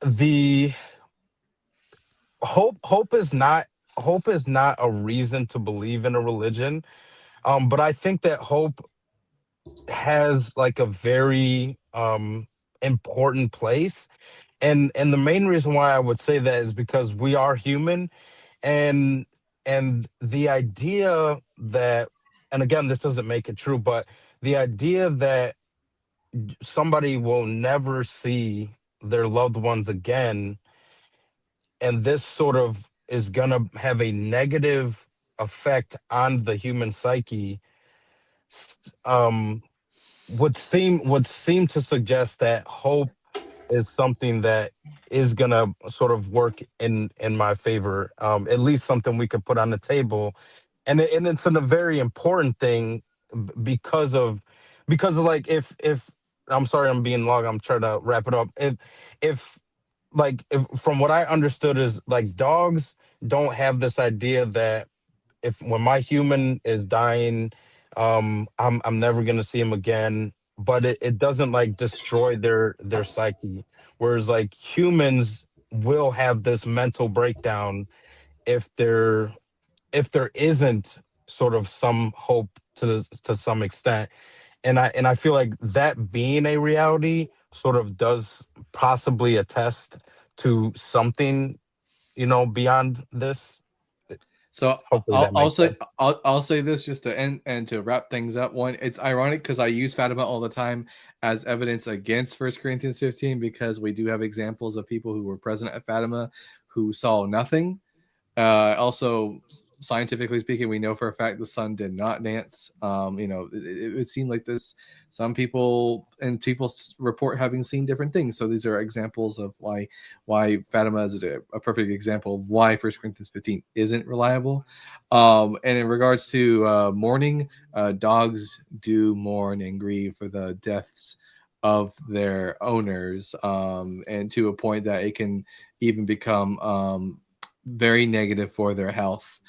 The hope is not a reason to believe in a religion. But I think that hope has like a very important place. And the main reason why I would say that is because we are human, and the idea that, and again, this doesn't make it true, but the idea that somebody will never see their loved ones again, and this sort of is going to have a negative effect on the human psyche, um would seem to suggest that hope is something that is gonna sort of work in my favor. At least something we could put on the table, and it's a very important thing because of like, if I'm sorry, I'm being long. I'm trying to wrap it up. If if from what I understood is like dogs don't have this idea that if when my human is dying, I'm never gonna see him again. But it doesn't like destroy their psyche. Whereas like humans will have this mental breakdown if there isn't sort of some hope to some extent. And I feel like that being a reality sort of does possibly attest to something, beyond this. So Hopefully that makes sense. I'll say this just to end and to wrap things up. One, it's ironic because I use Fatima all the time as evidence against 1 Corinthians 15 because we do have examples of people who were present at Fatima who saw nothing. Also, scientifically speaking, we know for a fact the sun did not dance. It would seem like this. Some people report having seen different things. So these are examples of why Fatima is a perfect example of why 1 Corinthians 15 isn't reliable. And in regards to mourning, dogs do mourn and grieve for the deaths of their owners, and to a point that it can even become very negative for their health.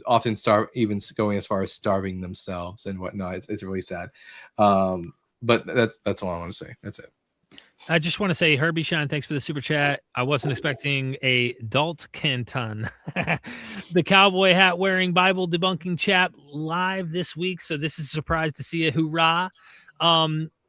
Often even going as far as starving themselves and whatnot. It's really sad. But that's all I want to say. That's it. I just want to say, Herbie Shine, thanks for the super chat. I wasn't expecting a Dalt Canton, the cowboy hat wearing Bible debunking chap live this week. So this is a surprise to see you. Hoorah.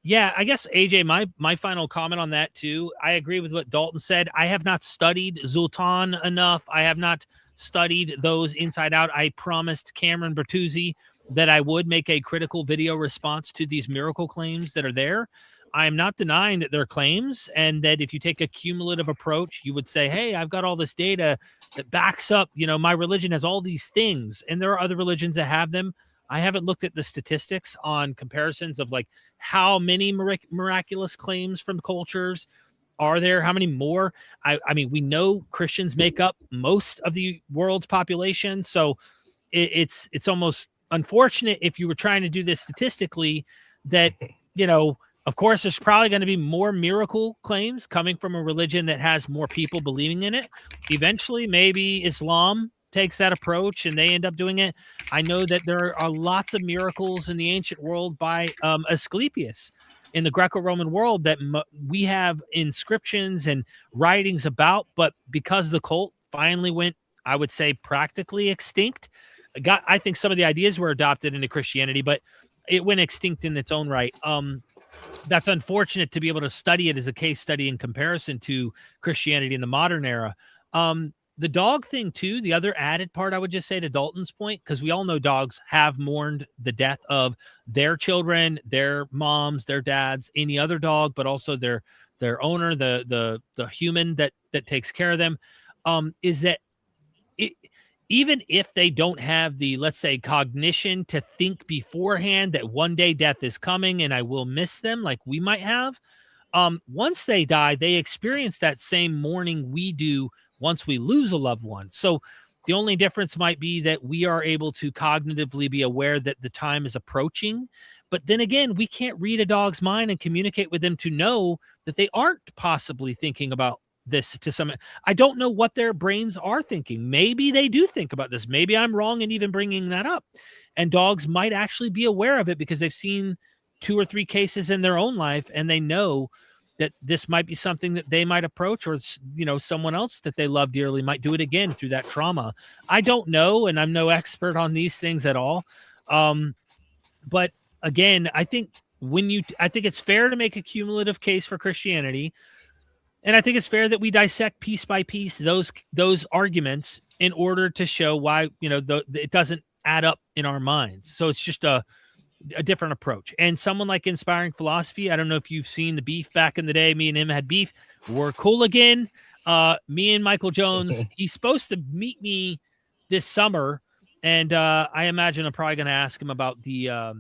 Yeah, I guess AJ, my final comment on that too. I agree with what Dalton said. I have not studied Zultan enough. I have not studied those inside out. I promised Cameron Bertuzzi that I would make a critical video response to these miracle claims that are there. I am not denying that they're claims, and that if you take a cumulative approach, you would say, hey, I've got all this data that backs up, my religion has all these things, and there are other religions that have them. I haven't looked at the statistics on comparisons of like how many miraculous claims from cultures are there, how many more. I mean, we know Christians make up most of the world's population, so it's almost unfortunate if you were trying to do this statistically that, of course, there's probably going to be more miracle claims coming from a religion that has more people believing in it. Eventually, maybe Islam takes that approach and they end up doing it. I know that there are lots of miracles in the ancient world by Asclepius in the Greco-Roman world that we have inscriptions and writings about, but because the cult finally went, I would say, practically extinct, I think some of the ideas were adopted into Christianity, but it went extinct in its own right. That's unfortunate to be able to study it as a case study in comparison to Christianity in the modern era. The dog thing too, the other added part I would just say to Dalton's point, because we all know dogs have mourned the death of their children, their moms, their dads, any other dog, but also their owner, the human that takes care of them, is that even if they don't have the, let's say, cognition to think beforehand that one day death is coming and I will miss them like we might have, once they die, they experience that same mourning we do once we lose a loved one. So The only difference might be that we are able to cognitively be aware that the time is approaching. But then again, we can't read a dog's mind and communicate with them to know that they aren't possibly thinking about this to some. I don't know what their brains are thinking. Maybe they do think about this. Maybe I'm wrong in even bringing that up. And dogs might actually be aware of it because they've seen 2 or 3 cases in their own life, and they know that this might be something that they might approach, or someone else that they love dearly might do it again through that trauma. I don't know, and I'm no expert on these things at all. But again, I think it's fair to make a cumulative case for Christianity. And I think it's fair that we dissect piece by piece those arguments in order to show why, it doesn't add up in our minds. So it's just a different approach. And someone like Inspiring Philosophy, I don't know if you've seen the beef back in the day. Me and him had beef. We're cool again. Me and Michael Jones, he's supposed to meet me this summer. And I imagine I'm probably going to ask him about the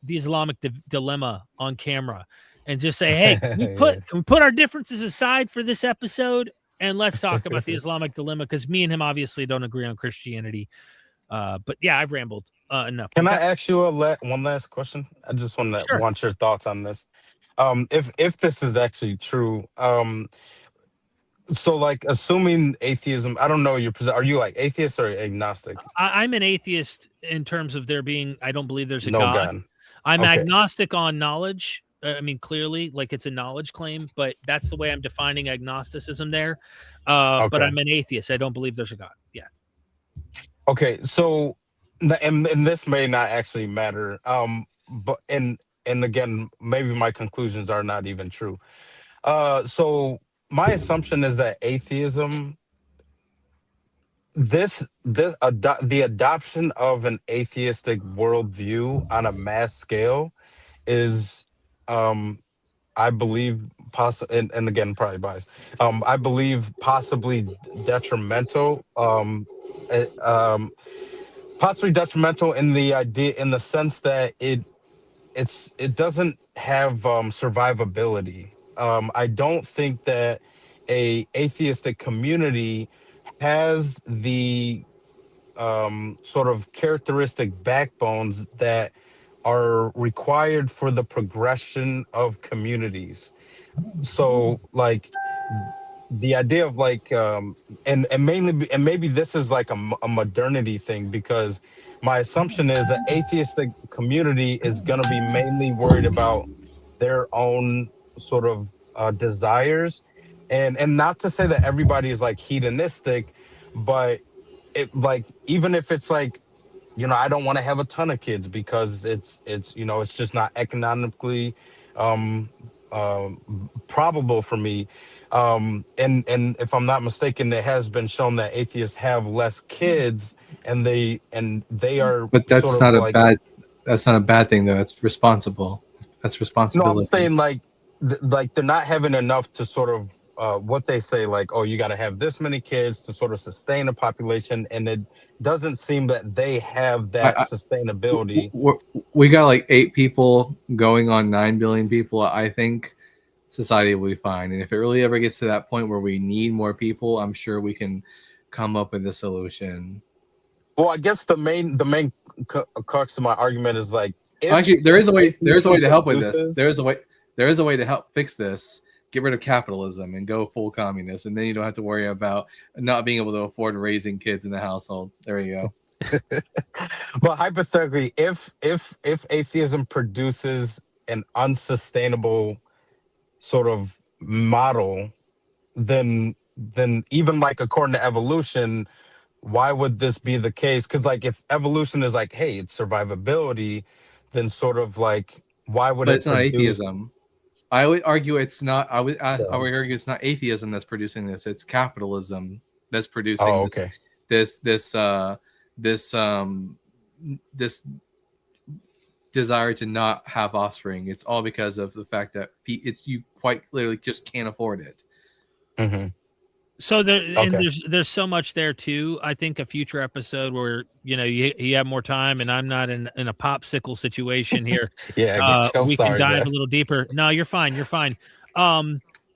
Islamic dilemma on camera. And just say, hey, can we put our differences aside for this episode and let's talk about the Islamic dilemma? Because me and him obviously don't agree on Christianity. But yeah, I've rambled enough. Can I ask you one last question? I just want your thoughts on this. If this is actually true, so like assuming atheism, I don't know are you like atheist or agnostic? I'm an atheist in terms of I don't believe there's a no God. I'm okay. agnostic on knowledge. I mean, clearly, like it's a knowledge claim, but that's the way I'm defining agnosticism there. But I'm an atheist. I don't believe there's a God. Yeah. Okay. So, and this may not actually matter. But and again, maybe my conclusions are not even true. So my assumption is that atheism, the adoption of an atheistic worldview on a mass scale is, I believe, and again, probably biased. I believe possibly detrimental. Possibly detrimental in the sense that it doesn't have survivability. I don't think that a atheistic community has the sort of characteristic backbones that are required for the progression of communities. So like the idea of like and mainly, and maybe this is like a modernity thing, because my assumption is that atheistic community is going to be mainly worried about their own sort of desires, and not to say that everybody is like hedonistic, but it, like, even if it's like, I don't want to have a ton of kids because it's it's just not economically probable for me. And if I'm not mistaken, it has been shown that atheists have less kids, and they are. But that's sort not of a like, bad. That's not a bad thing, though. It's responsible. That's no, responsibility. I'm saying like they're not having enough to sort of what they say, like, oh, you got to have this many kids to sort of sustain a population, and it doesn't seem that they have that sustainability. We got like 8 people going on 9 billion people. I think society will be fine, and if it really ever gets to that point where we need more people, I'm sure we can come up with a solution. Well, I guess the main crux of my argument is like, actually, there is a way to help with this. There is a way to help fix this. Get rid of capitalism and go full communist, and then you don't have to worry about not being able to afford raising kids in the household. There you go. But hypothetically, if atheism produces an unsustainable sort of model, then even like according to evolution, why would this be the case? Because like if evolution is like, hey, it's survivability, then sort of like, why would but it it's not produce... atheism. I would argue it's not. I would argue it's not atheism that's producing this. It's capitalism that's producing this desire to not have offspring. It's all because of the fact that you quite clearly just can't afford it. Mm-hmm. So there's so much there too. I think a future episode where you have more time and I'm not in a popsicle situation here. Yeah, we can dive a little deeper. No, you're fine. You're fine.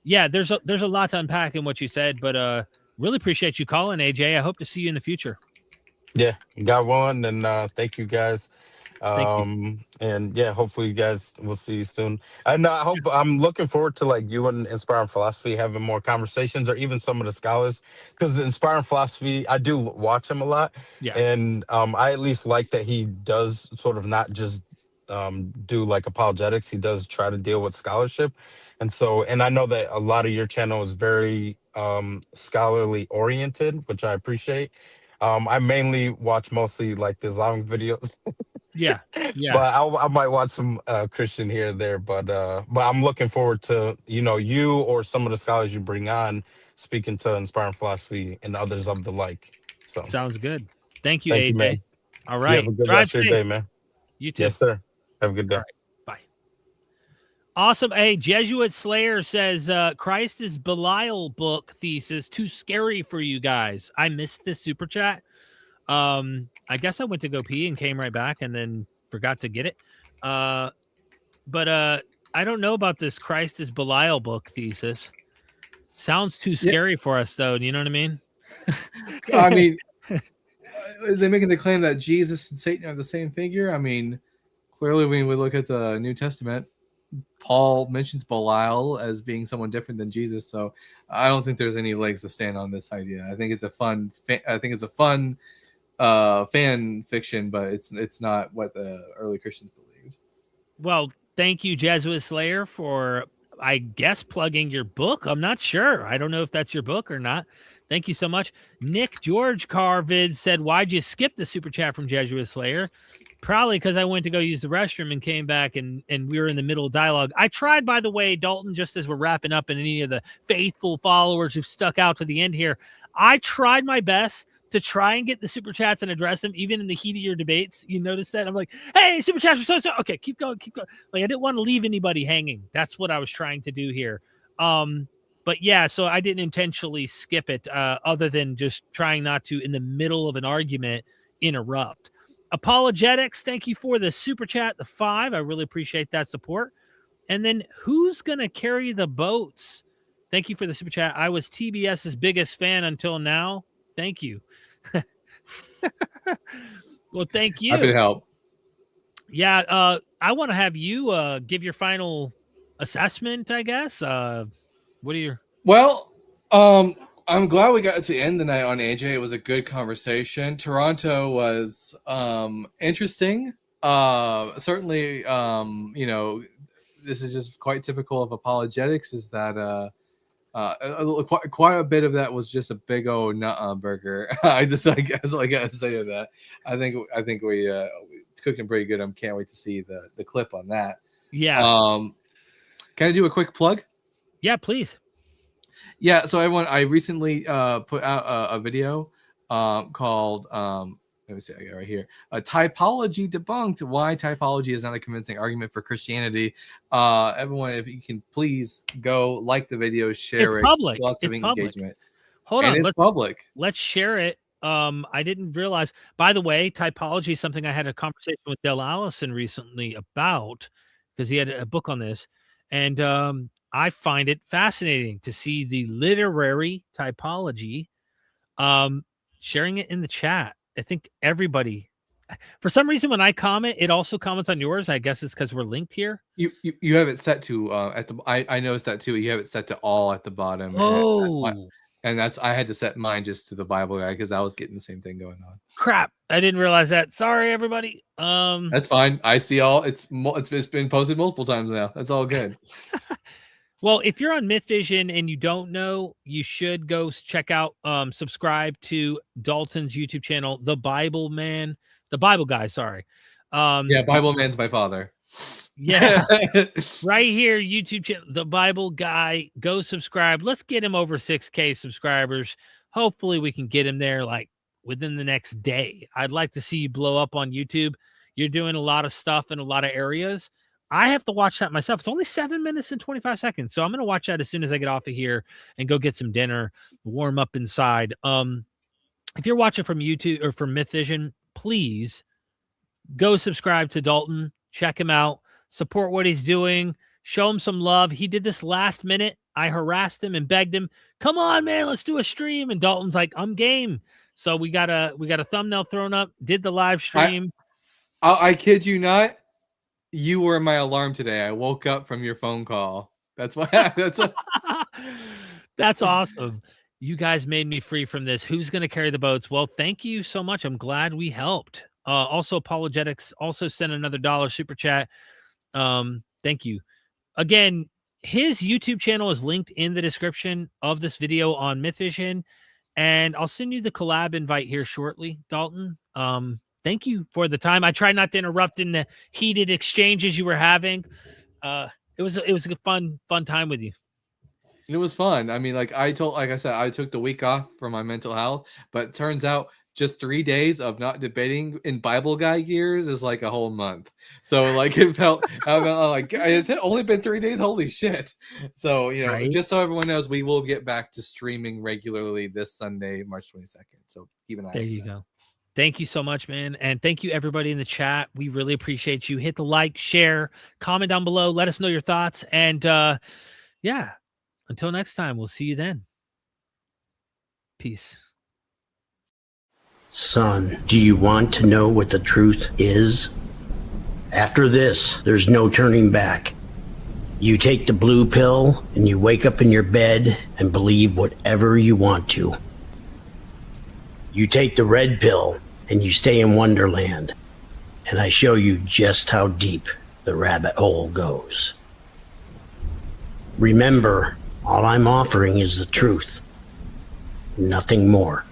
Yeah, there's a lot to unpack in what you said, but really appreciate you calling, AJ. I hope to see you in the future. Yeah, got one, and thank you guys. Thank you. And yeah, hopefully you guys will see you soon. And I hope I'm looking forward to like you and Inspiring Philosophy having more conversations, or even some of the scholars, because Inspiring Philosophy, I do watch him a lot, Yeah. and I at least like that he does sort of not just do like apologetics. He does try to deal with scholarship, and so, and I know that a lot of your channel is very scholarly oriented, which I appreciate. I mainly watch mostly like the Islamic videos. Yeah. Yeah. But I might watch some Christian here and there. But I'm looking forward to, you know, you or some of the scholars you bring on speaking to Inspiring Philosophy and others of the like. So Sounds good. Thank you, thank you, AJ. man. All You have right. a good Drive rest of your safe. day, man. You too. Yes, sir. Have a good day. All right. Bye. Awesome. Hey, Jesuit Slayer says Christ is Belial book thesis too scary for you guys. I missed this super chat. I guess I went to go pee and came right back and then forgot to get it. But I don't know about this Christ is Belial book thesis. Sounds too scary for us, though. You know what I mean? I mean, they're making the claim that Jesus and Satan are the same figure. I mean, clearly, when we look at the New Testament, Paul mentions Belial as being someone different than Jesus. So I don't think there's any legs to stand on this idea. I think it's a fun. Fan fiction, but it's not what the early Christians believed. Well, thank you, Jesuit Slayer, for, I guess, plugging your book. I'm not sure. I don't know if that's your book or not. Thank you so much. Nick George Carvid said, why'd you skip the super chat from Jesuit Slayer? Probably because I went to go use the restroom and came back and we were in the middle of dialogue. I tried, by the way, Dalton, just as we're wrapping up, and any of the faithful followers who've stuck out to the end here, I tried my best to try and get the super chats and address them, even in the heat of your debates. You notice that? I'm like, hey, super chats are so. Okay, keep going. Like, I didn't want to leave anybody hanging. That's what I was trying to do here. But yeah, so I didn't intentionally skip it, other than just trying not to, in the middle of an argument, interrupt. Apologetics, thank you for the super chat, the 5. I really appreciate that support. And then who's going to carry the boats? Thank you for the super chat. I was TBS's biggest fan until now. Thank you. Well, thank you. Happy to help. Yeah, I want to have you give your final assessment, I guess. What are your... Well, I'm glad we got to end the night on AJ. It was a good conversation. Toronto was interesting. Certainly, you know, this is just quite typical of apologetics, is that quite a bit of that was just a big old nut burger. I guess I gotta say to that. I think we cooking pretty good. I can't wait to see the clip on that. Yeah. Can I do a quick plug? Yeah, please. Yeah, so everyone, I recently put out a video called let me see, I got it right here. Typology Debunked: Why Typology is Not a Convincing Argument for Christianity. Everyone, if you can please go like the video, share It's it. public. Lots of It's public. engagement. Hold on. It's public. Let's share it. I didn't realize, by the way, typology is something I had a conversation with Dale Allison recently about, because he had a book on this. And I find it fascinating to see the literary typology, sharing it in the chat. I think everybody, for some reason, when I comment, it also comments on yours. I guess it's because we're linked here. You have it set to at the. I noticed that too. You have it set to all at the bottom. Oh. And that's, I had to set mine just to the Bible guy because I was getting the same thing going on. Crap, I didn't realize that. Sorry, everybody. That's fine. I see all. It's been posted multiple times now. That's all good. Well, if you're on Mythvision and you don't know, you should go check out, subscribe to Dalton's YouTube channel, The Bible Guy. Sorry. Yeah, Bible Man's my father. Yeah. Right here, YouTube channel, The Bible Guy. Go subscribe. Let's get him over 6K subscribers. Hopefully we can get him there like within the next day. I'd like to see you blow up on YouTube. You're doing a lot of stuff in a lot of areas. I have to watch that myself. It's only 7 minutes and 25 seconds. So I'm going to watch that as soon as I get off of here and go get some dinner, warm up inside. If you're watching from YouTube or from Mythvision, please go subscribe to Dalton. Check him out. Support what he's doing. show him some love. He did this last minute. I harassed him and begged him, come on, man, let's do a stream. And Dalton's like, I'm game. So we got a thumbnail thrown up, did the live stream. I kid you not. You were my alarm today. I woke up from your phone call. That's why. That's awesome. You guys made me free from this. Who's going to carry the boats? Well, thank you so much. I'm glad we helped. Also, Apologetics also sent another $1 super chat. Thank you. Again, his YouTube channel is linked in the description of this video on Mythvision, and I'll send you the collab invite here shortly, Dalton. Thank you for the time. I tried not to interrupt in the heated exchanges you were having. It was a fun time with you. It was fun. I mean, like I said, I took the week off for my mental health, but it turns out just 3 days of not debating in Bible guy years is like a whole month. So like it felt like it's only been 3 days. Holy shit. So, you know, Right. Just so everyone knows, we will get back to streaming regularly this Sunday, March 22nd. So keep an eye out. There you go. Thank you so much, man. And thank you everybody in the chat. We really appreciate you. Hit the like, share, comment down below. Let us know your thoughts. And yeah, until next time, we'll see you then. Peace. Son, do you want to know what the truth is? After this, there's no turning back. You take the blue pill and you wake up in your bed and believe whatever you want to. You take the red pill and you stay in Wonderland, and I show you just how deep the rabbit hole goes. Remember, all I'm offering is the truth, nothing more.